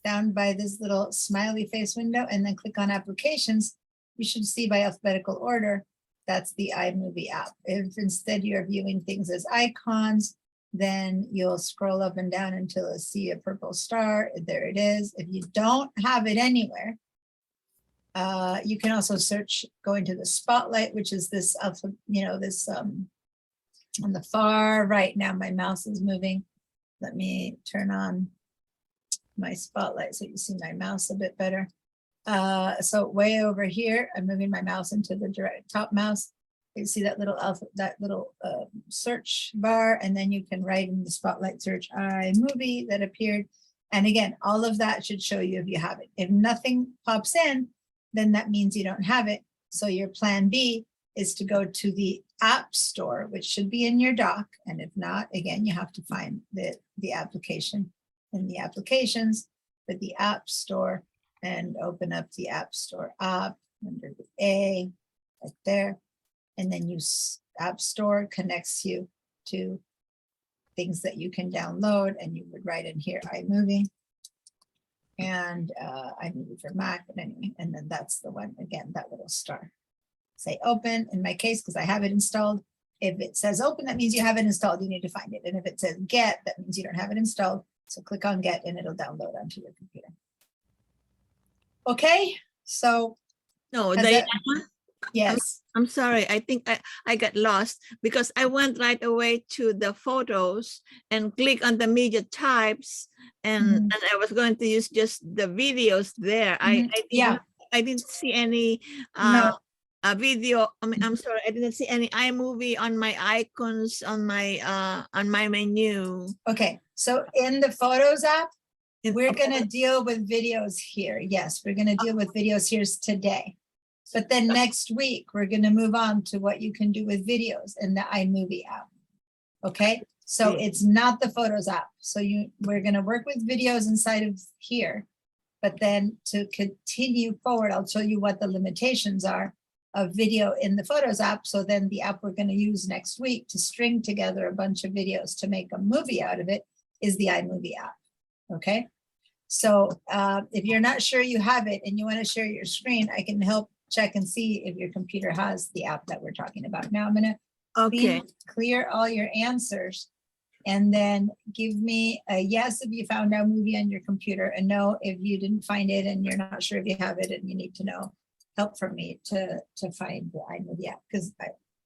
down by this little smiley face window and then click on applications, you should see by alphabetical order, that's the iMovie app. If instead you're viewing things as icons, then you'll scroll up and down until you see a purple star. There it is. If you don't have it anywhere, you can also search, go into the spotlight, which is this, this on the far right. Now my mouse is moving. Let me turn on my spotlight so you see my mouse a bit better. So way over here, I'm moving my mouse into the direct top mouse. You see that little search bar, and then you can write in the spotlight search iMovie that appeared. And again, all of that should show you if you have it. If nothing pops in, then that means you don't have it. So your plan B is to go to the App Store, which should be in your dock. And if not, again, you have to find the application in the applications with the App Store and open up the App Store app under the A right there. And then App Store connects you to things that you can download, and you would write in here iMovie and iMovie for Mac, and anyway, and then that's the one, again, that little star. Say open in my case, because I have it installed. If it says open, that means you have it installed. You need to find it. And if it says get, that means you don't have it installed. So click on get and it'll download onto your computer. Okay, so. No, Yes. I'm sorry. I think I got lost because I went right away to the photos and click on the media types, and I was going to use just the videos there. I didn't see any video. I'm sorry, I didn't see any iMovie on my icons on my menu. Okay, so in the Photos app, we're going to deal with videos here. Yes, we're going to deal with videos here today. But then next week, we're going to move on to what you can do with videos in the iMovie app. Okay, so it's not the Photos app. So we're going to work with videos inside of here. But then to continue forward, I'll show you what the limitations are of video in the Photos app. So then the app we're going to use next week to string together a bunch of videos to make a movie out of it is the iMovie app. Okay, so if you're not sure you have it and you want to share your screen, I can help check and see if your computer has the app that we're talking about. Now I'm going to clear all your answers and then give me a yes if you found our movie on your computer, and no if you didn't find it and you're not sure if you have it and you need to know help from me to find the iMovie app, because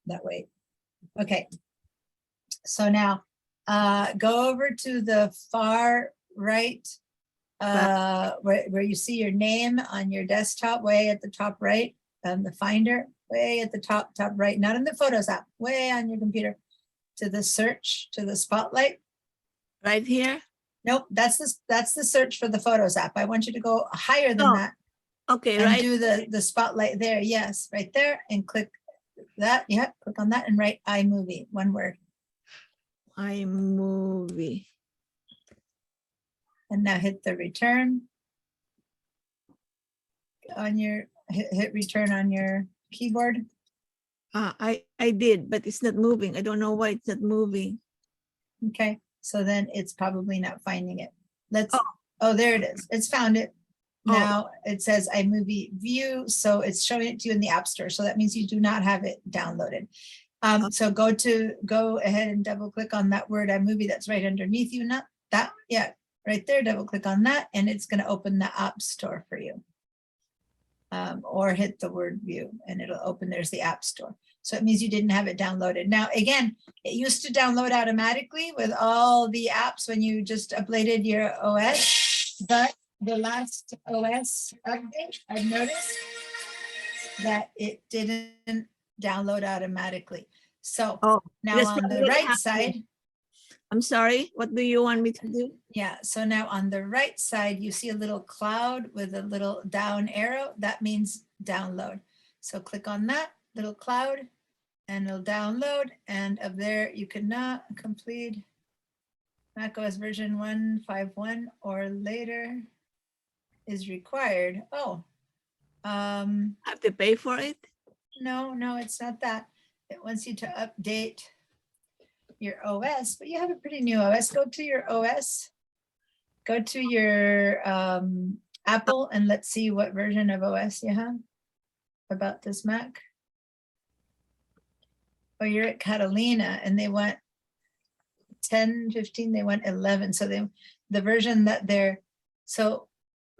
that way. Okay, so now go over to the far right where you see your name on your desktop, way at the top right, the Finder, way at the top right, not in the Photos app, way on your computer, to the search, to the spotlight. Right here? Nope, that's the search for the Photos app. I want you to go higher than that. Okay, and right. Do the spotlight there, yes, right there, and click that. Yep, click on that and write iMovie, one word. iMovie. And now hit the return on your hit return on your keyboard. I did, but it's not moving. I don't know why it's not moving. Okay, so then it's probably not finding it. Oh, there it is. It's found it. Now it says iMovie view, so it's showing it to you in the App Store. So that means you do not have it downloaded. So go ahead and double click on that word iMovie that's right underneath you. Not that, yeah. Right there, double click on that, and it's going to open the App Store for you. Or hit the word view, and it'll open. There's the App Store. So it means you didn't have it downloaded. Now, again, it used to download automatically with all the apps when you just updated your OS. But the last OS update, I've noticed that it didn't download automatically. So now on the right side, I'm sorry, what do you want me to do? Yeah, so now on the right side, you see a little cloud with a little down arrow. That means download. So click on that little cloud and it'll download. And up there, you cannot complete. macOS version 1.5.1 or later is required. Oh, Have to pay for it? no, it's not that. It wants you to update your OS, but you have a pretty new OS. Go to your OS, go to your Apple, and let's see what version of OS you have about this Mac. Oh, you're at Catalina, and they want 10, 15, they want 11. So the version that they're, so,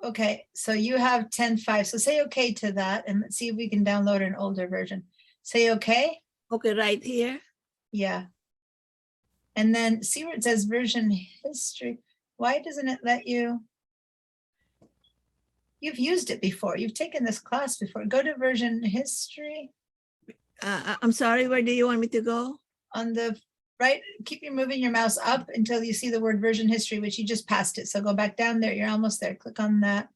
okay, so you have 10.5. So say okay to that, and let's see if we can download an older version. Say okay. Okay, right here. Yeah. And then see where it says version history. Why doesn't it let you? You've used it before. You've taken this class before. Go to version history. I'm sorry, where do you want me to go? On the right, keep moving your mouse up until you see the word version history, which you just passed it. So go back down there. You're almost there. Click on that.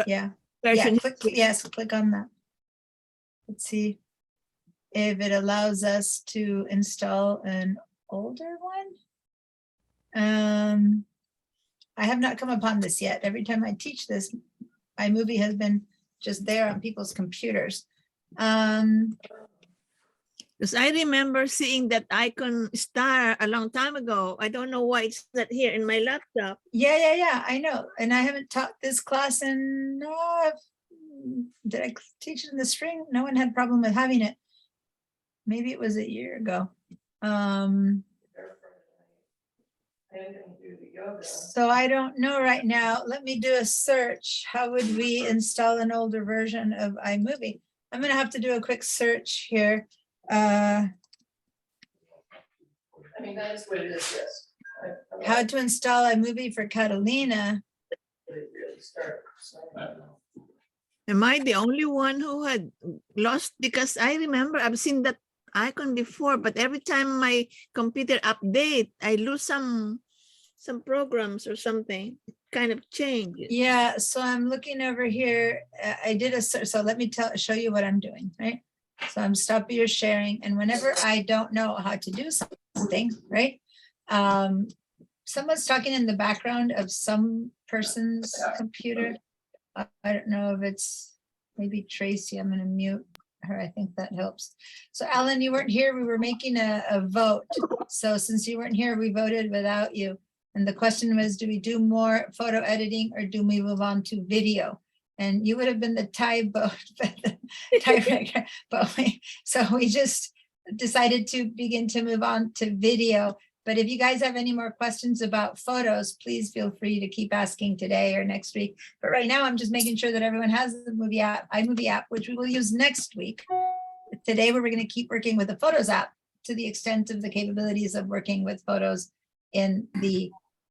Yeah. Version Yeah, yes, click on that. Let's see if it allows us to install an older one. I have not come upon this yet. Every time I teach this, iMovie has been just there on people's computers. Because I remember seeing that icon star a long time ago. I don't know why it's not here in my laptop. Yeah, I know. And I haven't taught this class in, did I teach it in the spring? No one had problem with having it. Maybe it was a year ago. So I don't know right now. Let me do a search. How would we install an older version of iMovie? I'm going to have to do a quick search here. I mean, that is what it is, yes. How to install iMovie for Catalina. Am I the only one who had lost? Because I remember I've seen that icon before, but every time my computer update, I lose some programs or something. Kind of change. Yeah, so I'm looking over here. I did a search. So let me show you what I'm doing, right? So I'm stopping your sharing. And whenever I don't know how to do something, right? Someone's talking in the background of some person's computer. I don't know if it's maybe Tracy. I'm going to mute her. I think that helps. So Alan, you weren't here. We were making a vote. So since you weren't here, we voted without you. And the question was, do we do more photo editing or do we move on to video? And you would have been the tie vote, tiebreaker. But we just decided to begin to move on to video. But if you guys have any more questions about photos, please feel free to keep asking today or next week. But right now, I'm just making sure that everyone has the iMovie app, which we will use next week. Today, we're going to keep working with the Photos app to the extent of the capabilities of working with photos in the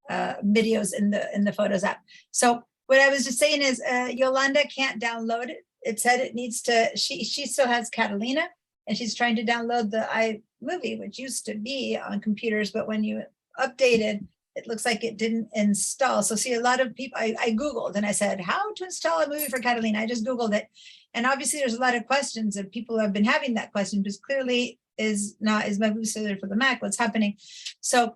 videos in the Photos app. So what I was just saying is Yolanda can't download it. It said it needs to, she still has Catalina and she's trying to download the iMovie, which used to be on computers, but when you updated, it looks like it didn't install. So see, a lot of people, I Googled and I said, how to install a movie for Catalina? I just Googled it. And obviously there's a lot of questions and people have been having that question because clearly is my movie still for the Mac, what's happening? So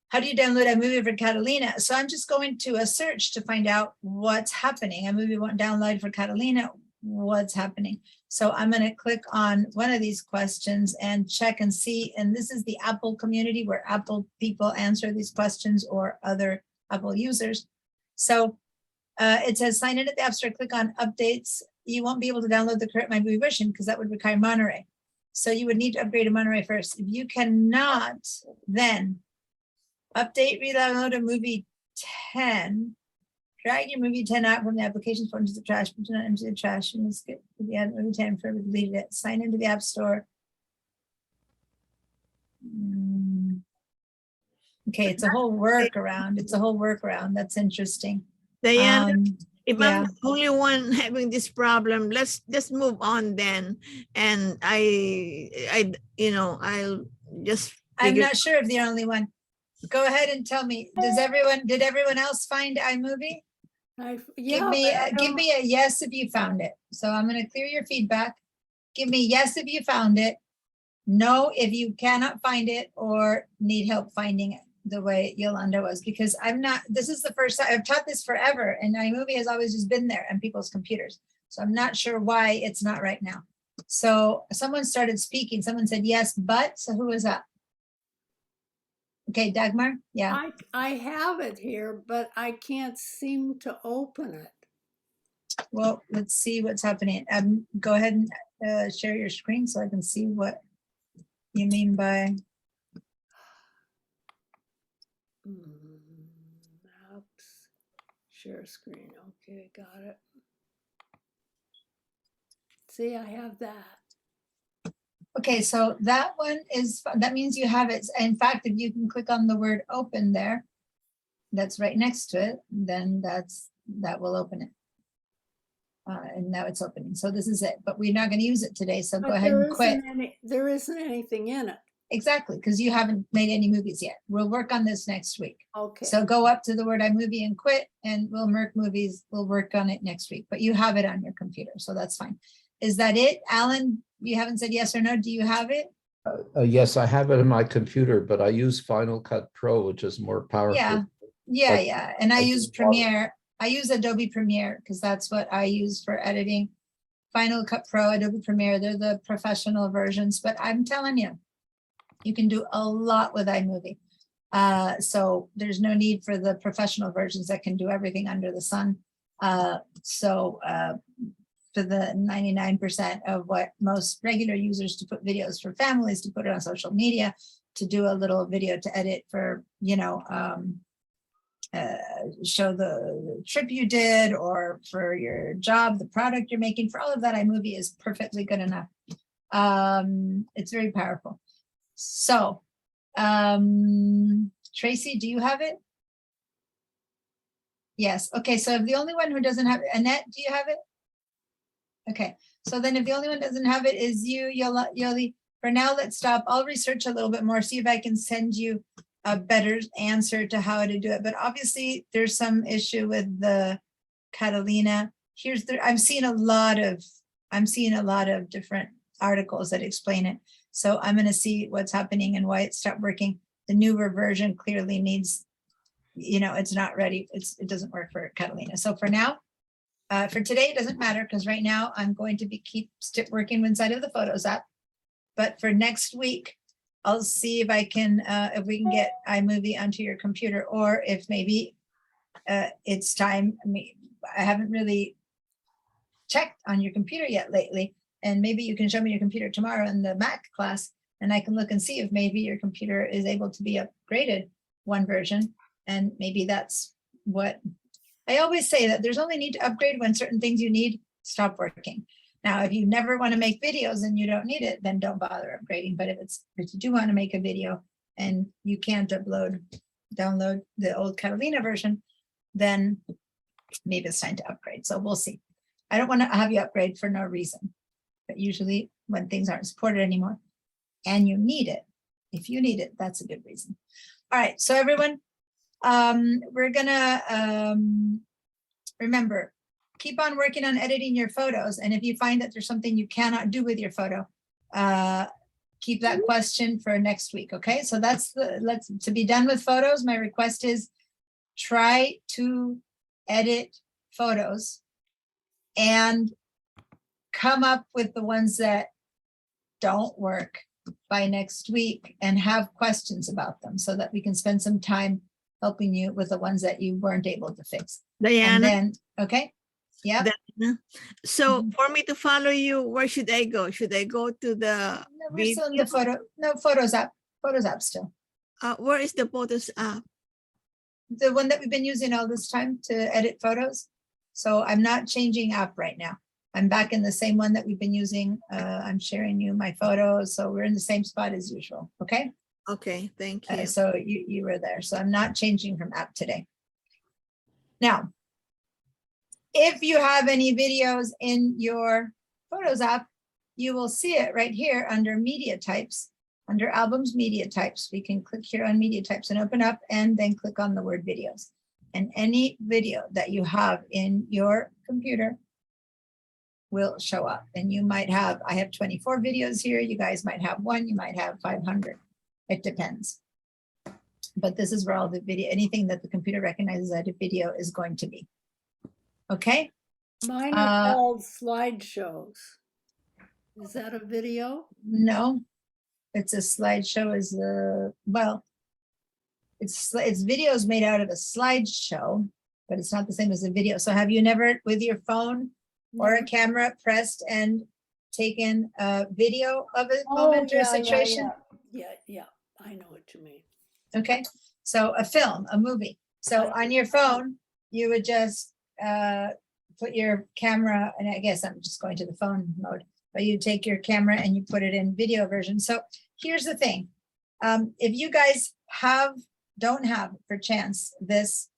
how do you download iMovie for Catalina? So I'm just going to a search to find out what's happening. iMovie won't download for Catalina, what's happening? So I'm going to click on one of these questions and check and see. And this is the Apple community where Apple people answer these questions or other Apple users. So it says sign in at the App Store, click on updates. You won't be able to download the current iMovie version because that would require Monterey. So you would need to upgrade to Monterey first. If you cannot, then update, reload a movie 10. Drag your movie 10 out from the applications folder into the trash, but do not empty the trash. And skip the add movie 10 forever deleted it. Sign into the App Store. Okay, it's a whole workaround. It's a whole workaround. That's interesting. Diana, if yeah. I'm the only one having this problem, let's just move on then. And I'll just. I'm not sure if the only one. Go ahead and tell me. Did everyone else find iMovie? Yeah, give me a yes if you found it. So I'm going to clear your feedback. Give me yes if you found it. No if you cannot find it or need help finding it. the way Yolanda was, because I'm not, this is the first time, I've taught this forever, and iMovie has always just been there on people's computers. So I'm not sure why it's not right now. So someone started speaking, someone said, yes, but, so who was that? Okay, Dagmar, yeah. I have it here, but I can't seem to open it. Well, let's see what's happening. Go ahead and share your screen so I can see what you mean by. Maps, share screen. Okay, got it. See, I have that. Okay, so that one is, that means you have it. In fact, if you can click on the word open there, that's right next to it, then that will open it. And now it's opening. So this is it, but we're not going to use it today. So go But ahead and quit. there isn't anything in it. Exactly, because you haven't made any movies yet. We'll work on this next week. Okay. So go up to the word iMovie and quit, and we'll merc movies. We'll work on it next week, but you have it on your computer, so that's fine. Is that it? Alan, you haven't said yes or no. Do you have it? Yes, I have it in my computer, but I use Final Cut Pro, which is more powerful. Yeah. But Yeah. And I I use didn't bother. Premiere. I use Adobe Premiere because that's what I use for editing. Final Cut Pro, Adobe Premiere, they're the professional versions, but I'm telling you, you can do a lot with iMovie. So there's no need for the professional versions that can do everything under the sun. For the 99% of what most regular users to put videos for families, to put it on social media, to do a little video to edit for, show the trip you did, or for your job, the product you're making, for all of that, iMovie is perfectly good enough. It's very powerful. So, Tracy, do you have it? Yes. Okay. So if the only one who doesn't have it, Annette, do you have it? Okay. So then if the only one doesn't have it is you, Yoli, for now, let's stop. I'll research a little bit more, see if I can send you a better answer to how to do it. But obviously there's some issue with the Catalina. I'm seeing a lot of different articles that explain it. So I'm going to see what's happening and why it stopped working. The newer version clearly needs, it's not ready. It doesn't work for Catalina. So for now, for today, it doesn't matter because right now I'm going to keep working inside of the Photos app. But for next week, I'll see if I can, if we can get iMovie onto your computer, or if maybe it's time. I haven't really checked on your computer yet lately, and maybe you can show me your computer tomorrow in the Mac class, and I can look and see if maybe your computer is able to be upgraded one version, and maybe that's what I always say, that there's only need to upgrade when certain things you need stop working. Now, if you never want to make videos and you don't need it, then don't bother upgrading. But if you do want to make a video and you can't download the old Catalina version, then maybe it's time to upgrade. So we'll see. I don't want to have you upgrade for no reason. But usually when things aren't supported anymore and you need it, if you need it, that's a good reason. All right. So everyone, we're gonna remember, keep on working on editing your photos. And if you find that there's something you cannot do with your photo, keep that question for next week. Okay, so to be done with photos, my request is try to edit photos and come up with the ones that don't work by next week and have questions about them so that we can spend some time helping you with the ones that you weren't able to fix. Diana. And then, okay. Yeah. So for me to follow you, where should I go? Should I go to the We're still in the Photos app. Photos app still. Where is the Photos app? The one that we've been using all this time to edit photos. So I'm not changing app right now. I'm back in the same one that we've been using. I'm sharing you my photos. So we're in the same spot as usual. Okay. Okay, thank you. So you were there. So I'm not changing from app today. Now, if you have any videos in your Photos app, you will see it right here under media types, under albums, media types. We can click here on media types and open up and then click on the word videos. And any video that you have in your computer will show up. And you might have, I have 24 videos here. You guys might have one, you might have 500. It depends. But this is where all the video, anything that the computer recognizes as a video is going to be. Okay? Mine are called slideshows. Is that a video? No, it's a slideshow is well, it's videos made out of a slideshow, but it's not the same as a video. So have you never with your phone or a No. camera pressed and taken a video of a moment or a situation? Yeah, I know what you mean. Okay, so a film, a movie. So on your phone, you would just put your camera, and I guess I'm just going to the phone mode, but you take your camera and you put it in video version. So here's the thing. If you guys don't have, for chance, this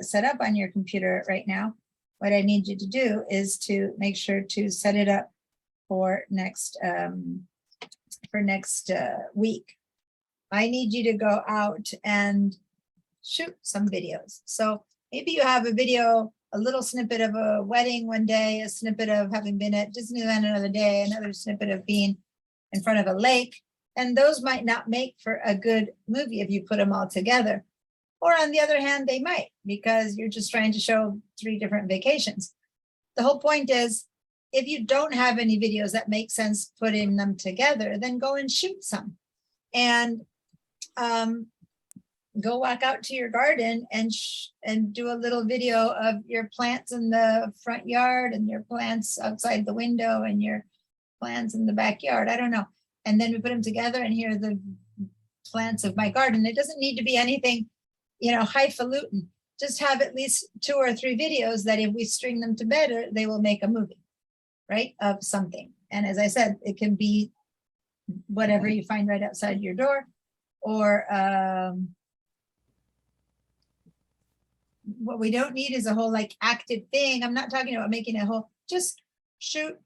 set up on your computer right now, what I need you to do is to make sure to set it up for next week. I need you to go out and shoot some videos. So maybe you have a video, a little snippet of a wedding one day, a snippet of having been at Disneyland another day, another snippet of being in front of a lake. And those might not make for a good movie if you put them all together. Or on the other hand, they might, because you're just trying to show 3 different vacations. The whole point is, if you don't have any videos that make sense putting them together, then go and shoot some. And go walk out to your garden and do a little video of your plants in the front yard and your plants outside the window and your plants in the backyard. I don't know. And then we put them together, and here are the plants of my garden. It doesn't need to be anything, highfalutin. Just have at least 2 or 3 videos that if we string them together, they will make a movie, right, of something. And as I said, it can be whatever you find right outside your door, or what we don't need is a whole active thing. I'm not talking about making a whole, just shoot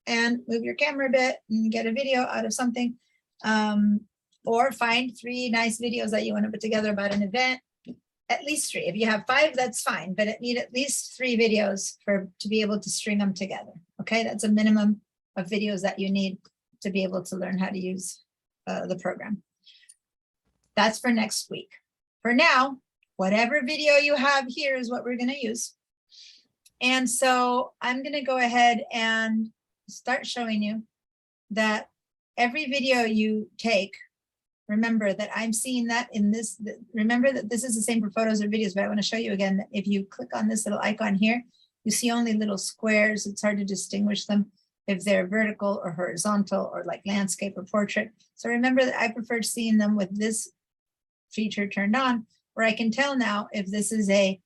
and move your camera a bit and get a video out of something. Or find 3 nice videos that you want to put together about an event. At least 3. If you have 5, that's fine, but it need at least 3 videos to be able to string them together. Okay, that's a minimum of videos that you need to be able to learn how to use the program. That's for next week. For now, whatever video you have here is what we're going to use. And so I'm going to go ahead and start showing you that every video you take, remember that I'm seeing that in this, remember that this is the same for photos or videos, but I want to show you again that if you click on this little icon here, you see only little squares. It's hard to distinguish them if they're vertical or horizontal or like landscape or portrait. So remember that I prefer seeing them with this feature turned on, where I can tell now if this is a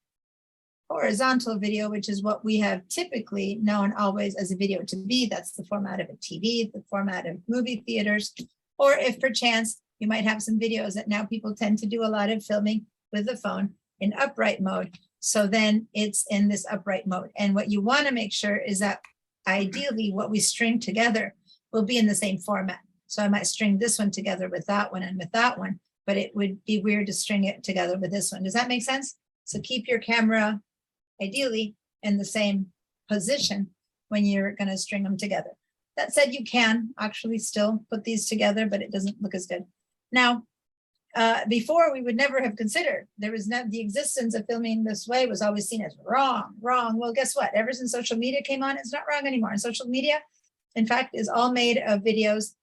horizontal video, which is what we have typically known always as a video to be. That's the format of a TV, the format of movie theaters, or if perchance you might have some videos that now people tend to do a lot of filming with the phone in upright mode. So then it's in this upright mode. And what you want to make sure is that ideally what we string together will be in the same format. So I might string this one together with that one and with that one, but it would be weird to string it together with this one. Does that make sense? So keep your camera ideally in the same position when you're going to string them together. That said, you can actually still put these together, but it doesn't look as good. Now, before we would never have considered, there was not the existence of filming this way was always seen as wrong. Well, guess what? Ever since social media came on, it's not wrong anymore. And social media, in fact, is all made of videos,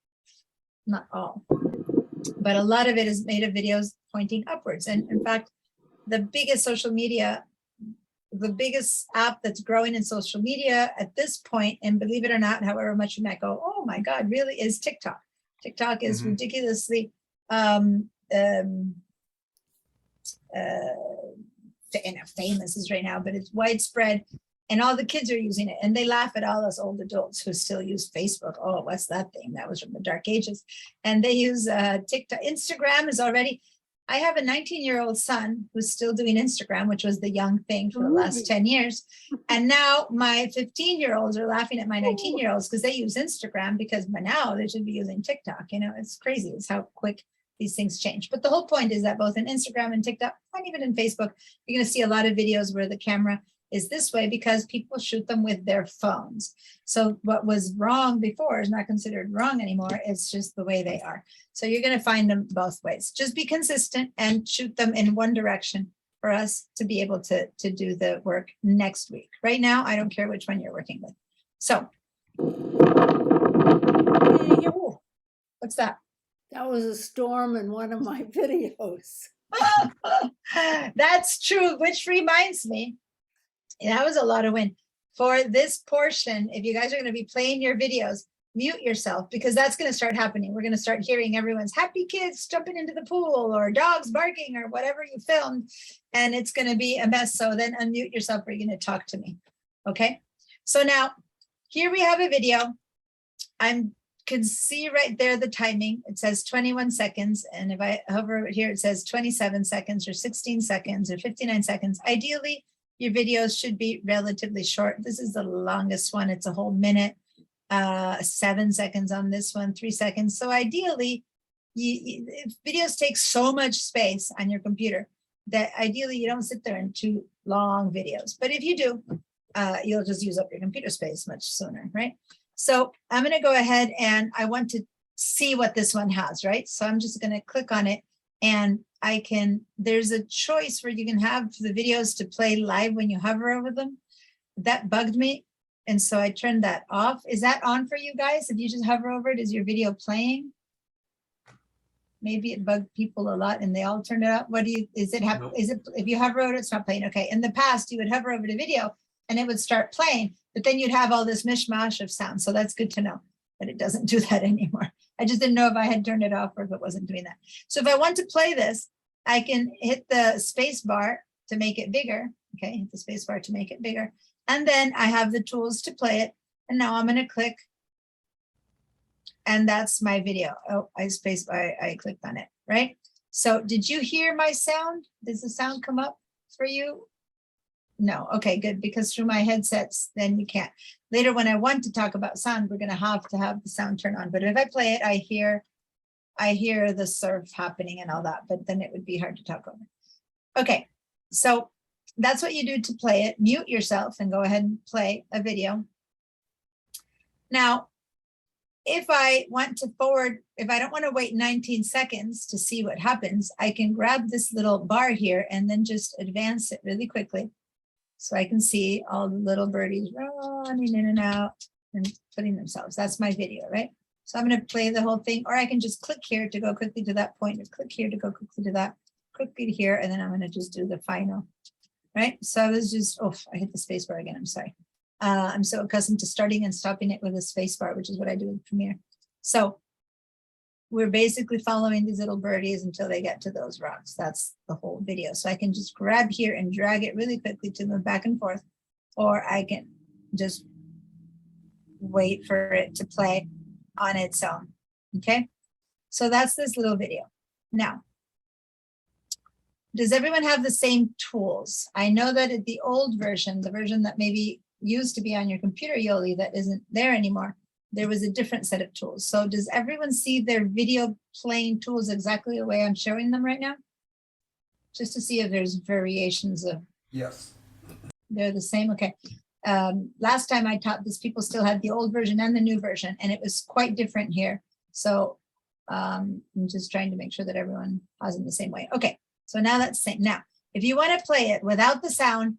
not all, but a lot of it is made of videos pointing upwards. And in fact, the biggest social media, the biggest app that's growing in social media at this point, and believe it or not, however much you might go, oh my God, really, is TikTok. TikTok is ridiculously famous is right now, but it's widespread and all the kids are using it, and they laugh at all us old adults who still use Facebook. Oh, what's that thing? That was from the dark ages. And they use TikTok. Instagram is already, I have a 19-year-old son who's still doing Instagram, which was the young thing for the last 10 years. And now my 15-year-olds are laughing at my 19-year-olds because they use Instagram, because by now they should be using TikTok. You know, it's crazy. It's how quick these things change. But the whole point is that both in Instagram and TikTok, and even in Facebook, you're going to see a lot of videos where the camera is this way because people shoot them with their phones. So what was wrong before is not considered wrong anymore. It's just the way they are. So you're going to find them both ways. Just be consistent and shoot them in one direction for us to be able to do the work next week. Right now, I don't care which one you're working with. So, ooh, what's that? That was a storm in one of my videos. That's true, which reminds me, that was a lot of wind. For this portion, if you guys are going to be playing your videos, mute yourself because that's going to start happening. We're going to start hearing everyone's happy kids jumping into the pool or dogs barking or whatever you filmed, and it's going to be a mess. So then unmute yourself or you're going to talk to me. Okay. So now here we have a video. I can see right there the timing. It says 21 seconds. And if I hover over here, it says 27 seconds or 16 seconds or 59 seconds. Ideally, your videos should be relatively short. This is the longest one. It's a whole minute, 7 seconds on this one, 3 seconds. So ideally, videos take so much space on your computer that ideally you don't sit there in too long videos. But if you do, you'll just use up your computer space much sooner, right? So I'm going to go ahead and I want to see what this one has, right? So I'm just going to click on it and there's a choice where you can have the videos to play live when you hover over them. That bugged me. And so I turned that off. Is that on for you guys? If you just hover over it, is your video playing? Maybe it bugged people a lot and they all turned it up. What do you, is it, if you hover over it, it's not playing. Okay. In the past, you would hover over the video and it would start playing, but then you'd have all this mishmash of sound. So that's good to know that it doesn't do that anymore. I just didn't know if I had turned it off or if it wasn't doing that. So if I want to play this, I can hit the space bar to make it bigger. Okay, hit the space bar to make it bigger. And then I have the tools to play it. And now I'm going to click. And that's my video. Oh, I clicked on it, right? So did you hear my sound? Does the sound come up for you? No. Okay, good. Because through my headsets, then you can't. Later, when I want to talk about sound, we're going to have the sound turn on. But if I play it, I hear the surf happening and all that, but then it would be hard to talk over. Okay, so that's what you do to play it. Mute yourself and go ahead and play a video. Now, if I want to forward, if I don't want to wait 19 seconds to see what happens, I can grab this little bar here and then just advance it really quickly. So I can see all the little birdies running in and out and putting themselves. That's my video, right? So I'm going to play the whole thing, or I can just click here to go quickly to that point, or click here to go quickly to that, quickly to here, and then I'm going to just do the final, right? So I was just, oh, I hit the space bar again. I'm sorry. I'm so accustomed to starting and stopping it with a space bar, which is what I do with Premiere. So we're basically following these little birdies until they get to those rocks. That's the whole video. So I can just grab here and drag it really quickly to move back and forth, or I can just wait for it to play on its own. Okay, so that's this little video. Now, does everyone have the same tools? I know that at the old version, the version that maybe used to be on your computer, Yoli, that isn't there anymore, there was a different set of tools. So does everyone see their video playing tools exactly the way I'm showing them right now? Just to see if there's variations of. Yes. They're the same, okay. Last time I taught this, people still had the old version and the new version, and it was quite different here. So I'm just trying to make sure that everyone has it the same way. Okay, so now that's the same. Now, if you want to play it without the sound,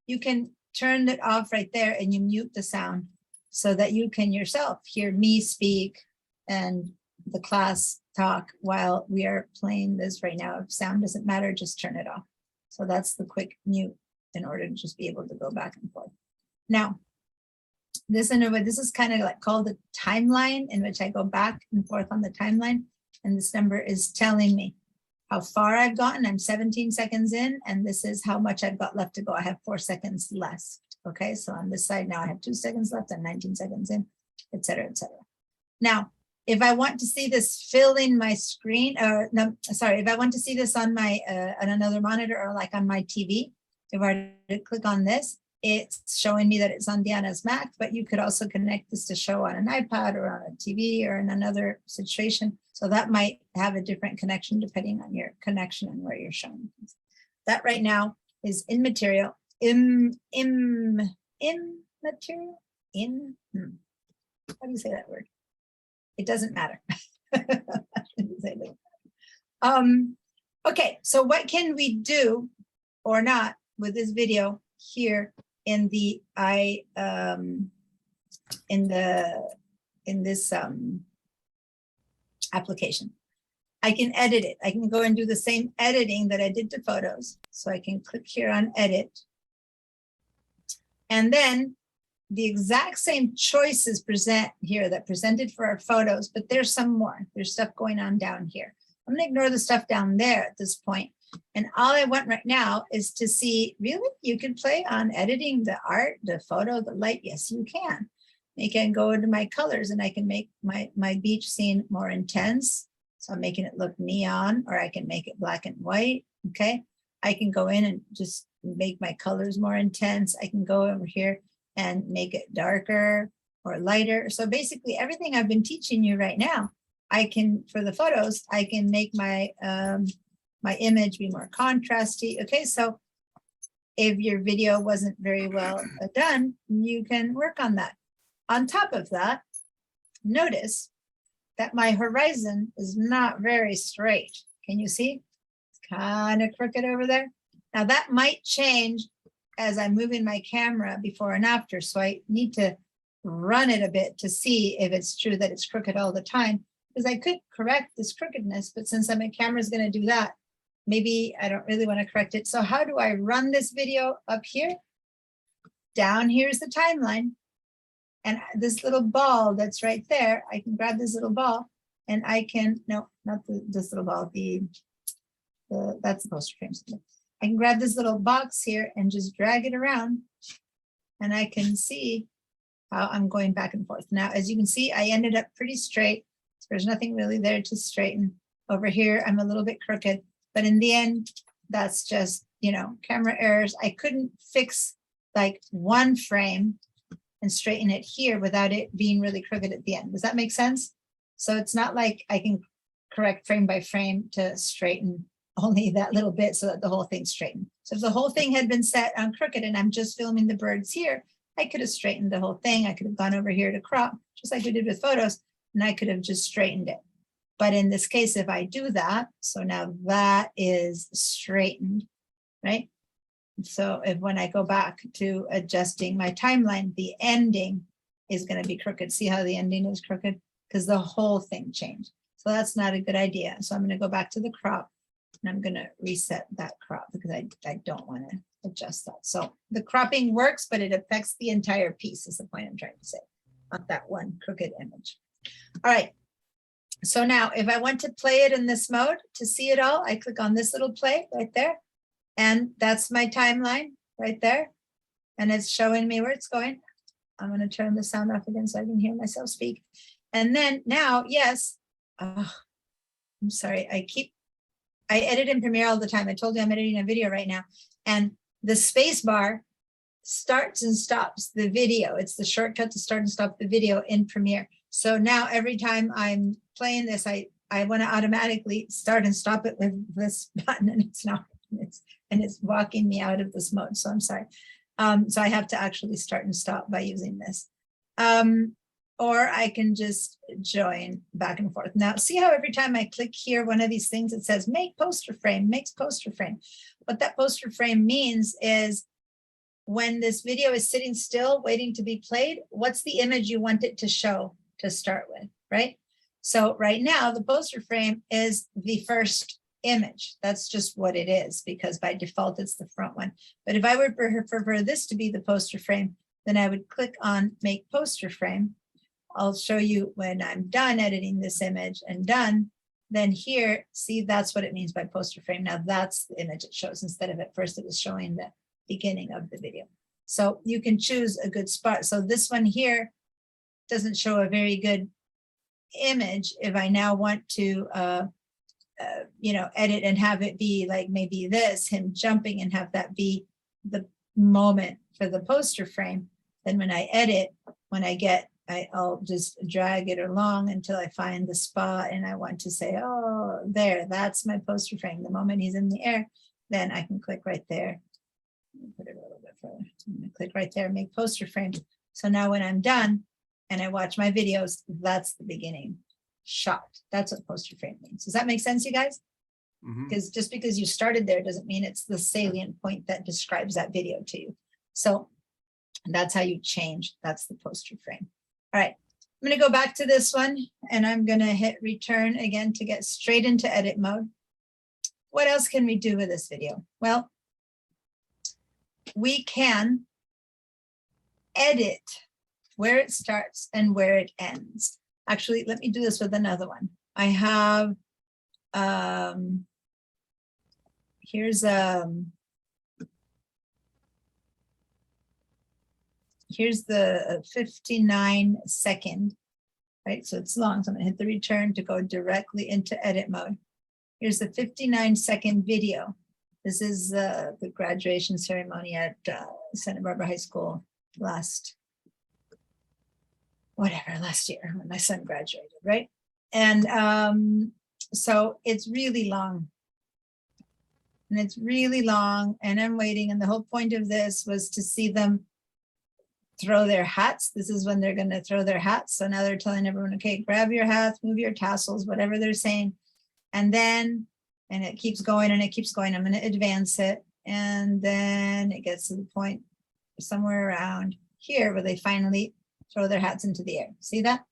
you can turn it off right there and you mute the sound so that you can yourself hear me speak and the class talk while we are playing this right now. If sound doesn't matter, just turn it off. So that's the quick mute in order to just be able to go back and forth. Now, this is kind of like called the timeline, in which I go back and forth on the timeline. And this number is telling me how far I've gotten. I'm 17 seconds in, and this is how much I've got left to go. I have 4 seconds left. Okay, so on this side now I have 2 seconds left and 19 seconds in, et cetera, et cetera. Now, if I want to see this filling my screen, or no, sorry, if I want to see this on my on another monitor or like on my TV, if I click on this, it's showing me that it's on Diana's Mac, but you could also connect this to show on an iPad or on a TV or in another situation. So that might have a different connection depending on your connection and where you're showing things. That right now is immaterial. immaterial, how do you say that word? It doesn't matter. Okay, so what can we do or not with this video here in the in this application? I can edit it. I can go and do the same editing that I did to photos. So I can click here on edit. And then the exact same choices present here that presented for our photos, but there's some more. There's stuff going on down here. I'm gonna ignore the stuff down there at this point. And all I want right now is to see, really, you can play on editing the art, the photo, the light. Yes, you can. You can go into my colors and I can make my beach scene more intense. So I'm making it look neon, or I can make it black and white, okay? I can go in and just make my colors more intense. I can go over here and make it darker or lighter. So basically everything I've been teaching you right now, I can, for the photos, I can make my my image be more contrasty. Okay, so if your video wasn't very well done, you can work on that. On top of that, notice that my horizon is not very straight. Can you see? It's kind of crooked over there. Now that might change as I'm moving my camera before and after. So I need to run it a bit to see if it's true that it's crooked all the time, because I could correct this crookedness, but since my camera is going to do that, maybe I don't really want to correct it. So how do I run this video up here? Down here's the timeline. And this little ball that's right there, I can grab this little ball and I can, no, not this little ball, that's the poster frame. I can grab this little box here and just drag it around and I can see how I'm going back and forth. Now, as you can see, I ended up pretty straight. So there's nothing really there to straighten. Over here, I'm a little bit crooked, but in the end, that's just, you know, camera errors. I couldn't fix like one frame and straighten it here without it being really crooked at the end. Does that make sense? So it's not like I can correct frame by frame to straighten only that little bit so that the whole thing's straightened. So if the whole thing had been set on crooked and I'm just filming the birds here, I could have straightened the whole thing. I could have gone over here to crop, just like we did with photos, and I could have just straightened it. But in this case, if I do that, so now that is straightened, right? So if when I go back to adjusting my timeline, the ending is going to be crooked. See how the ending is crooked? Because the whole thing changed. So that's not a good idea. So I'm going to go back to the crop and I'm going to reset that crop because I don't want to adjust that. So the cropping works, but it affects the entire piece is the point I'm trying to say, not that one crooked image. All right. So now if I want to play it in this mode to see it all, I click on this little play right there. And that's my timeline right there. And it's showing me where it's going. I'm going to turn the sound off again so I can hear myself speak. And then now, yes, I'm sorry, I edit in Premiere all the time. I told you I'm editing a video right now. And the space bar starts and stops the video. It's the shortcut to start and stop the video in Premiere. So now every time I'm playing this, I want to automatically start and stop it with this button, and it's not. It's walking me out of this mode. So I'm sorry. So I have to actually start and stop by using this. Or I can just join back and forth. Now, see how every time I click here, one of these things, it says make poster frame, makes poster frame. What that poster frame means is when this video is sitting still, waiting to be played, what's the image you want it to show to start with, right? So right now, the poster frame is the first image. That's just what it is, because by default, it's the front one. But if I would prefer this to be the poster frame, then I would click on make poster frame. I'll show you when I'm done editing this image and done, then here, see, that's what it means by poster frame. Now that's the image it shows instead of at first it was showing the beginning of the video. So you can choose a good spot. So this one here doesn't show a very good image. If I now want to, you know, edit and have it be like maybe this, him jumping, and have that be the moment for the poster frame, then when I edit, when I get, I'll just drag it along until I find the spot and I want to say, oh, there, that's my poster frame. The moment he's in the air, then I can click right there. Put it a little bit I'm gonna click right there, make poster frame. So now when I'm done and I watch my videos, that's the beginning shot. That's what poster frame means. Does that make sense, you guys? Mhm. Because just because you started there doesn't mean it's the salient point that describes that video to you. So that's how you change. That's the poster frame. All right, I'm going to go back to this one and I'm going to hit return again to get straight into edit mode. What else can we do with this video? Well, we can edit where it starts and where it ends. Actually, let me do this with another one. I have, here's the 59-second, right? So it's long. So I'm gonna hit the return to go directly into edit mode. Here's the 59-second video. This is the graduation ceremony at Santa Barbara High School last year when my son graduated, right? And so it's really long. And it's really long and I'm waiting. And the whole point of this was to see them throw their hats. This is when they're going to throw their hats. So now they're telling everyone, okay, grab your hats, move your tassels, whatever they're saying. And then, and it keeps going and it keeps going. I'm going to advance it. And then it gets to the point somewhere around here where they finally throw their hats into the air. See that?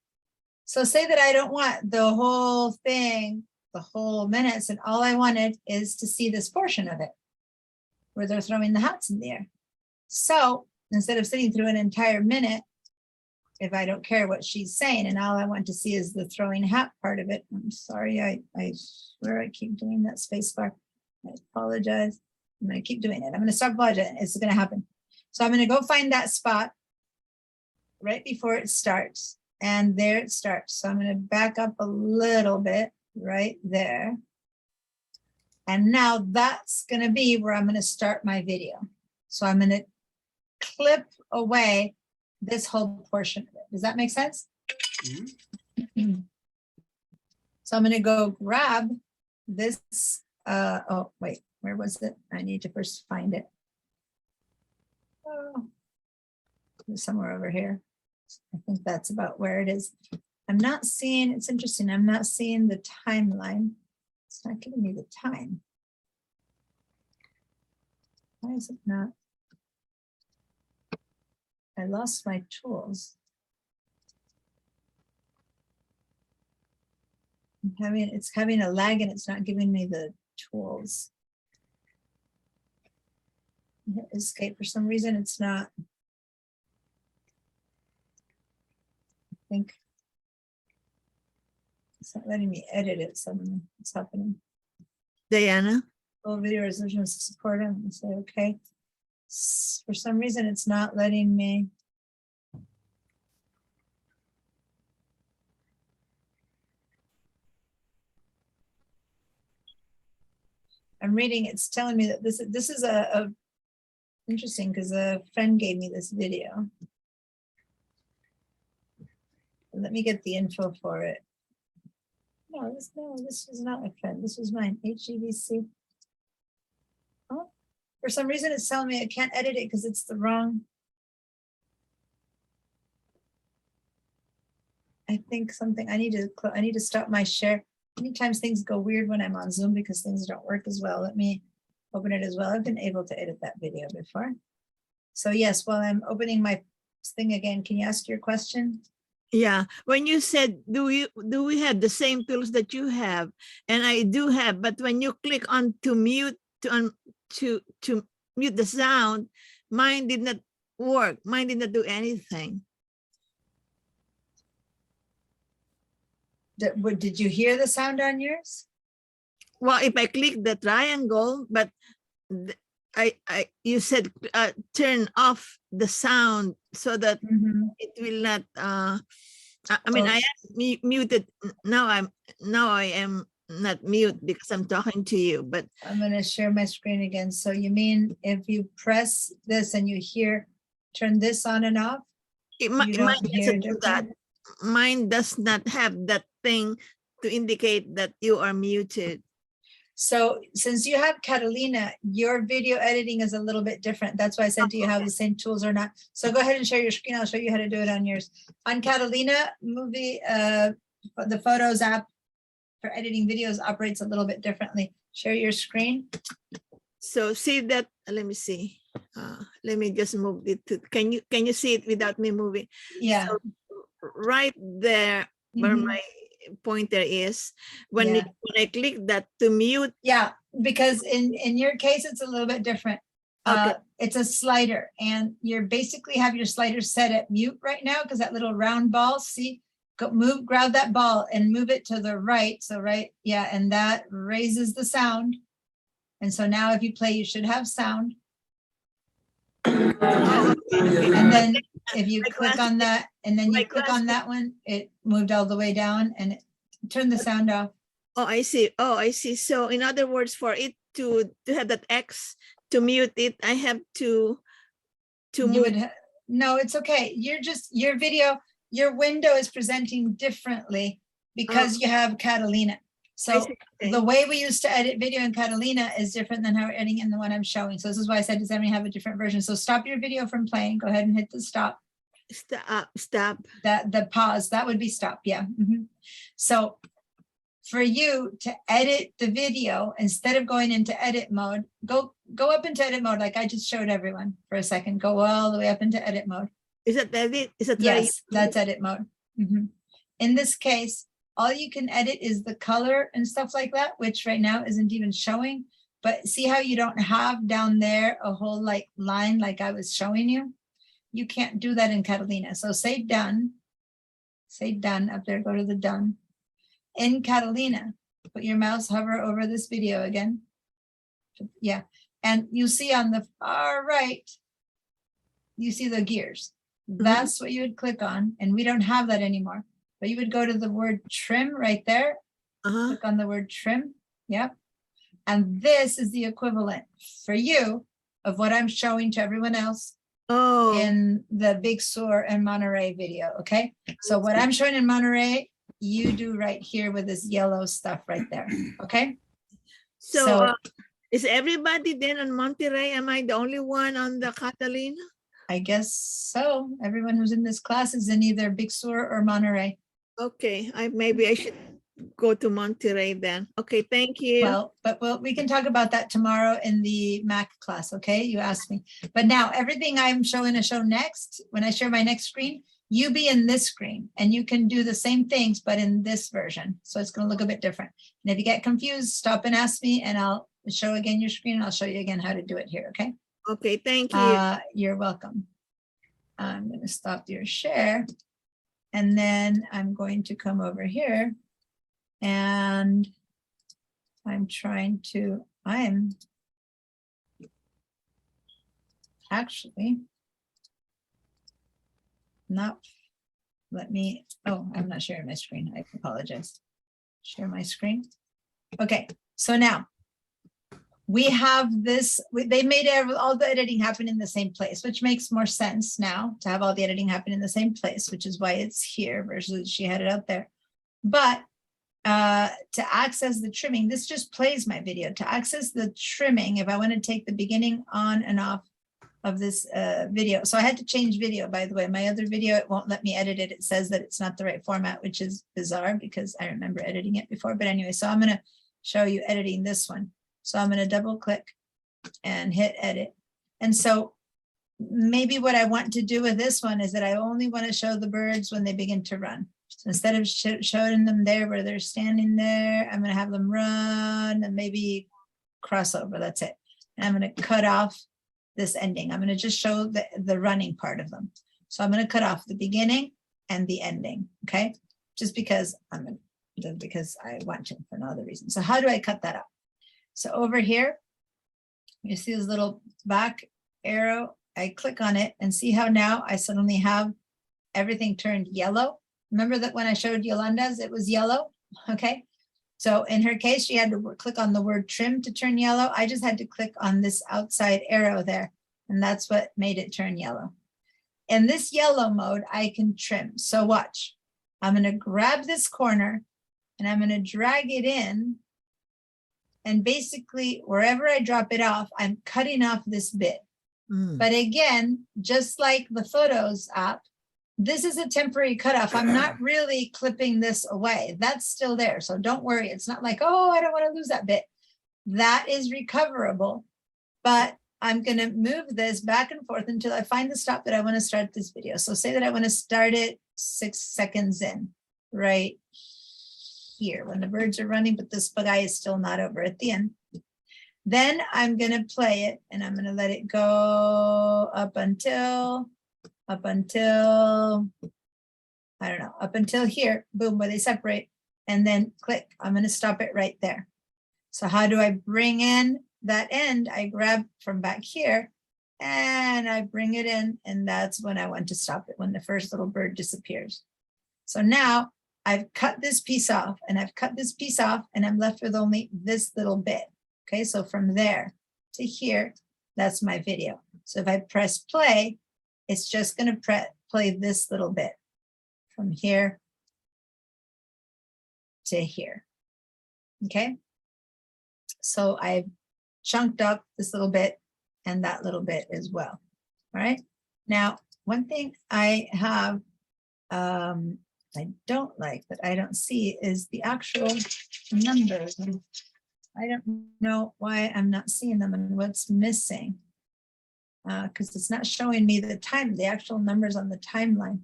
So say that I don't want the whole thing, the whole minutes, and all I wanted is to see this portion of it where they're throwing the hats in the air. So instead of sitting through an entire minute, if I don't care what she's saying and all I want to see is the throwing hat part of it. I'm sorry, I swear I keep doing that space bar. I apologize. I'm going to keep doing it. I'm going to stop apologizing. It's going to happen. So I'm going to go find that spot right before it starts. And there it starts. So I'm going to back up a little bit right there. And now that's going to be where I'm going to start my video. So I'm going to clip away this whole portion of it. Does that make sense? Mhm. So I'm going to go grab this. Oh, wait, where was it? I need to first find it. Oh, it's somewhere over here. I think that's about where it is. I'm not seeing, it's interesting. I'm not seeing the timeline. It's not giving me the time. Why is it not? I lost my tools. It's having a lag and it's not giving me the tools. Hit escape for some reason, it's not. I think it's not letting me edit it suddenly. What's happening? Diana? Full video resolution is supported. I'm gonna say okay. For some reason, it's not letting me. I'm reading, it's telling me that this is a interesting because a friend gave me this video. Let me get the info for it. No, this was not a friend. This was mine. HGVC. Oh, for some reason it's telling me I can't edit it because it's the wrong. I think something I need to stop my share. Many times things go weird when I'm on Zoom because things don't work as well. Let me open it as well. I've been able to edit that video before. So yes, while I'm opening my thing again, can you ask your question? Yeah, when you said, do we have the same tools that you have? And I do have, but when you click on to mute, to mute the sound, mine did not work. Mine did not do anything. Did you hear the sound on yours? Well, if I click the triangle, but you said turn off the sound so that it will not. I mean, I am muted now. I am not mute because I'm talking to you. But I'm going to share my screen again. So you mean if you press this and you hear, turn this on and off? Mine doesn't do that. Mine does not have that thing to indicate that you are muted. So since you have Catalina, your video editing is a little bit different. That's why I said, do you have the same tools or not? So go ahead and share your screen. I'll show you how to do it on yours. On Catalina the Photos app for editing videos operates a little bit differently. Share your screen. So see that, let me see. Let me just move it to, can you see it without me moving? Yeah. So right there where Mhm. my pointer is, when Yeah. when I click that to mute. Yeah, because in your case, it's a little bit different. Okay. It's a slider and you're basically have your slider set at mute right now because that little round ball, see, grab that ball and move it to the right. So right, yeah, and that raises the sound. And so now if you play, you should have sound. And then if you click on that and then you click on that one, it moved all the way down and it turned the sound off. Oh, I see. Oh, I see. So in other words, for it to have that X to mute it, I have to move. No, it's okay. Your video, your window is presenting differently because you have Catalina. So the way we used to edit video in Catalina is different than how we're editing in the one I'm showing. So this is why I said, does everyone have a different version? So stop your video from playing. Go ahead and hit the stop. Stop. The pause, that would be stop. Yeah. Mhm. So for you to edit the video, instead of going into edit mode, go up into edit mode like I just showed everyone for a second. Go all the way up into edit mode. Is that edit? Is that yes, that's edit mode. Mhm. In this case, all you can edit is the color and stuff like that, which right now isn't even showing. But see how you don't have down there a whole like line like I was showing you? You can't do that in Catalina. So say done. Say done up there, go to the done. In Catalina, put your mouse, hover over this video again. Yeah, and you see on the far right, you see the gears. That's what you would click on, and we don't have that anymore. But you would go to the word trim right there. Click on the word trim. Yep. And this is the equivalent for you of what I'm showing to everyone else in the Big Sur and Monterey video. Okay. So what I'm showing in Monterey, you do right here with this yellow stuff right there. Okay. So is everybody then on Monterey? Am I the only one on the Catalina? I guess so. Everyone who's in this class is in either Big Sur or Monterey. Okay, maybe I should go to Monterey then. Okay, thank you. Well, we can talk about that tomorrow in the Mac class. Okay, you asked me. But now everything I'm showing to show next, when I share my next screen, you be in this screen and you can do the same things, but in this version. So it's going to look a bit different. And if you get confused, stop and ask me and I'll show again your screen and I'll show you again how to do it here. Okay. Okay, thank you. You're welcome. I'm going to stop your share. And then I'm going to come over here and I'm actually not, I'm not sharing my screen. I apologize. Share my screen. Okay, so now we have this, they made all the editing happen in the same place, which makes more sense now to have all the editing happen in the same place, which is why it's here versus she had it out there. But to access the trimming, this just plays my video. To access the trimming, if I want to take the beginning on and off of this video. So I had to change video, by the way. My other video, it won't let me edit it. It says that it's not the right format, which is bizarre because I remember editing it before. But anyway, so I'm going to show you editing this one. So I'm going to double click and hit edit. And so maybe what I want to do with this one is that I only want to show the birds when they begin to run. So instead of showing them there where they're standing there, I'm going to have them run and maybe cross over. That's it. And I'm going to cut off this ending. I'm going to just show the running part of them. So I'm going to cut off the beginning and the ending. Okay. Just because I want to for no other reason. So how do I cut that off? So over here, you see this little back arrow. I click on it and see how now I suddenly have everything turned yellow. Remember that when I showed Yolanda's, it was yellow. Okay. So in her case, she had to click on the word trim to turn yellow. I just had to click on this outside arrow there. And that's what made it turn yellow. In this yellow mode, I can trim. So watch. I'm going to grab this corner and I'm going to drag it in And basically, wherever I drop it off, I'm cutting off this bit. Mm. But again, just like the Photos app, this is a temporary cutoff. I'm not really clipping this away. That's still there. So don't worry. It's not like, oh, I don't want to lose that bit. That is recoverable. But I'm going to move this back and forth until I find the stop that I want to start this video. So say that I want to start it 6 seconds in, right here when the birds are running, but this guy is still not over at the end. Then I'm going to play it and I'm going to let it go up until, I don't know, up until here, boom, where they separate, and then click. I'm going to stop it right there. So how do I bring in that end? I grab from back here and I bring it in, and that's when I want to stop it, when the first little bird disappears. So now I've cut this piece off and I've cut this piece off and I'm left with only this little bit. Okay, so from there to here, that's my video. So if I press play, it's just going to play this little bit from here to here. Okay, so I've chunked up this little bit and that little bit as well. All right, now one thing I have I don't like, but I don't see, is the actual numbers. I don't know why I'm not seeing them and what's missing, because it's not showing me the actual numbers on the timeline.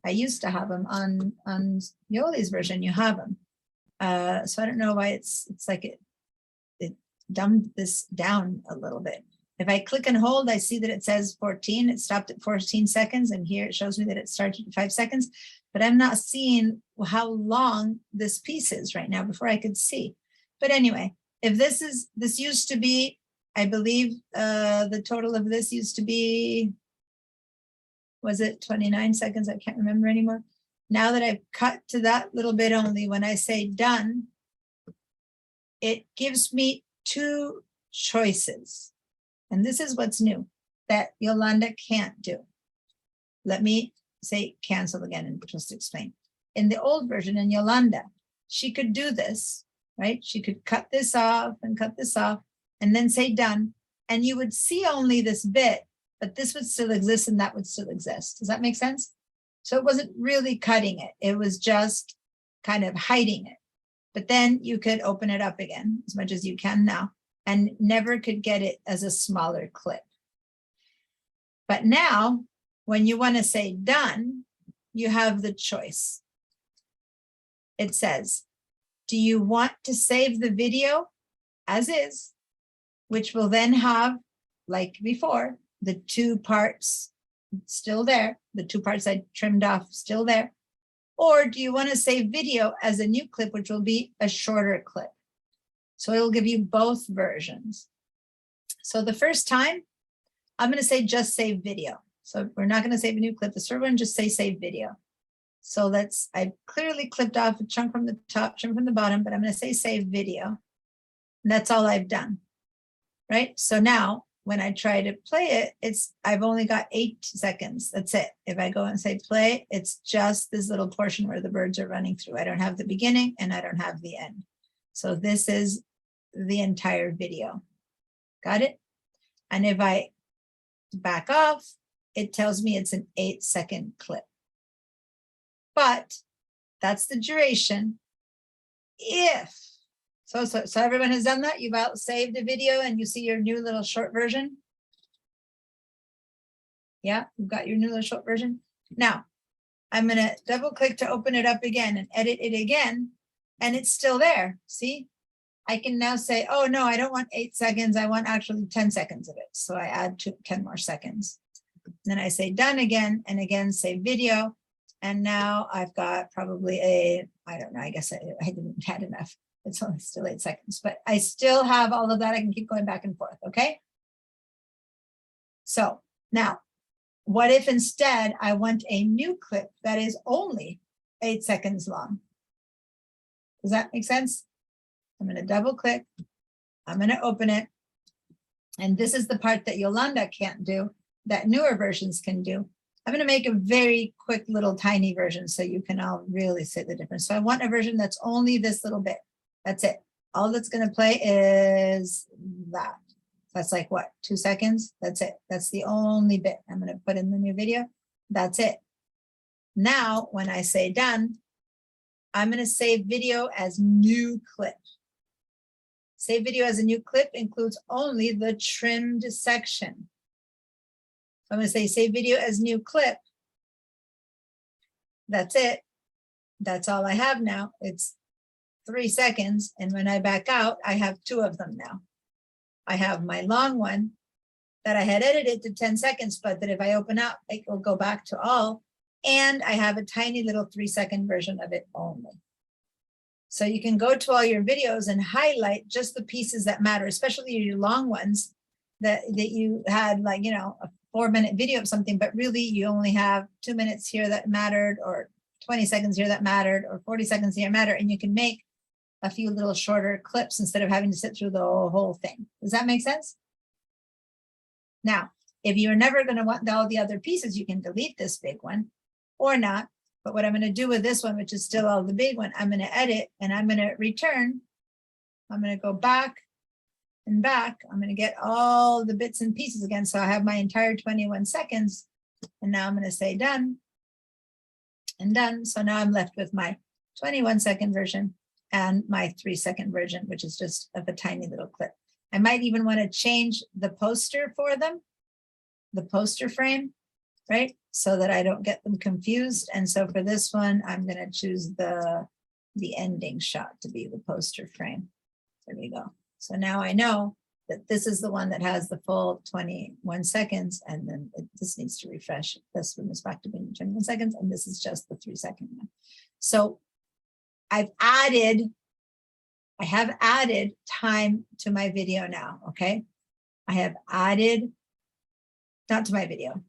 I used to have them on Yoli's version. You have them, so I don't know why it's like it dumbed this down a little bit. If I click and hold, I see that it says 14. It stopped at 14 seconds, and here it shows me that it started at 5 seconds. But I'm not seeing how long this piece is right now before I could see. But anyway, if this used to be, I believe the total of this used to be, was it 29 seconds? I can't remember anymore. Now that I've cut to that little bit only, when I say done, it gives me 2 choices. And this is what's new that Yolanda can't do. Let me say cancel again and just explain. In the old version, in Yolanda, she could do this, right? She could cut this off and cut this off and then say done. And you would see only this bit, but this would still exist and that would still exist. Does that make sense? So it wasn't really cutting it. It was just kind of hiding it. But then you could open it up again as much as you can now and never could get it as a smaller clip. But now, when you want to say done, you have the choice. It says, do you want to save the video as is, which will then have, like before, the 2 parts still there, the 2 parts I trimmed off still there, or do you want to save video as a new clip, which will be a shorter clip? So it'll give you both versions. So the first time, I'm going to say just save video. So we're not going to save a new clip. The third one, just say save video. So I clearly clipped off a chunk from the top, chunk from the bottom, but I'm going to say save video. And that's all I've done, right? So now when I try to play it, I've only got 8 seconds. That's it. If I go and say play, it's just this little portion where the birds are running through. I don't have the beginning and I don't have the end. So this is the entire video. Got it? And if I back off, it tells me it's an 8-second clip. But that's the duration. So everyone has done that. You've saved a video and you see your new little short version. Yeah, you've got your new little short version. Now, I'm going to double click to open it up again and edit it again. And it's still there. See? I can now say, oh no, I don't want 8 seconds. I want actually 10 seconds of it. So I add 10 more seconds. Then I say done again and again, say video. And now I've got probably I don't know, I guess I didn't had enough. It's only still 8 seconds, but I still have all of that. I can keep going back and forth, okay? So now, what if instead I want a new clip that is only 8 seconds long? Does that make sense? I'm going to double click. I'm going to open it. And this is the part that Yolanda can't do, that newer versions can do. I'm going to make a very quick little tiny version so you can all really see the difference. So I want a version that's only this little bit. That's it. all that's going to play is that. That's like what, 2 seconds? That's it. That's the only bit I'm going to put in the new video. That's it. Now, when I say done, I'm going to save video as new clip. Save video as a new clip includes only the trimmed section. I'm going to say save video as new clip. That's it. That's all I have now. It's 3 seconds. And when I back out, I have 2 of them now. I have my long one that I had edited to 10 seconds, but that if I open up, it will go back to all. And I have a tiny little 3-second version of it only. So you can go to all your videos and highlight just the pieces that matter, especially your long ones that you had, like, you know, a 4-minute video of something, but really you only have 2 minutes here that mattered, or 20 seconds here that mattered, or 40 seconds here matter. And you can make a few little shorter clips instead of having to sit through the whole thing. Does that make sense? Now, if you're never going to want all the other pieces, you can delete this big one or not. But what I'm going to do with this one, which is still all the big one, I'm going to edit and I'm going to return. I'm going to go back and back. I'm going to get all the bits and pieces again. So I have my entire 21 seconds. And now I'm going to say done and done. So now I'm left with my 21-second version and my 3-second version, which is just of a tiny little clip. I might even want to change the poster for them, the poster frame, right? So that I don't get them confused. And so for this one, I'm going to choose the ending shot to be the poster frame. There we go. So now I know that this is the one that has the full 21 seconds. And then this needs to refresh. This one is back to being 21 seconds. And this is just the 3-second one. So I have added time to my video now, okay? I have added, not to my video,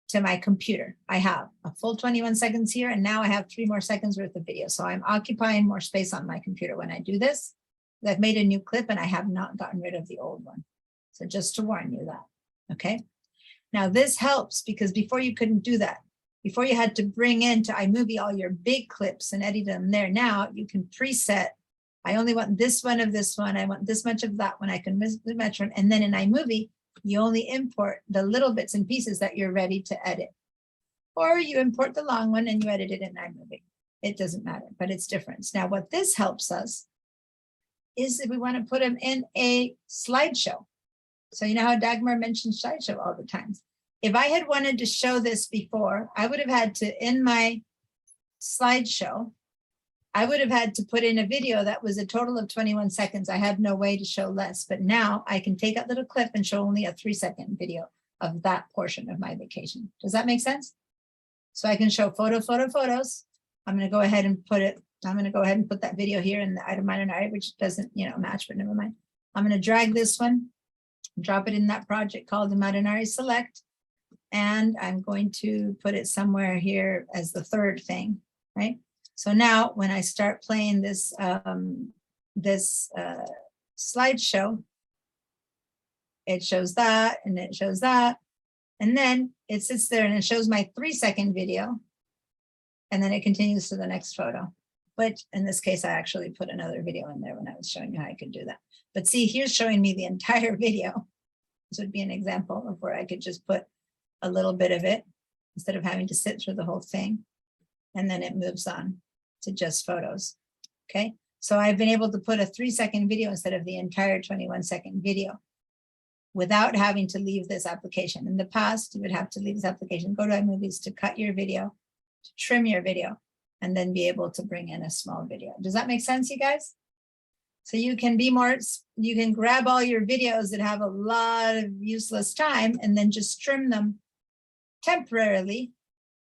to my computer. I have a full 21 seconds here, and now I have 3 more seconds worth of video. So I'm occupying more space on my computer when I do this. I've made a new clip and I have not gotten rid of the old one. So just to warn you that, okay? Now this helps because before you couldn't do that. Before you had to bring into iMovie all your big clips and edit them there. Now you can preset, I only want this one of this one. I want this much of that one. I can match one. And then in iMovie, you only import the little bits and pieces that you're ready to edit. Or you import the long one and you edit it in iMovie. It doesn't matter, but it's different. Now what this helps us is if we want to put them in a slideshow. So you know how Dagmar mentions slideshow all the time. If I had wanted to show this before, I would have had to, in my slideshow, I would have had to put in a video that was a total of 21 seconds. I had no way to show less, but now I can take that little clip and show only a 3-second video of that portion of my vacation. Does that make sense? So I can show photos. I'm going to go ahead and put it, I'm going to go ahead and put that video here in the item itinerary, which doesn't, you know, match, but never mind. I'm going to drag this one, drop it in that project called Imaginary Select. And I'm going to put it somewhere here as the 3rd thing, right? So now when I start playing this, slideshow, it shows that and it shows that. And then it sits there and it shows my 3-second video. And then it continues to the next photo, which in this case, I actually put another video in there when I was showing you how I could do that. But see, here's showing me the entire video. This would be an example of where I could just put a little bit of it instead of having to sit through the whole thing. And then it moves on to just photos. Okay. So I've been able to put a 3-second video instead of the entire 21-second video without having to leave this application. In the past, you would have to leave this application, go to iMovies to cut your video, to trim your video, and then be able to bring in a small video. Does that make sense, you guys? So you can be more, you can grab all your videos that have a lot of useless time and then just trim them temporarily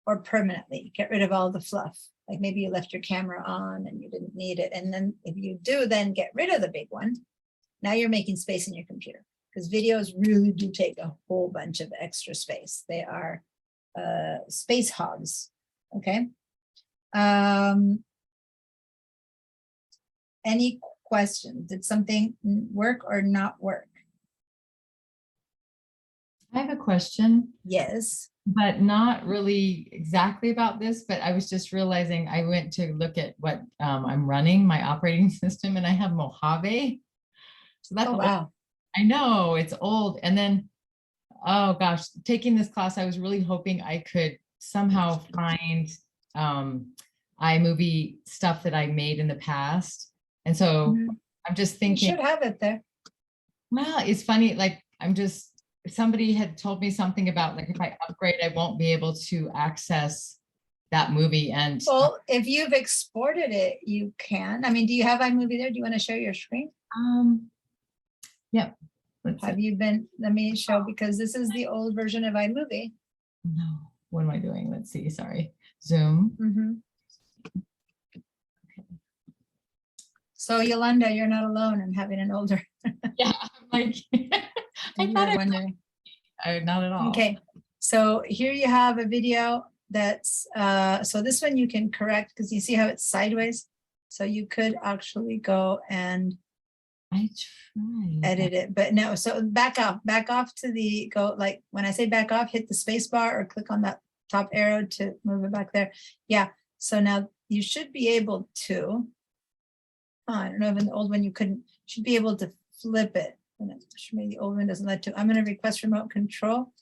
or permanently. Get rid of all the fluff. Like maybe you left your camera on and you didn't need it. And then if you do, then get rid of the big one. Now you're making space in your computer because videos really do take a whole bunch of extra space. They are space hogs. Okay. Any questions? Did something work or not work? I have a question, Yes. but not really exactly about this, but I was just realizing I went to look at what I'm running, my operating system, and I have Mojave. So that's Oh, old. wow. I know it's old. And then, oh gosh, taking this class, I was really hoping I could somehow find iMovie stuff that I made in the past. And so Mhm. I'm just You thinking, should have it there. well, it's funny, like somebody had told me something about like if I upgrade, I won't be able to access that movie. And Well, if you've exported it, you can. I mean, do you have iMovie there? Do you want to share your screen? yep. Let's Have see. you been, let me show, because this is the old version of iMovie. No, what am I doing? Let's see, sorry. Zoom. Mhm. So Yolanda, you're not alone in having an older, Yeah, I'm like, I you thought were wondering. not at all. Okay, so here you have a video that's, so this one you can correct because you see how it's sideways. So you could actually go and I tried. edit it, but no, so back off to the, go, like, when I say back off, hit the space bar or click on that top arrow to move it back there. Yeah, so now you should be able to, I don't know, if in the old one you couldn't, should be able to flip it. And maybe the old one doesn't let to. I'm going to request remote control.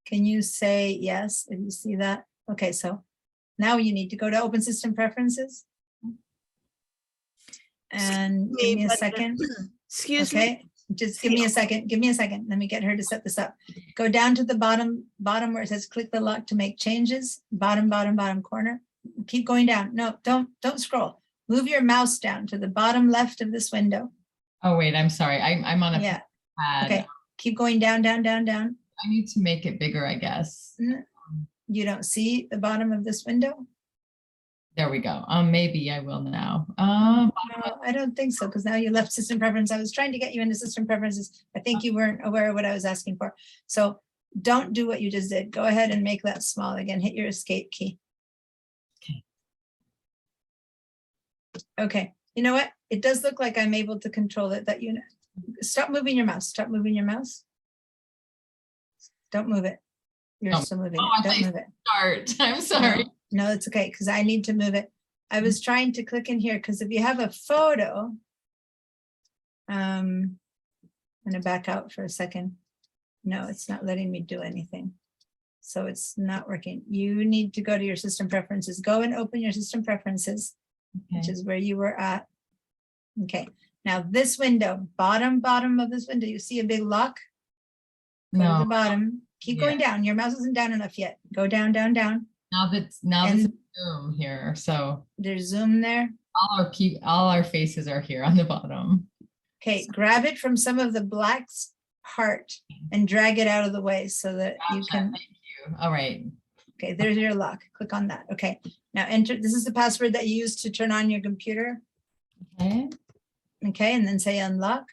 Can you say yes if you see that? Okay, so now you need to go to Open System Preferences. And give me a second. Excuse me. Okay, just give me a second. Give me a second. Let me get her to set this up. Go down to the bottom where it says click the lock to make changes. Bottom corner. Keep going down. No, don't scroll. Move your mouse down to the bottom left of this window. Oh, wait, I'm sorry. I'm on a Yeah. pad. Okay. Keep going down. I need to make it bigger, I guess. You don't see the bottom of this window? There we go. Maybe I will now. No, I don't think so, because now you left system preference. I was trying to get you into system preferences. I think you weren't aware of what I was asking for. So don't do what you just did. Go ahead and make that small again. Hit your escape key. Okay. Okay. You know what? It does look like I'm able to control it. That unit. Stop moving your mouse. Stop moving your mouse. Don't move it. You're still moving it. Don't move it. Start. I'm sorry. No, it's okay, because I need to move it. I was trying to click in here because if you have a photo, I'm gonna back out for a second. No, it's not letting me do anything. So it's not working. You need to go to your system preferences. Go and open your system preferences, which is where you were at. Okay, now this window, bottom of this window, you see a big lock? Go to the bottom. Keep going down. Your mouse isn't down enough yet. Go down. Now this is Zoom here. So there's Zoom there. All our faces are here on the bottom. Okay, grab it from some of the black part and drag it out of the way so that you can. Thank you. All right. Okay, there's your lock. Click on that. Okay, now enter. This is the password that you use to turn on your computer. Okay. Okay, and then say unlock.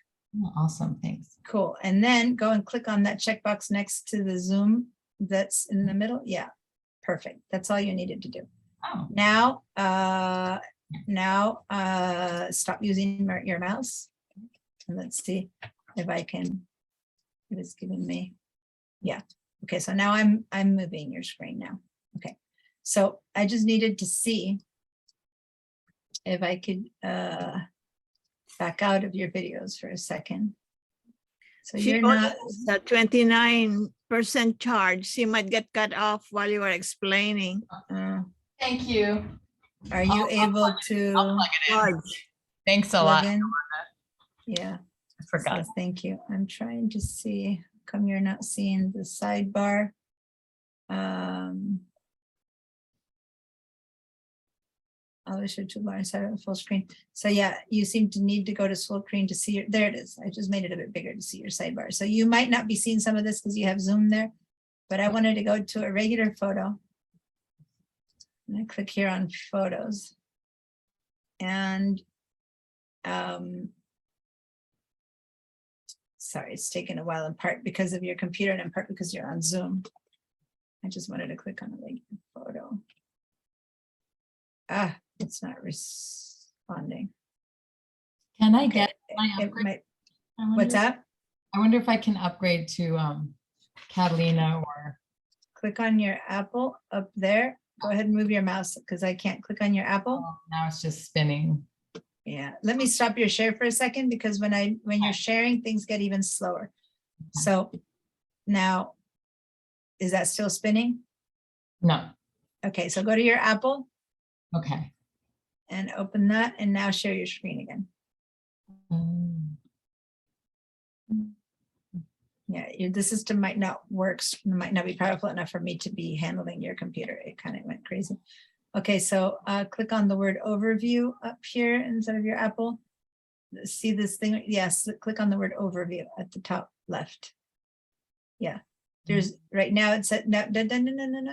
Oh, awesome. Thanks. Cool. And then go and click on that checkbox next to the Zoom that's in the middle. Yeah, perfect. That's all you needed to do. Oh. Now, stop using your mouse. And let's see if I can, it is giving me, yeah. Okay, so now I'm moving your screen now. Okay, so I just needed to see if I could back out of your videos for a second. So She you're not. The 29% charge. She might get cut off while you are explaining. Thank you. Are you able to Charge. Thanks a plug lot. in? Yeah. I forgot. So thank you. I'm trying to see, come you're not seeing the sidebar. I'll show toolbar inside of full screen. So yeah, you seem to need to go to full screen to see your, there it is. I just made it a bit bigger to see your sidebar. So you might not be seeing some of this because you have Zoom there, but I wanted to go to a regular photo. And I click here on photos. And sorry, it's taken a while in part because of your computer and in part because you're on Zoom. I just wanted to click on a regular photo. It's not responding. Can I Okay, get my upgrade? what's that? I wonder if I can upgrade to Catalina or, Click on your Apple up there. Go ahead and move your mouse because I can't click on your Apple. oh, now it's just spinning. Yeah, let me stop your share for a second because when you're sharing, things get even slower. So now, is that still spinning? No, Okay, so go to your Apple okay. and open that and now share your screen again. Yeah, the system might not might not be powerful enough for me to be handling your computer. It kind of went crazy. Okay, so click on the word overview up here instead of your Apple. See this thing? Yes, click on the word overview at the top left. Yeah, there's right now it said, no,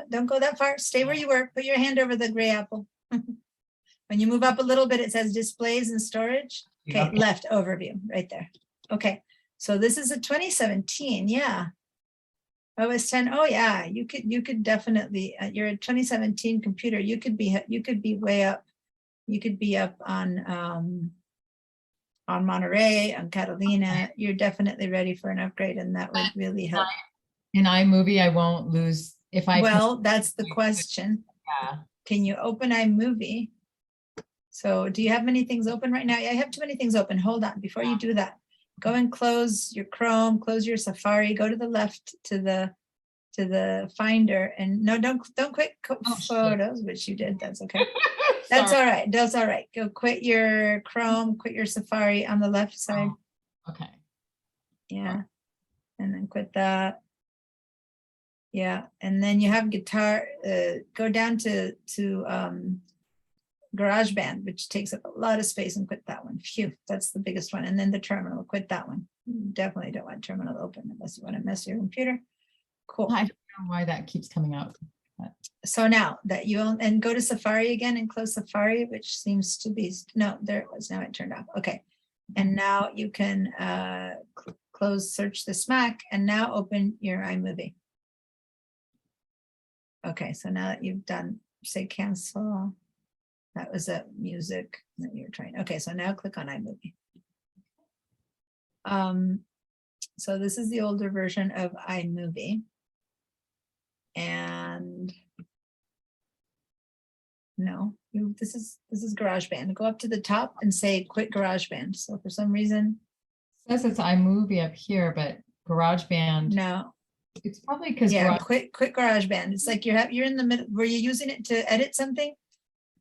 don't go that far. Stay where you were. Put your hand over the gray apple. When you move up a little bit, it says displays and storage. Okay, left overview right there. Okay, so this is a 2017. Yeah. OS 10. Oh yeah, you could definitely your 2017 computer. You could be way up. You could be up on Monterey, on Catalina. You're definitely ready for an upgrade, and that would really help. In iMovie, I won't lose if I. Well, that's the question. Yeah. Can you open iMovie? So do you have many things open right now? I have too many things open. Hold on. Before you do that, go and close your Chrome, close your Safari, go to the left to the Finder, and no, don't quit photos, which you did. That's okay. That's all right. That's all right. Go quit your Chrome, quit your Safari on the left side. Oh, okay. Yeah. And then quit that. Yeah. And then you have guitar, go down to GarageBand, which takes up a lot of space, and quit that one. Phew, that's the biggest one. And then the terminal, quit that one. You definitely don't want terminal open unless you want to mess your computer. Cool. I don't know why that keeps coming out. But So now that and go to Safari again and close Safari, which seems to be, no, there it was. Now it turned off. Okay. And now you can close search this Mac and now open your iMovie. Okay, so now that you've done, say cancel. That was a music that you were trying. Okay, so now click on iMovie. So this is the older version of iMovie. And no, this is GarageBand. Go up to the top and say quit GarageBand. So for some reason, it says it's iMovie up here, but GarageBand. no. It's probably because quit GarageBand. It's like you're in the middle. Were you using it to edit something?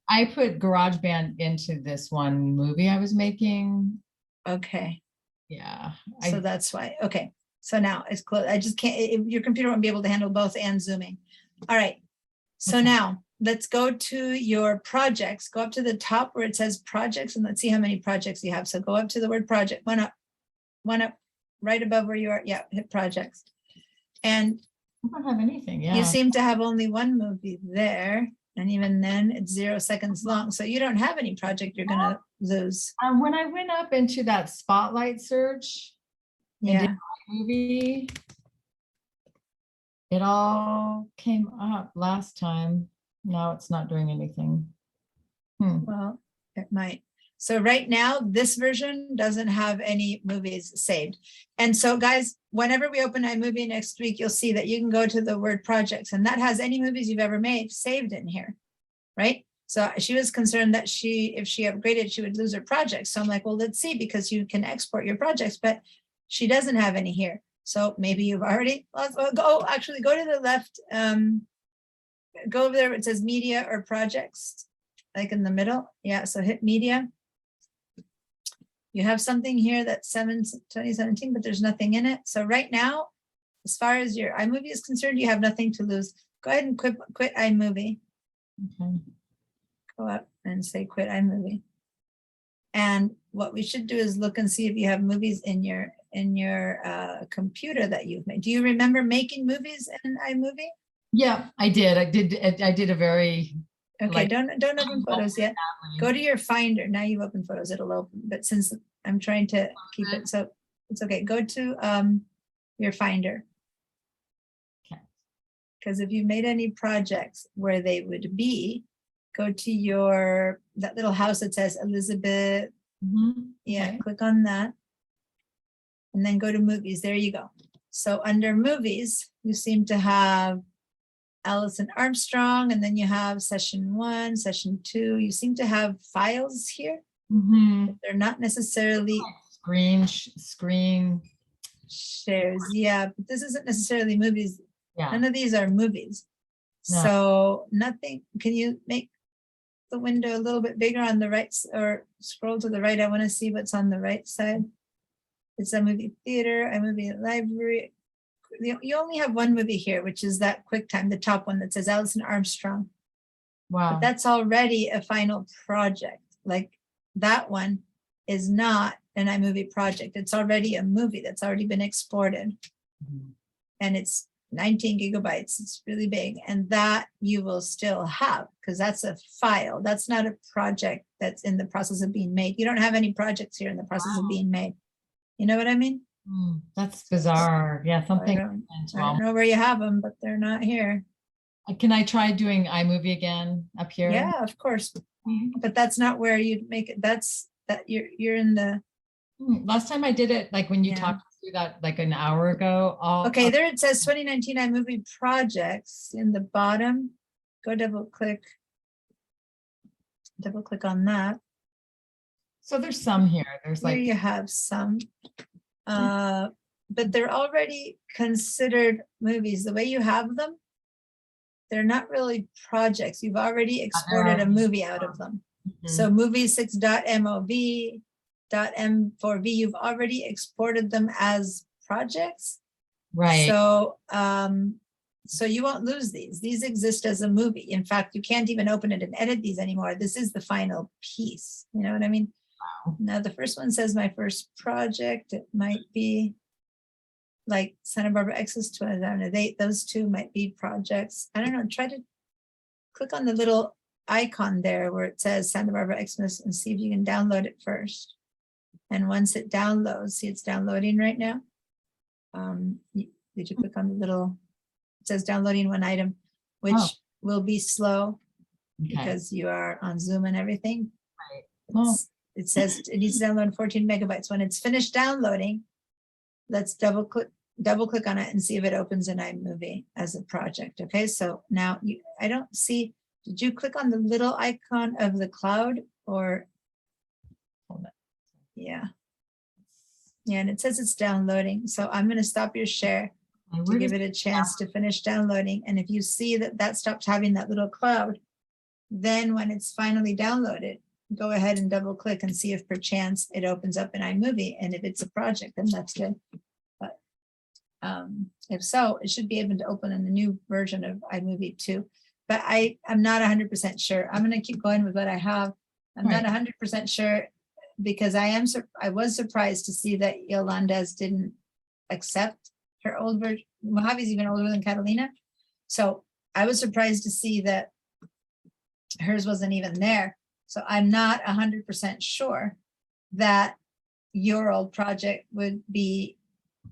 I put GarageBand into this one movie I was making. Okay. Yeah. So that's why. Okay. So now it's closed. I just can't, your computer won't be able to handle both and zooming. All right. So Okay. now let's go to your projects. Go up to the top where it says projects and let's see how many projects you have. So go up to the word project, one up, right above where you are. Yeah, hit projects. And I don't have anything. Yeah. you seem to have only one movie there. And even then it's 0 seconds long. So you don't have any project you're going to lose. When I went up into that spotlight search, Yeah. movie, it all came up last time. Now it's not doing anything. Well, it might. So right now, this version doesn't have any movies saved. And so guys, whenever we open iMovie next week, you'll see that you can go to the word projects and that has any movies you've ever made saved in here, right? So she was concerned that if she upgraded, she would lose her projects. So I'm like, well, let's see, because you can export your projects, but she doesn't have any here. So maybe you've already, go to the left, go over there where it says media or projects, like in the middle. Yeah, so hit media. You have something here that's 2017, but there's nothing in it. So right now, as far as your iMovie is concerned, you have nothing to lose. Go ahead and quit iMovie. Okay. Go up and say quit iMovie. And what we should do is look and see if you have movies in your computer that you've made. Do you remember making movies in iMovie? Yeah, I did. I did a very. Okay, like, don't open photos yet. Go to your Finder. Now you've opened photos, it'll open. But since I'm trying to keep it, so it's okay. Go to your Finder. Okay. Because if you made any projects where they would be, go to that little house that says Elizabeth. Mhm. Yeah, Okay. click on that. And then go to movies. There you go. So under movies, you seem to have Allison Armstrong, and then you have session 1, session 2. You seem to have files here. They're not necessarily Screen. shares. Yeah, but this isn't necessarily movies. Yeah. None of these are movies. No. So nothing. Can you make the window a little bit bigger on the right or scroll to the right? I want to see what's on the right side. It's a movie theater, a movie library. You only have one movie here, which is that QuickTime, the top one that says Allison Armstrong. Wow. But that's already a final project. Like that one is not an iMovie project. It's already a movie that's already been exported. And it's 19 gigabytes. It's really big. And that you will still have because that's a file. That's not a project that's in the process of being made. You don't have any projects here in the process of being made. You know what I mean? That's bizarre. Yeah, I something. don't know where you have them, but they're not here. Can I try doing iMovie again up here? Yeah, of course. But that's not where you'd make it. That's that you're in the. Last time I did it, like when you Yeah. talked through that like an hour ago. Okay, there it says 2019 iMovie projects in the bottom. Go double click on that. So there's some here. There's Here like, you have some. But they're already considered movies. The way you have them, they're not really projects. You've already exported a movie out of them. So movie6.mov.m4v, you've already exported them as projects. right. So, so you won't lose these. These exist as a movie. In fact, you can't even open it and edit these anymore. This is the final piece. You know what I mean? Wow. Now the first one says my first project. It might be like Santa Barbara X's 2008. Those two might be projects. I don't know. Try to click on the little icon there where it says Santa Barbara Xmas and see if you can download it first. And once it downloads, see it's downloading right now. Did you click on the little, it says downloading one item, which will be slow because you are on Zoom and everything. It says it needs to download 14 megabytes. When it's finished downloading, let's double click on it and see if it opens an iMovie as a project. Okay, so now I don't see, did you click on the little icon of the cloud or? Hold on. Yeah. Yeah, and it says it's downloading. So I'm going to stop your share to give it a chance to finish downloading. And if you see that stops having that little cloud, then when it's finally downloaded, go ahead and double click and see if perchance it opens up in iMovie. And if it's a project, then that's good. But if so, it should be able to open in the new version of iMovie too. But I'm not 100% sure. I'm going to keep going with what I have. I'm not 100% sure because I was surprised to see that Yolanda's didn't accept her old version. Mojave's even older than Catalina. So I was surprised to see that hers wasn't even there. So I'm not 100% sure that your old project would be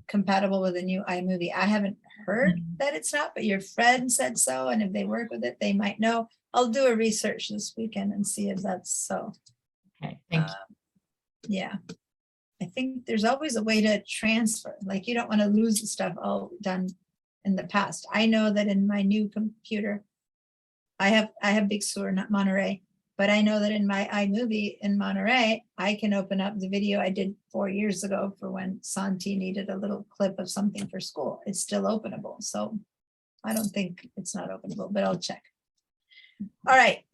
compatible with a new iMovie. I haven't heard that it's not, but your friend said so. And if they work with it, they might know. I'll do a research this weekend and see if that's so. Okay, thank you. Yeah. I think there's always a way to transfer. Like you don't want to lose the stuff all done in the past. I know that in my new computer, I have Big Sur, not Monterey, but I know that in my iMovie in Monterey, I can open up the video I did 4 years ago for when Santi needed a little clip of something for school. It's still openable. So I don't think it's not openable, but I'll check. All right.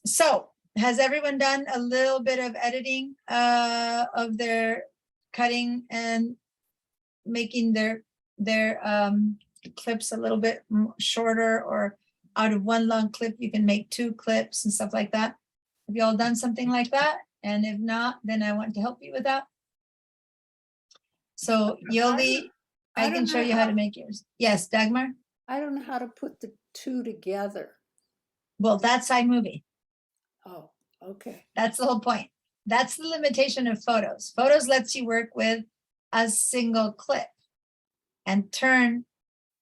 So has everyone done a little bit of editing of their cutting and making their clips a little bit shorter, or out of one long clip, you can make 2 clips and stuff like that? Have you all done something like that? And if not, then I want to help you with that. So Yoli, I can show you how to make yours. Yes, Dagmar? I don't know how to put the 2 together. Well, that's iMovie. Oh, okay. That's the whole point. That's the limitation of photos. Photos lets you work with a single clip and turn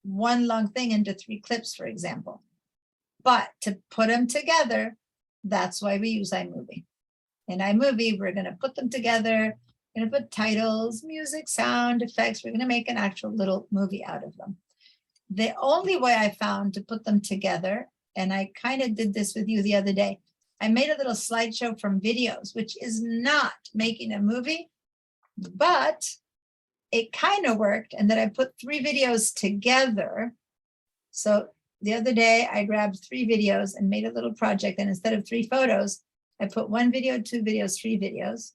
one long thing into 3 clips, for example. But to put them together, that's why we use iMovie. In iMovie, we're going to put them together We're gonna put titles, music, sound effects. We're gonna make an actual little movie out of them. The only way I found to put them together, and I kind of did this with you the other day, I made a little slideshow from videos, which is not making a movie, but it kind of worked. And then I put 3 videos together. So the other day I grabbed 3 videos and made a little project. And instead of 3 photos, I put 1 video, 2 videos, 3 videos.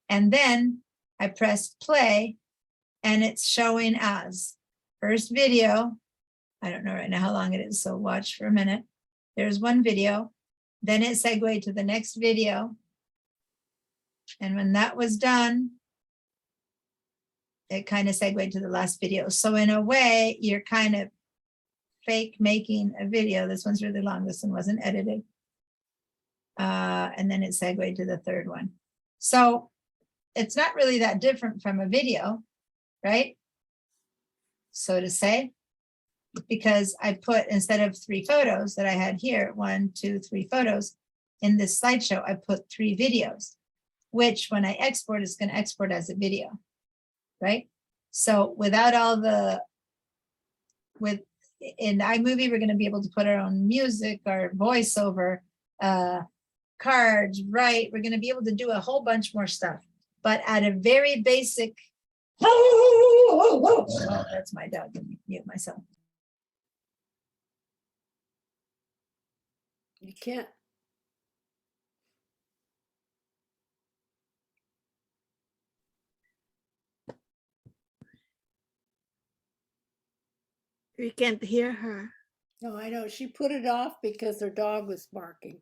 And then I pressed play and it's showing as first video. I don't know right now how long it is, so watch for a minute. There's 1 video. Then it segued to the next video. And when that was done, it kind of segued to the last video. So in a way, you're kind of fake making a video. This one's really long. This one wasn't edited. And then it segued to the 3rd one. So it's not really that different from a video, right? So to say, because I put, instead of 3 photos that I had here, 1, 2, 3 photos, in this slideshow, I put 3 videos, which when I export, it's going to export as a video, right? So without all the, in iMovie, we're going to be able to put our own music, our voiceover, cards, right? We're going to be able to do a whole bunch more stuff, but at a very basic, oh, that's my dog. Let me mute myself. You can't. We can't hear her. No, I know. She put it off because her dog was barking.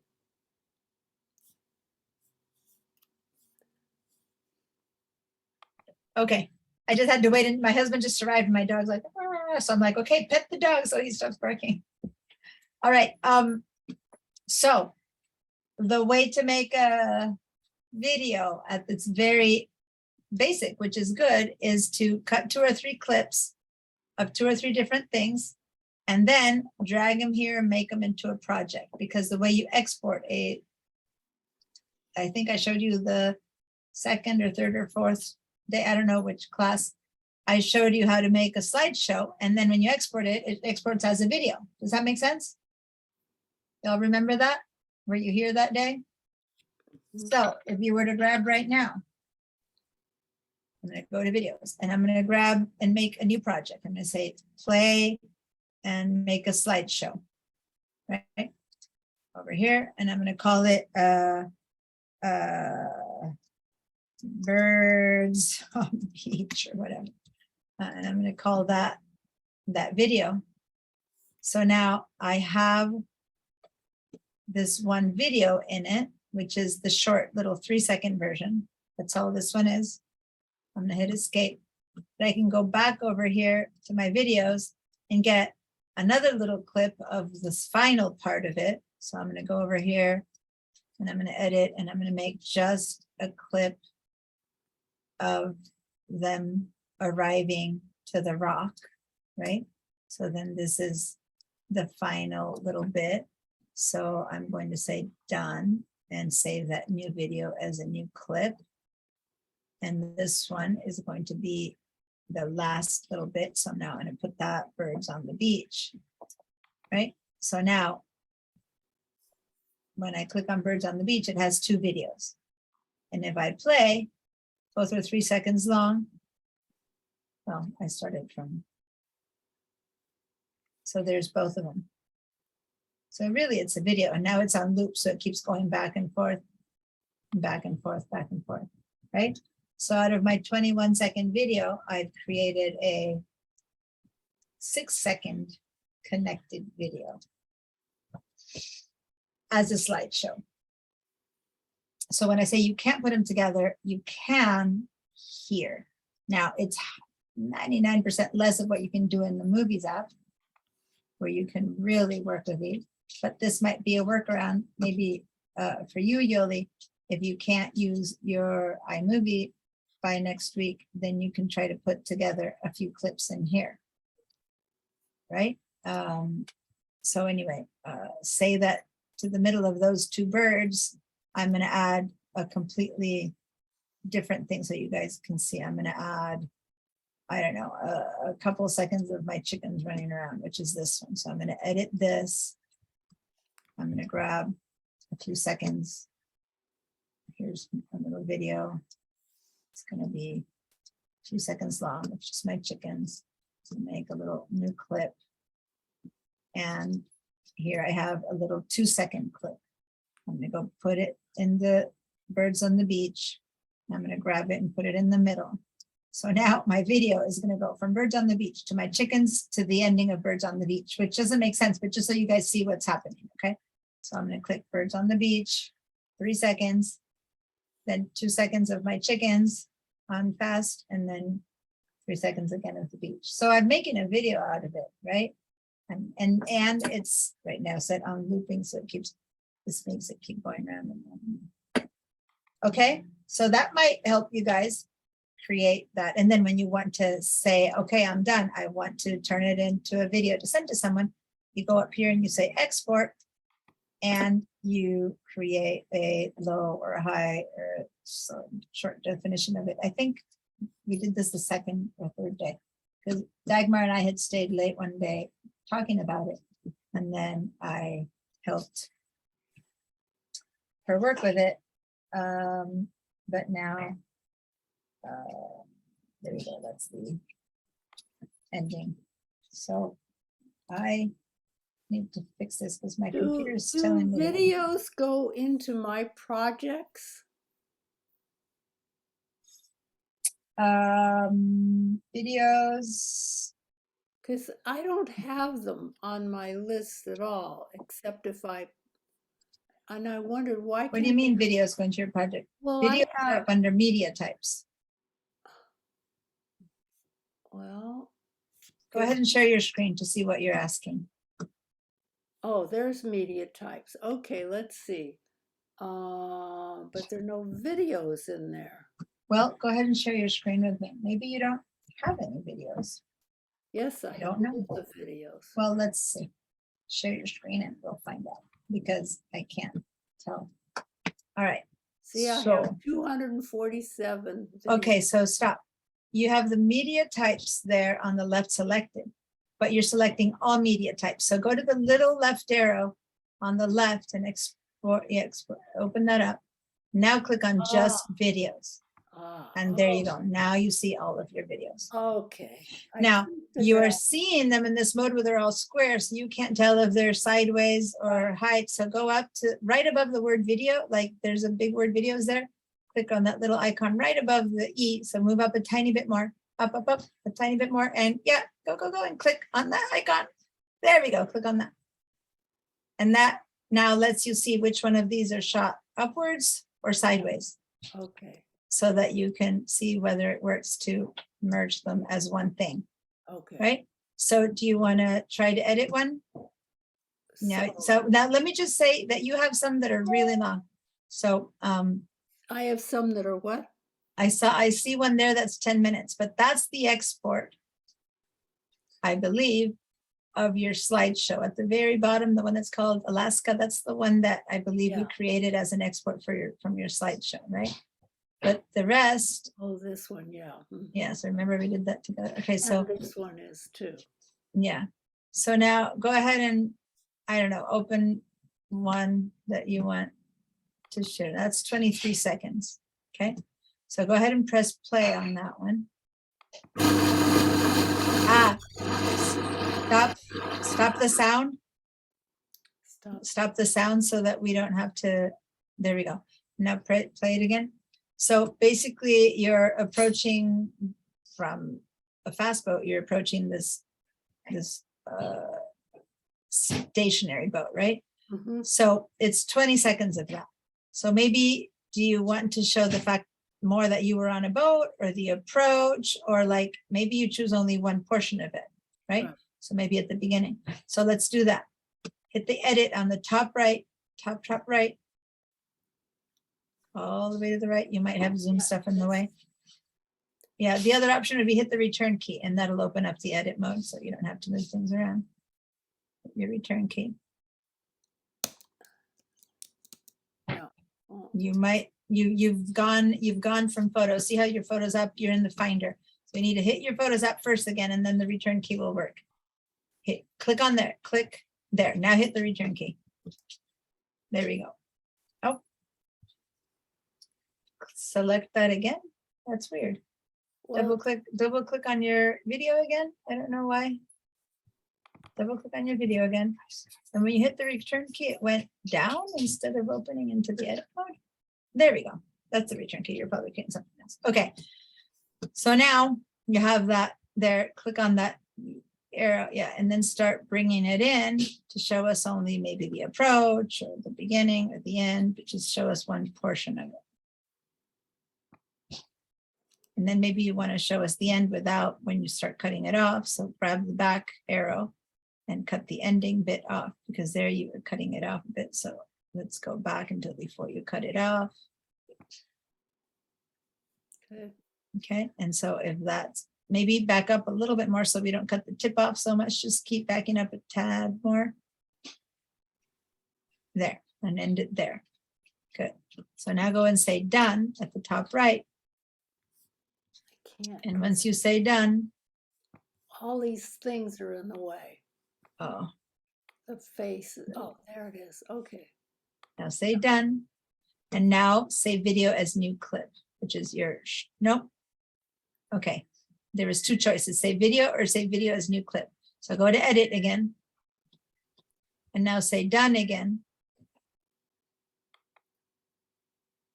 Okay. I just had to wait, and my husband just arrived and my dog's like, "Ah," so I'm like, okay, pet the dog so he stops barking. All right. So the way to make a video at its very basic, which is good, is to cut 2 or 3 clips of 2 or 3 different things and then drag them here and make them into a project. Because the way you export I think I showed you the 2nd or 3rd or 4th day, I don't know which class, I showed you how to make a slideshow. And then when you export it, it exports as a video. Does that make sense? Y'all remember that? Were you here that day? So if you were to grab right now, I'm going to go to videos and I'm going to grab and make a new project. I'm going to say play and make a slideshow, right? Over here. And I'm going to call it birds on the beach or whatever. And I'm going to call that video. So now I have this 1 video in it, which is the short little 3-second version. That's all this one is. I'm going to hit escape. But I can go back over here to my videos and get another little clip of this final part of it. So I'm going to go over here and I'm going to edit and I'm going to make just a clip of them arriving to the rock, right? So then this is the final little bit. So I'm going to say done and save that new video as a new clip. And this one is going to be the last little bit. So now I'm going to put that birds on the beach, right? So now when I click on birds on the beach, it has 2 videos. And if I play, both are 3 seconds long. Well, I started from, so there's both of them. So really it's a video and now it's on loop. So it keeps going back and forth, back and forth, back and forth, right? So out of my 21-second video, I've created a 6-second connected video as a slideshow. So when I say you can't put them together, you can here. Now it's 99% less of what you can do in the Movies app, where you can really work with these. But this might be a workaround, maybe for you, Yoli, if you can't use your iMovie by next week, then you can try to put together a few clips in here, right? So anyway, say that to the middle of those 2 birds, I'm going to add a completely different things so you guys can see. I'm gonna add, I don't know, a couple of seconds of my chickens running around, which is this one. So I'm gonna edit this. I'm gonna grab a few seconds. Here's a little video. It's gonna be 2 seconds long. It's just my chickens. To make a little new clip. And here I have a little 2-second clip. I'm gonna go put it in the birds on the beach. I'm gonna grab it and put it in the middle. So now my video is gonna go from birds on the beach to my chickens to the ending of birds on the beach, which doesn't make sense, but just so you guys see what's happening, okay? So I'm gonna click birds on the beach, 3 seconds, then 2 seconds of my chickens on fast, and then 3 seconds again of the beach. So I'm making a video out of it, right? And it's right now set on looping, so it keeps, this makes it keep going around and around. Okay, so that might help you guys create that. And then when you want to say, okay, I'm done, I want to turn it into a video to send to someone, you go up here and you say export, and you create a low or a high or some short definition of it. I think we did this the second or third day because Dagmar and I had stayed late one day talking about it, and then I helped her work with it. But now, there we go, that's the ending. So I need to fix this because my computer is Do telling me. videos go into my projects? Videos, Because I don't have them on my list at all, except if and I wondered why. what do you mean videos go into your project? Well, Videos I are have, up under media types. well. Go ahead and share your screen to see what you're asking. Oh, there's media types. Okay, let's see. But there are no videos in there. Well, go ahead and share your screen with me. Maybe you don't have any videos. Yes, I I have don't know. lots of videos. Well, let's see. Share your screen and we'll find out because I can't tell. All right. See, I so- have 247. Okay, videos. so stop. You have the media types there on the left selected, but you're selecting all media types. So go to the little left arrow on the left and open that up. Now click on just videos. And there you go. Now you see all of your videos. Okay. I Now, think that you are that- seeing them in this mode where they're all square, so you can't tell if they're sideways or height. So go up to right above the word video, like there's a big word videos there. Click on that little icon right above the E. So move up a tiny bit more, up, a tiny bit more. And yeah, go, and click on that icon. There we go, click on that. And that now lets you see which one of these are shot upwards or sideways, Okay. so that you can see whether it works to merge them as one thing, Okay. right? So do you want to try to edit one? No. So now let me just say that you have some that are really long. So I have some that are what? I see one there that's 10 minutes, but that's the export, I believe, of your slideshow at the very bottom, the one that's called Alaska. That's the one that I believe you Yeah. created as an export from your slideshow, right? But the rest, Oh, this one, yeah. Mhm. yes, I remember we did that together. Okay, so And this one is too. yeah. So now go ahead and, I don't know, open one that you want to share. That's 23 seconds. Okay. So go ahead and press play on that one. Stop the sound. Stop. Stop the sound so that we don't have to, there we go. Now play it again. So basically you're approaching from a fast boat, you're approaching this stationary boat, right? Mhm. So it's 20 seconds of that. So maybe do you want to show the fact more that you were on a boat or the approach, or like maybe you choose only one portion of it, right? Right. So maybe at the beginning. So let's do that. Hit the edit on the top right, top right. All the way to the right. You might have Zoom stuff in the way. Yeah, the other option would be hit the return key, and that'll open up the edit mode so you don't have to move things around. Hit your return key. Oh, You might you've gone from photos. See how your photo's up? You're in the Finder. So you need to hit your photos up first again, and then the return key will work. Click on there, click there. Now hit the return key. There we go. Oh, select that again. That's weird. Well, Double click on your video again. I don't know why. Double click on your video again. And when you hit the return key, it went down instead of opening into the edit mode. There we go. That's the return key. You're probably getting something else. Okay. So now you have that there. Click on that arrow. Yeah. And then start bringing it in to show us only maybe the approach or the beginning or the end, but just show us one portion of it. And then maybe you want to show us the end without when you start cutting it off. So grab the back arrow and cut the ending bit off, because there you were cutting it off a bit. So let's go back until before you cut it off. okay. Okay, and so if that's, maybe back up a little bit more so we don't cut the tip off so much, just keep backing up a tad more. There, and end it there. Good. So now go and say done at the top right. I can't. And once you say done, All these things are in the way. oh, The face. Oh, there it is. Okay. now say done. And now say video as new clip, which is your, nope. Okay, there was two choices, say video or say video as new clip. So go to edit again. And now say done again.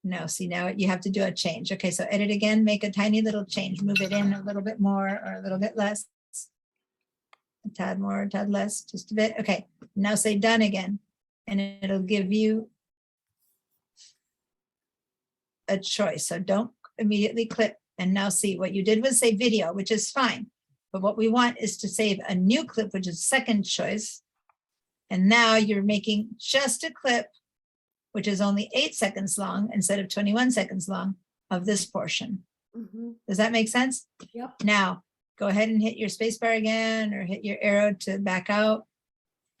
No, see now you have to do a change. Okay, so edit again, make a tiny little change, move it in a little bit more or a little bit less. A tad more, a tad less, just a bit. Okay, now say done again. And it'll give you a choice. So don't immediately clip. And now see, what you did was say video, which is fine. But what we want is to save a new clip, which is second choice. And now you're making just a clip, which is only 8 seconds long instead of 21 seconds long of this portion. Mm-hmm. Does that make sense? Yep. Now go ahead and hit your space bar again or hit your arrow to back out.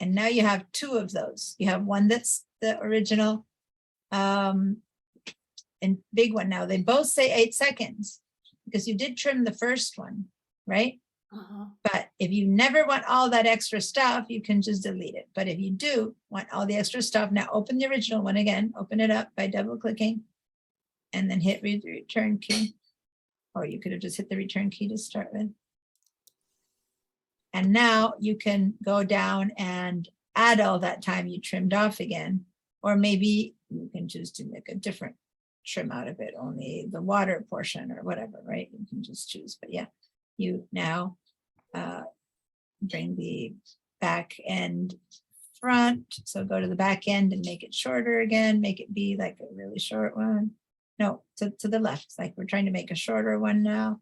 And now you have two of those. You have one that's the original and big one. Now they both say 8 seconds because you did trim the first one, right? Uh-huh. But if you never want all that extra stuff, you can just delete it. But if you do want all the extra stuff, now open the original one again, open it up by double clicking and then hit return key. Or you could have just hit the return key to start with. And now you can go down and add all that time you trimmed off again. Or maybe you can choose to make a different trim out of it, only the water portion or whatever, right? You can just choose. But yeah, you now bring the back end front. So go to the back end and make it shorter again, make it be like a really short one. No, to the left, like we're trying to make a shorter one now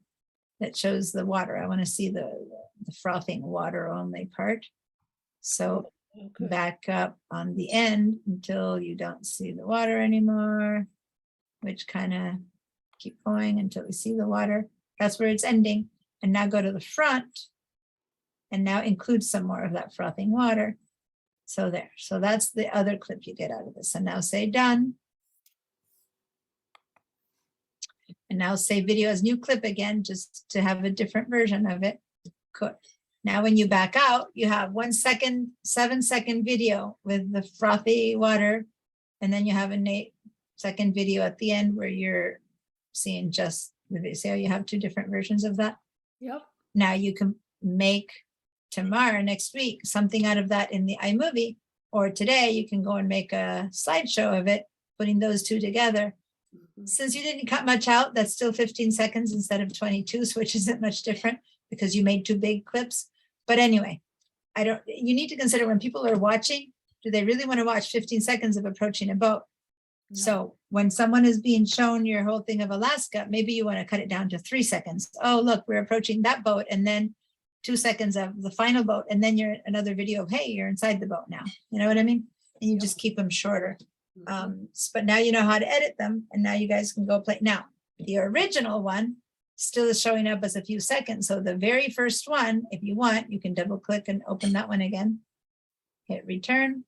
that shows the water. I want to see the frothing water only part. So Okay. back up on the end until you don't see the water anymore, which kind of keep going until we see the water. That's where it's ending. And now go to the front and now include some more of that frothing water. So there, so that's the other clip you get out of this. And now say done. And now say video as new clip again, just to have a different version of it. Good. Now when you back out, you have 1 second, 7-second video with the frothy water. And then you have an 8-second video at the end where you're seeing just the video. See how you have two different versions of that? Yep. Now you can make tomorrow, next week, something out of that in the iMovie, or today you can go and make a slideshow of it, putting those two together. Mhm. Since you didn't cut much out, that's still 15 seconds instead of 22, so which isn't much different because you made two big clips. But anyway, you need to consider when people are watching, do they really want to watch 15 seconds of approaching a boat? No. So when someone is being shown your whole thing of Alaska, maybe you want to cut it down to 3 seconds. Oh, look, we're approaching that boat. And then 2 seconds of the final boat. And then you're another video of, hey, you're inside the boat now. You know what I mean? And you Yep. just keep them shorter. Mhm. But now you know how to edit them. And now you guys can go play. Now, the original one still is showing up as a few seconds. So the very first one, if you want, you can double click and open that one again. Hit return.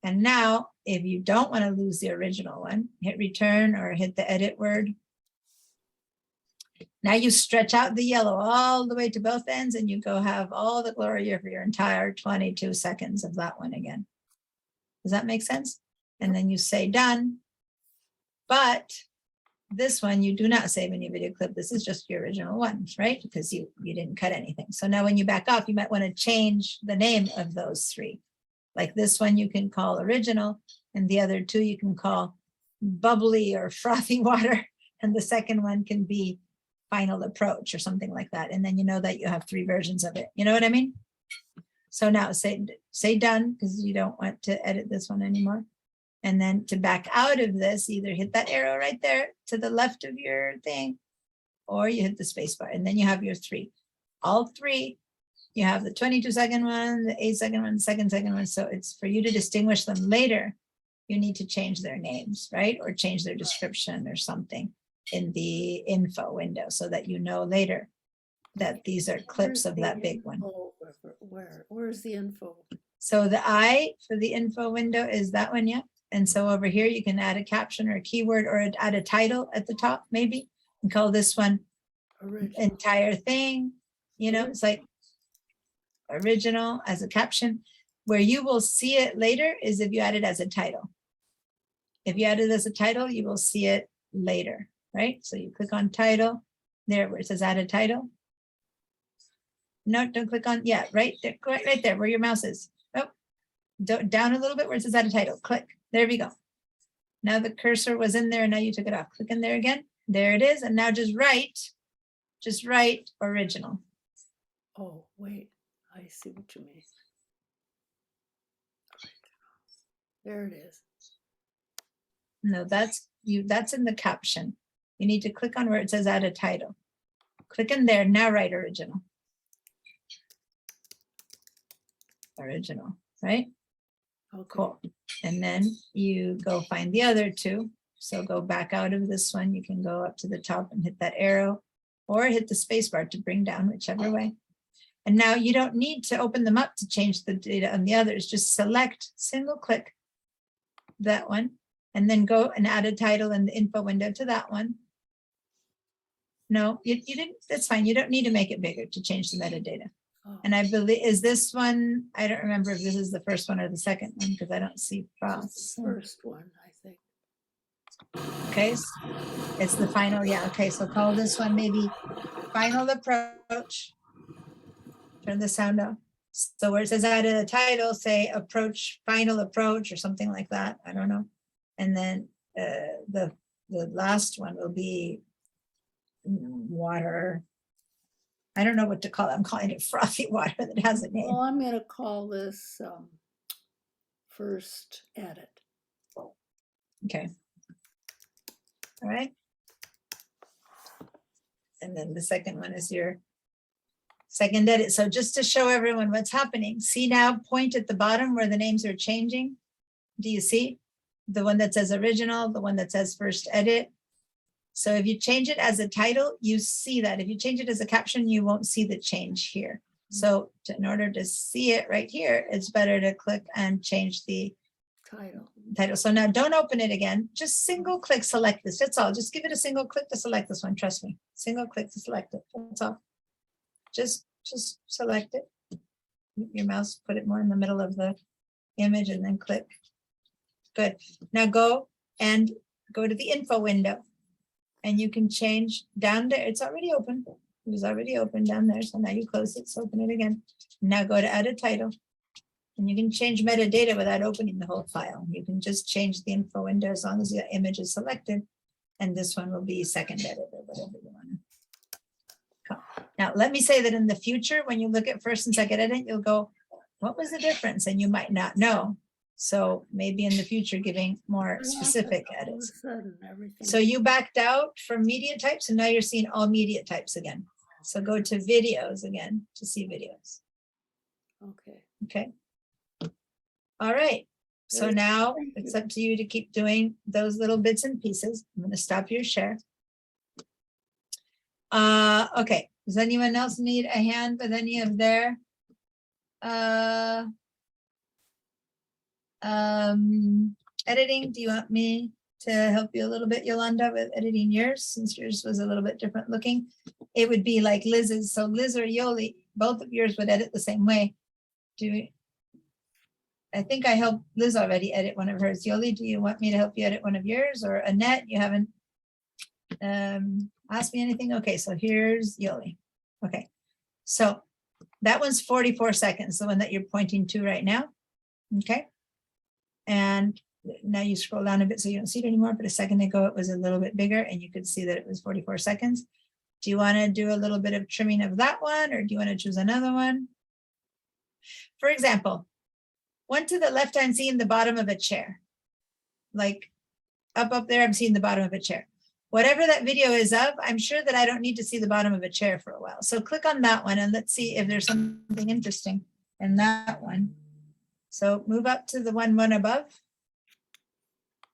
And now, if you don't want to lose the original one, hit return or hit the edit word. Now you stretch out the yellow all the way to both ends and you go have all the glory of your entire 22 seconds of that one again. Does that make sense? And then you say done. But this one, you do not save any video clip. This is just your original ones, right? Because you didn't cut anything. So now when you back off, you might want to change the name of those three. Like this one you can call original, and the other two you can call bubbly or frothy water. And the second one can be final approach or something like that. And then you know that you have three versions of it. You know what I mean? So now say done, because you don't want to edit this one anymore. And then to back out of this, either hit that arrow right there to the left of your thing, or you hit the space bar, and then you have your three. All three, you have the 22-second one, the 8-second one, the second one. So it's for you to distinguish them later, you need to change their names, right? Or change their description or something in the info window so that you know later that these are clips of that big one. Where's the info? So the I for the info window is that one, yeah. And so over here, you can add a caption or a keyword or add a title at the top, maybe, and call this one entire thing. You know, it's like original as a caption. Where you will see it later is if you add it as a title. If you add it as a title, you will see it later, right? So you click on title there where it says add a title. No, don't click on, yeah, right there, right there where your mouse is. Oh, down a little bit where it says add a title, click. There we go. Now the cursor was in there and now you took it off. Click in there again. There it is. And now just write original. Oh, wait, I see what you mean. There it is. No, that's in the caption. You need to click on where it says add a title. Click in there, now write original. Original, right? Okay. Cool. And then you go find the other two. So go back out of this one. You can go up to the top and hit that arrow or hit the space bar to bring down, whichever way. And now you don't need to open them up to change the data on the others. Just select, single click that one, and then go and add a title in the info window to that one. No, you didn't, that's fine. You don't need to make it bigger to change the metadata. Oh, And I believe, is this one, I don't remember if this is the first one or the second one because I don't see files. it's the first one, I think. Okay, it's the final, yeah, okay, so call this one maybe final approach. Turn the sound off. So where it says add a title, say approach, final approach or something like that, I don't know. And then the last one will be water. I don't know what to call it. I'm calling it frothy water that has a name. Well, I'm gonna call this first edit. Okay. All right. And then the second one is your second edit. So just to show everyone what's happening, see now, point at the bottom where the names are changing. Do you see the one that says original, the one that says first edit? So if you change it as a title, you see that. If you change it as a caption, you won't see the change here. So in order to see it right here, it's better to click and change the title. So now don't open it again. Just single click select this. That's all. Just give it a single click to select this one. Trust me. Single click to select it. That's all. Just select it. Your mouse, put it more in the middle of the image and then click. Good. Now go to the info window. And you can change down there. It's already open. It was already open down there. So now you close it. So open it again. Now go to add a title. And you can change metadata without opening the whole file. You can just change the info window as long as the image is selected. And this one will be second edit or whatever you want. Now, let me say that in the future, when you look at first and second edit, you'll go, what was the difference? And you might not know. So maybe in the future, giving more specific edits. So you backed out from media types and now you're seeing all media types again. So go to videos again to see videos. Okay. Okay. All right. So now it's up to you to keep doing those little bits and pieces. I'm going to stop your share. Okay. Does anyone else need a hand with any of their Editing, do you want me to help you a little bit, Yolanda, with editing yours, since yours was a little bit different looking? It would be like Liz's. So Liz or Yoli, both of yours would edit the same way. I think I helped Liz already edit one of hers. Yoli, do you want me to help you edit one of yours? Or Annette, you haven't asked me anything? Okay, so here's Yoli. Okay, so that one's 44 seconds, the one that you're pointing to right now. Okay, and now you scroll down a bit so you don't see it anymore, but a second ago it was a little bit bigger and you could see that it was 44 seconds. Do you want to do a little bit of trimming of that one, or do you want to choose another one? For example, one to the left, I'm seeing the bottom of a chair. Like up there, I'm seeing the bottom of a chair. Whatever that video is of, I'm sure that I don't need to see the bottom of a chair for a while. So click on that one and let's see if there's something interesting in that one. So move up to the one above.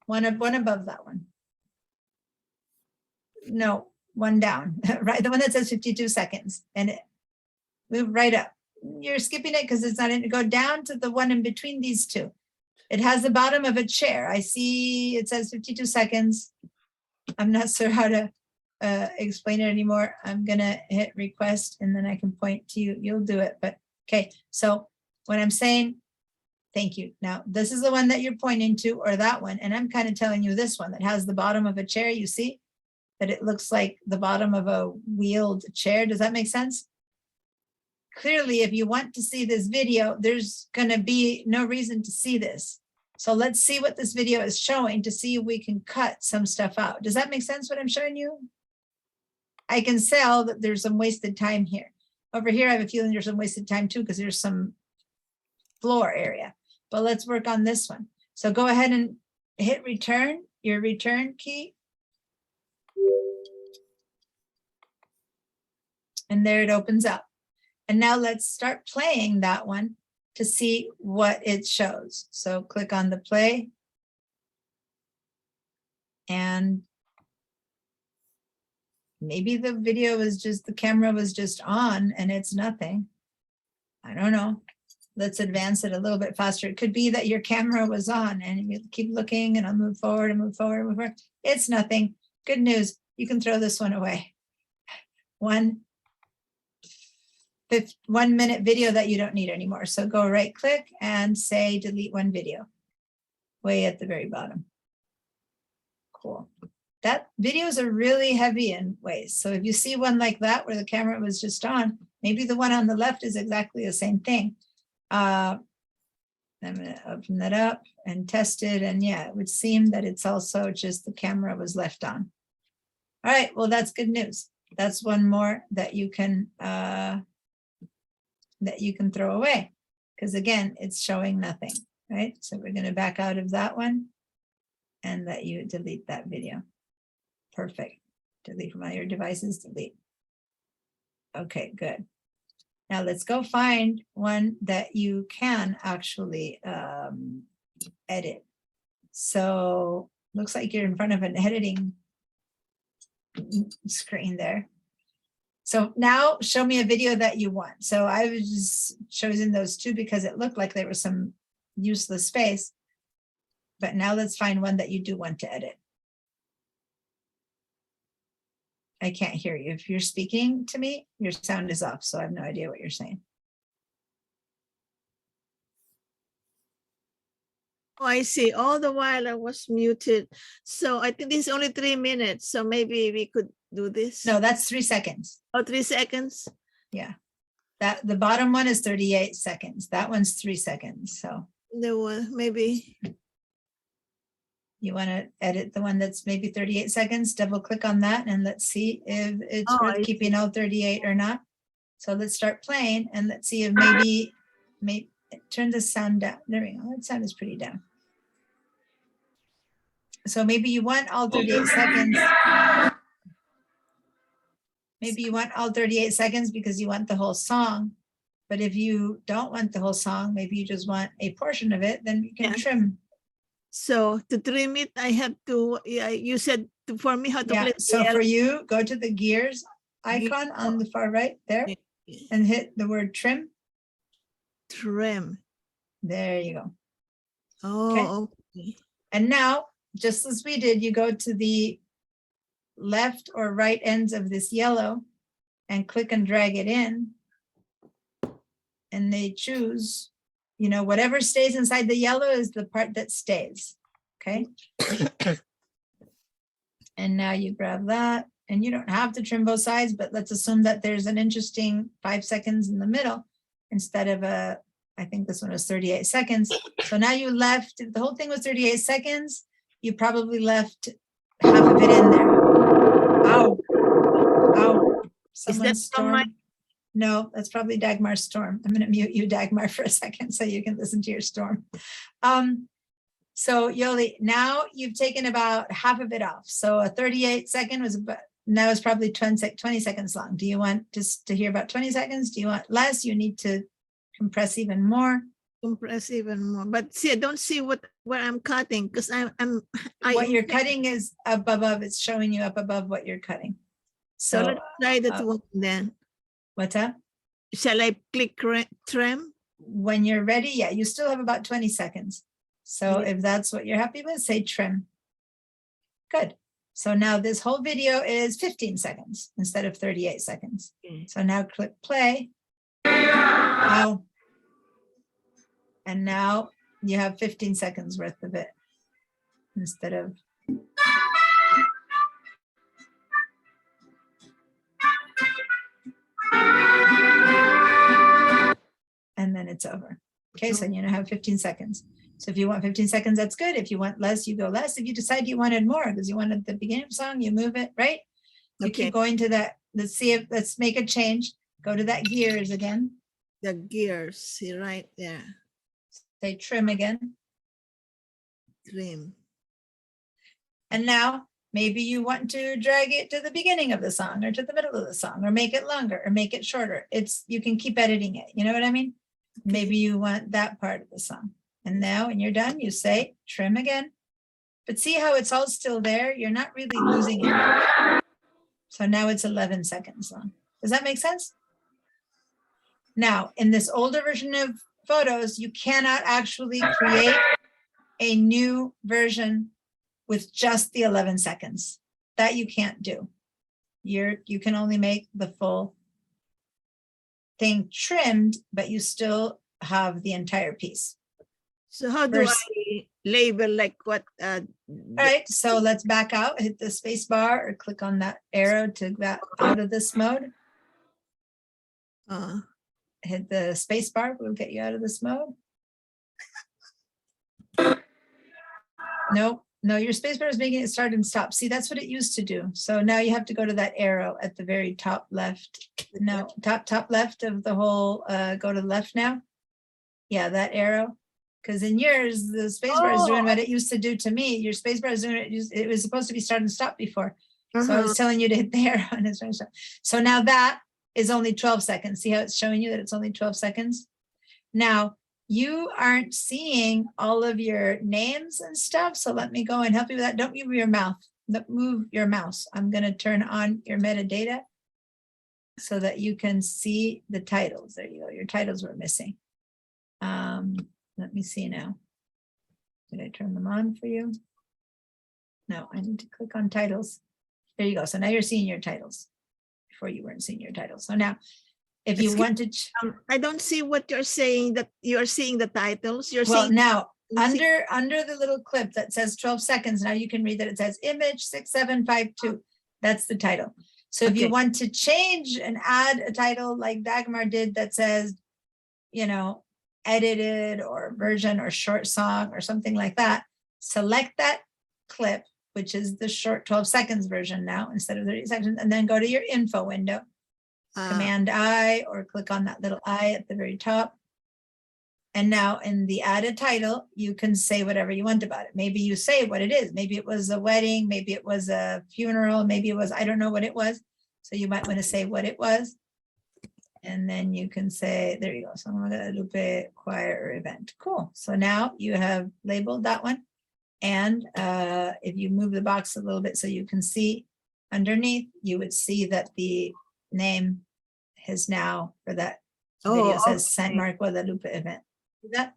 One above that one. No, one down, right? The one that says 52 seconds, and move right up. You're skipping it because it's not in. Go down to the one in between these two. It has the bottom of a chair. I see it says 52 seconds. I'm not sure how to explain it anymore. I'm gonna hit request and then I can point to you. You'll do it, but okay. So when I'm saying, thank you. Now, this is the one that you're pointing to, or that one. And I'm kind of telling you this one that has the bottom of a chair. You see that it looks like the bottom of a wheeled chair. Does that make sense? Clearly, if you want to see this video, there's going to be no reason to see this. So let's see what this video is showing to see if we can cut some stuff out. Does that make sense what I'm showing you? I can sell that there's some wasted time here. Over here, I have a feeling there's some wasted time too, because there's some floor area. But let's work on this one. So go ahead and hit return, your return key. And there it opens up. And now let's start playing that one to see what it shows. So click on the play. And maybe the video was just, the camera was just on and it's nothing. I don't know. Let's advance it a little bit faster. It could be that your camera was on and you keep looking and I'll move forward and move forward and move forward. It's nothing. Good news. You can throw this one away. 1 minute video that you don't need anymore. So go right click and say delete one video way at the very bottom. Cool. That videos are really heavy in ways. So if you see one like that where the camera was just on, maybe the one on the left is exactly the same thing. I'm going to open that up and test it. And yeah, it would seem that it's also just the camera was left on. All right, well, that's good news. That's one more that you can throw away, because again, it's showing nothing, right? So we're going to back out of that one and let you delete that video. Perfect. Delete from all your devices, delete. Okay, good. Now let's go find one that you can actually edit. So looks like you're in front of an editing screen there. So now show me a video that you want. So I was just choosing those two because it looked like there was some useless space. But now let's find one that you do want to edit. I can't hear you. If you're speaking to me, your sound is off, so I have no idea what you're saying. Oh, I see. All the while I was muted. So I think this is only 3 minutes. So maybe we could do this. No, that's 3 seconds. Oh, 3 seconds. Yeah. That the bottom one is 38 seconds. That one's 3 seconds. So There was maybe. you want to edit the one that's maybe 38 seconds, double click on that and let's see if it's worth keeping all 38 or not. So let's start playing and let's see if maybe turn the sound down. There we go. That sound is pretty down. So maybe you want all 38 seconds. Maybe you want all 38 seconds because you want the whole song. But if you don't want the whole song, maybe you just want a portion of it, then you can trim. So to trim it, I have to, you said for me how to Yeah, play. so for you, go to the gears icon on the far right there and hit the word trim. Trim. There you go. Oh, okay. And now, just as we did, you go to the left or right ends of this yellow and click and drag it in. And they choose, you know, whatever stays inside the yellow is the part that stays. Okay. And now you grab that, and you don't have to trim both sides, but let's assume that there's an interesting 5 seconds in the middle instead of I think this one was 38 seconds. So now you left, if the whole thing was 38 seconds, you probably left half of it in there. Ow, ow, someone's storm. No, that's probably Dagmar's storm. I'm going to mute you, Dagmar, for a second so you can listen to your storm. So Yoli, now you've taken about half of it off. So a 38 second was about, now it's probably 20 seconds long. Do you want just to hear about 20 seconds? Do you want less? You need to compress even more. Compress even more. But see, I don't see what I'm cutting because What you're cutting is up above. It's showing you up above what you're cutting. So let's try that one then. What's that? Shall I click trim? When you're ready, yeah, you still have about 20 seconds. So Yeah. if that's what you're happy with, say trim. Good. So now this whole video is 15 seconds instead of 38 seconds. Okay. So now click play. Oh. And now you have 15 seconds worth of it instead of. And then it's over. Okay, so you now have 15 seconds. So if you want 15 seconds, that's good. If you want less, you go less. If you decide you wanted more because you wanted the beginning of the song, you move it, right? You Okay. keep going to that. Let's make a change. Go to that gears again. The gears, see right there. Say trim again. Trim. And now maybe you want to drag it to the beginning of the song or to the middle of the song or make it longer or make it shorter. You can keep editing it. You know what I mean? Maybe you want that part of the song. And now when you're done, you say trim again. But see how it's all still there? You're not really losing it. So now it's 11 seconds long. Does that make sense? Now, in this older version of photos, you cannot actually create a new version with just the 11 seconds. That you can't do. You can only make the full thing trimmed, but you still have the entire piece. So how do I label like what? All right, so let's back out, hit the space bar or click on that arrow to get out of this mode. Hit the space bar, we'll get you out of this mode. No, your space bar is making it start and stop. See, that's what it used to do. So now you have to go to that arrow at the very top left. No, top left of the whole, go to the left now. Yeah, that arrow. Because in yours, the space bar is doing what it used to do to me. Your space bar is doing it was supposed to be start and stop before. So I was telling you to hit the arrow and it's trying to stop. So now that is only 12 seconds. See how it's showing you that it's only 12 seconds? Now, you aren't seeing all of your names and stuff. So let me go and help you with that. Don't move your mouth. Move your mouse. I'm going to turn on your metadata so that you can see the titles. There you go. Your titles were missing. Let me see now. Did I turn them on for you? No, I need to click on titles. There you go. So now you're seeing your titles. Before you weren't seeing your titles. So now, if you want to, I don't see what you're saying. That you're seeing the titles. You're well, seeing now under the little clip that says 12 seconds. Now you can read that it says image 6752. That's the title. So if you want to change and add a title like Dagmar did that says, you know, edited or version or short song or something like that, select that clip, which is the short 12 seconds version now instead of 30 seconds, and then go to your info window, Command I, or click on that little I at the very top. And now in the added title, you can say whatever you want about it. Maybe you say what it is. Maybe it was a wedding, maybe it was a funeral, maybe it was, I don't know what it was. So you might want to say what it was. And then you can say, there you go, San Guadalupe choir or event. Cool. So now you have labeled that one. And if you move the box a little bit so you can see underneath, you would see that the name has now, for that video, says San Guadalupe event. See that?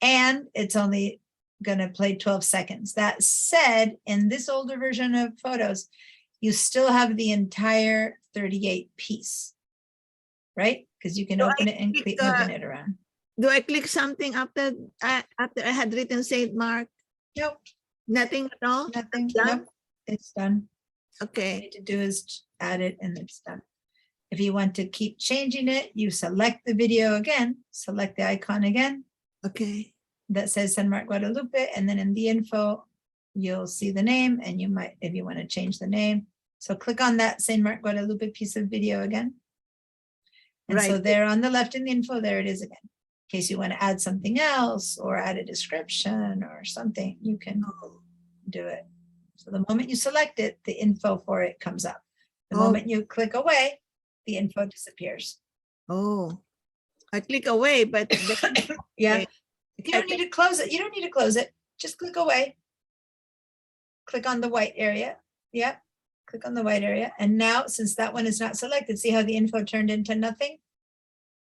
and it's only going to play 12 seconds. That said, in this older version of photos, you still have the entire 38 piece, right? Because you can So open I it and click, keep moving it around. Do I click something after I had written Saint Mark? Nope, Nothing at all? nothing. Done? Nope, it's done. All you Okay. need to do is add it and it's done. If you want to keep changing it, you select the video again, select the icon again Okay. that says San Mark Guadalupe, and then in the info, you'll see the name, and you might, if you want to change the name. So click on that San Mark Guadalupe piece of video again. And so Right. there on the left in the info, there it is again. In case you want to add something else or add a description or something, you can do it. So the moment you select it, the info for it comes up. The Oh. moment you click away, the info disappears. Oh, I click away, but Yeah, Okay. you don't need to close it. You don't need to close it. Just click away. Click on the white area. Yep. Click on the white area. And now, since that one is not selected, see how the info turned into nothing?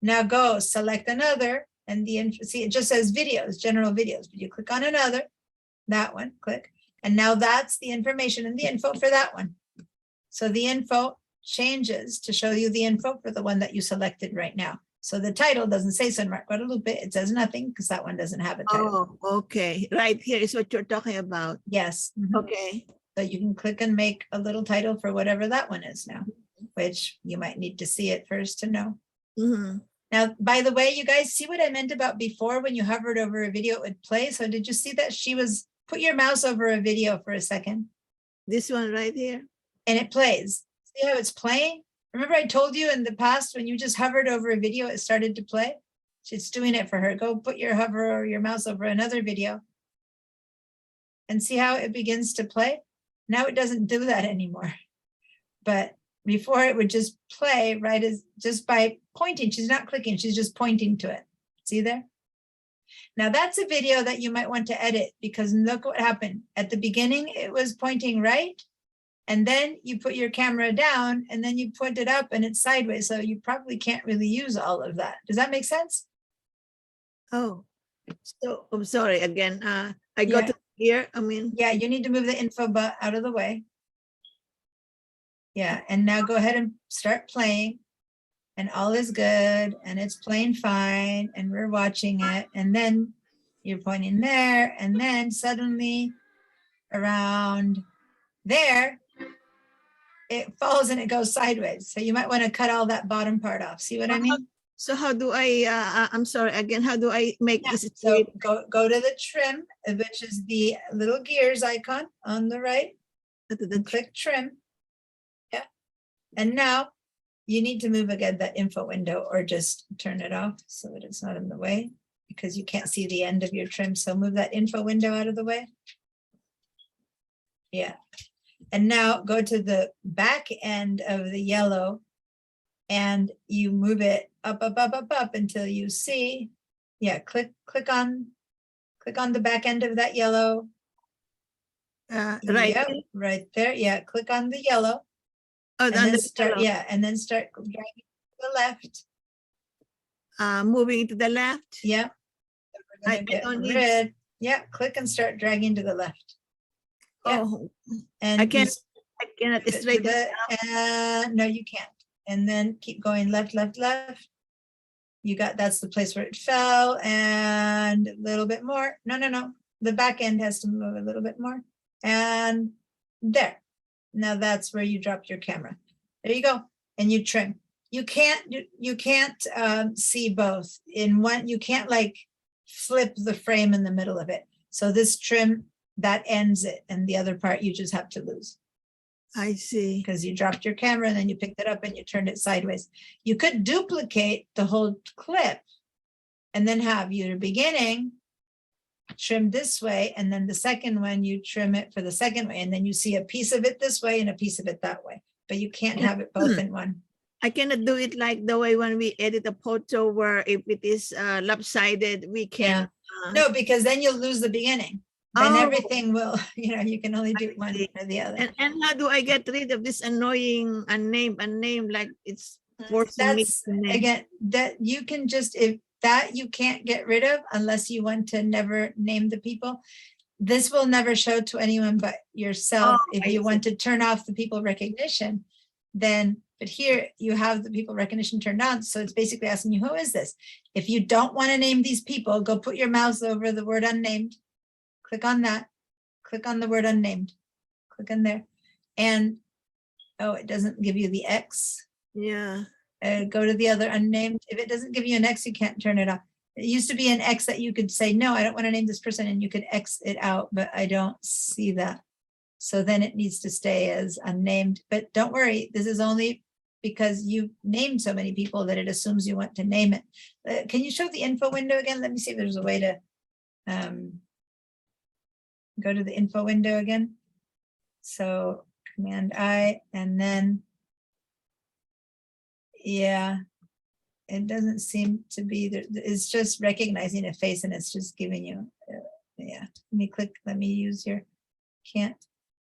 Now go select another, and the info, see, it just says videos, general videos, but you click on another, that one, click. And now that's the information and the info for that one. So the info changes to show you the info for the one that you selected right now. So the title doesn't say San Mark Guadalupe, it says nothing because that one doesn't have a title. Oh, okay. Right here is what you're talking about. Yes. Okay. So you can click and make a little title for whatever that one is now, which you might need to see it first to know. Mhm. Now, by the way, you guys see what I meant about before when you hovered over a video, it would play. So did you see that she was, put your mouse over a video for a second This one right here. and it plays. See how it's playing? Remember I told you in the past when you just hovered over a video, it started to play? It's doing it for her. Go put your hover or your mouse over another video and see how it begins to play. Now it doesn't do that anymore. But before it would just play right as just by pointing. She's not clicking, she's just pointing to it. See there? Now that's a video that you might want to edit because look what happened. At the beginning, it was pointing right. And then you put your camera down and then you point it up and it's sideways. So you probably can't really use all of that. Does that make sense? Oh, so I'm sorry again. I go Yeah. to here. I mean, Yeah, you need to move the info but out of the way. Yeah, and now go ahead and start playing. And all is good and it's playing fine and we're watching it. And then you're pointing there and then suddenly around there, it falls and it goes sideways. So you might want to cut all that bottom part off. See what I mean? so how do I? I'm sorry again. How do I make Yeah, this so straight? go to the trim, which is the little gears icon on the right. To the And click trim. Yeah. And now you need to move again that info window or just turn it off so that it's not in the way because you can't see the end of your trim. So move that info window out of the way. Yeah. And now go to the back end of the yellow and you move it up, up, up, up, up until you see, yeah, click on the back end of that yellow. Right. Yep, right there. Yeah, click on the yellow. Oh, And then then the start, yellow. yeah, and then start dragging to the left. Moving to the left. Yeah. We're I gonna get don't need- rid. Yeah, click and start dragging to the left. Yeah. Oh, And I you can't. s- I cannot to straighten. no, you can't. And then keep going left, left, left. You got, that's the place where it fell and a little bit more. No, no, no. The back end has to move a little bit more. And there. Now that's where you dropped your camera. There you go. And you trim. You can't see both in one. You can't like flip the frame in the middle of it. So this trim, that ends it. And the other part you just have to lose I see. because you dropped your camera and then you picked it up and you turned it sideways. You could duplicate the whole clip and then have your beginning trim this way. And then the second one, you trim it for the second way. And then you see a piece of it this way and a piece of it that way. But you can't have it both in one. I cannot do it like the way when we edit a photo where if it is lopsided, we can. No, because then you'll lose the beginning. Then Oh. everything will, you can only do one see. or the other. And how do I get rid of this annoying a name like it's forcing me That's to name? again, that you can just, if that you can't get rid of unless you want to never name the people. This will never show to anyone but yourself. Oh, If I you see. want to turn off the people recognition, then, but here you have the people recognition turned on. So it's basically asking you, who is this? If you don't want to name these people, go put your mouse over the word unnamed. Click on that. Click on the word unnamed. Click in there. And, oh, it doesn't give you the X. Yeah. Go to the other unnamed. If it doesn't give you an X, you can't turn it off. It used to be an X that you could say, no, I don't want to name this person, and you could X it out, but I don't see that. So then it needs to stay as unnamed. But don't worry, this is only because you named so many people that it assumes you want to name it. Can you show the info window again? Let me see if there's a way to go to the info window again. So Command I, and then, yeah, it doesn't seem to be there. It's just recognizing a face and it's just giving you, yeah. Let me click, let me use your, can't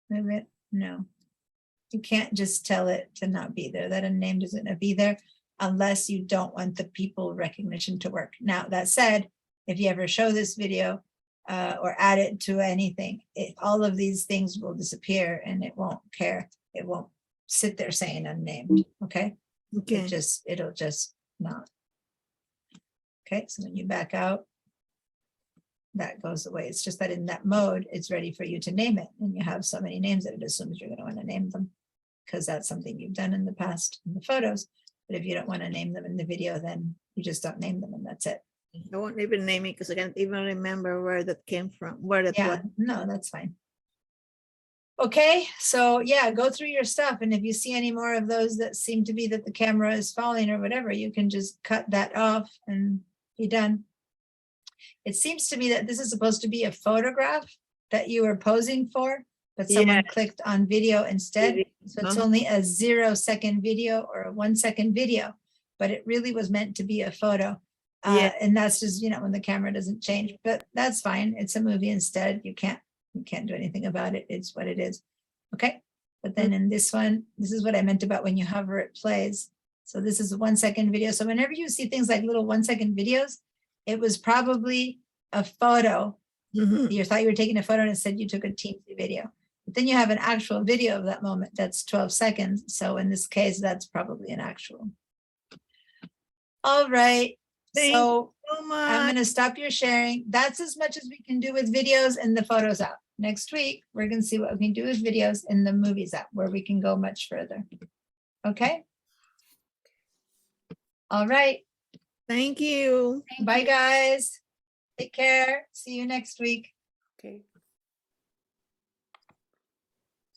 move it. No, you can't just tell it to not be there. That unnamed isn't gonna be there unless you don't want the people recognition to work. Now, that said, if you ever show this video or add it to anything, all of these things will disappear and it won't care. It won't sit there saying unnamed, okay? Okay. It'll just not. Okay, so when you back out, that goes away. It's just that in that mode, it's ready for you to name it. And you have so many names that it assumes you're going to want to name them because that's something you've done in the past in the photos. But if you don't want to name them in the video, then you just don't name them and that's it. I won't even name it because I can't even remember where that came from, where that Yeah, was. no, that's fine. Okay, so yeah, go through your stuff. And if you see any more of those that seem to be that the camera is falling or whatever, you can just cut that off and be done. It seems to me that this is supposed to be a photograph that you were posing for, but someone clicked on video instead. So it's only a 0-second video or a 1-second video, but it really was meant to be a photo. And that's just, you know, when the camera doesn't change, but that's fine. It's a movie instead. You can't do anything about it. It's what it is. Okay. But then in this one, this is what I meant about when you hover, it plays. So this is a 1-second video. So whenever you see things like little 1-second videos, it was probably a photo. You thought you were taking a photo and it said you took a teensy video. But then you have an actual video of that moment. That's 12 seconds. So in this case, that's probably an actual. All right. Thank So you so much. I'm going to stop your sharing. That's as much as we can do with videos and the photos app. Next week, we're going to see what we can do with videos in the movies app where we can go much further. Okay. All right. Thank you. Bye, guys. Take care. See you next week. Okay.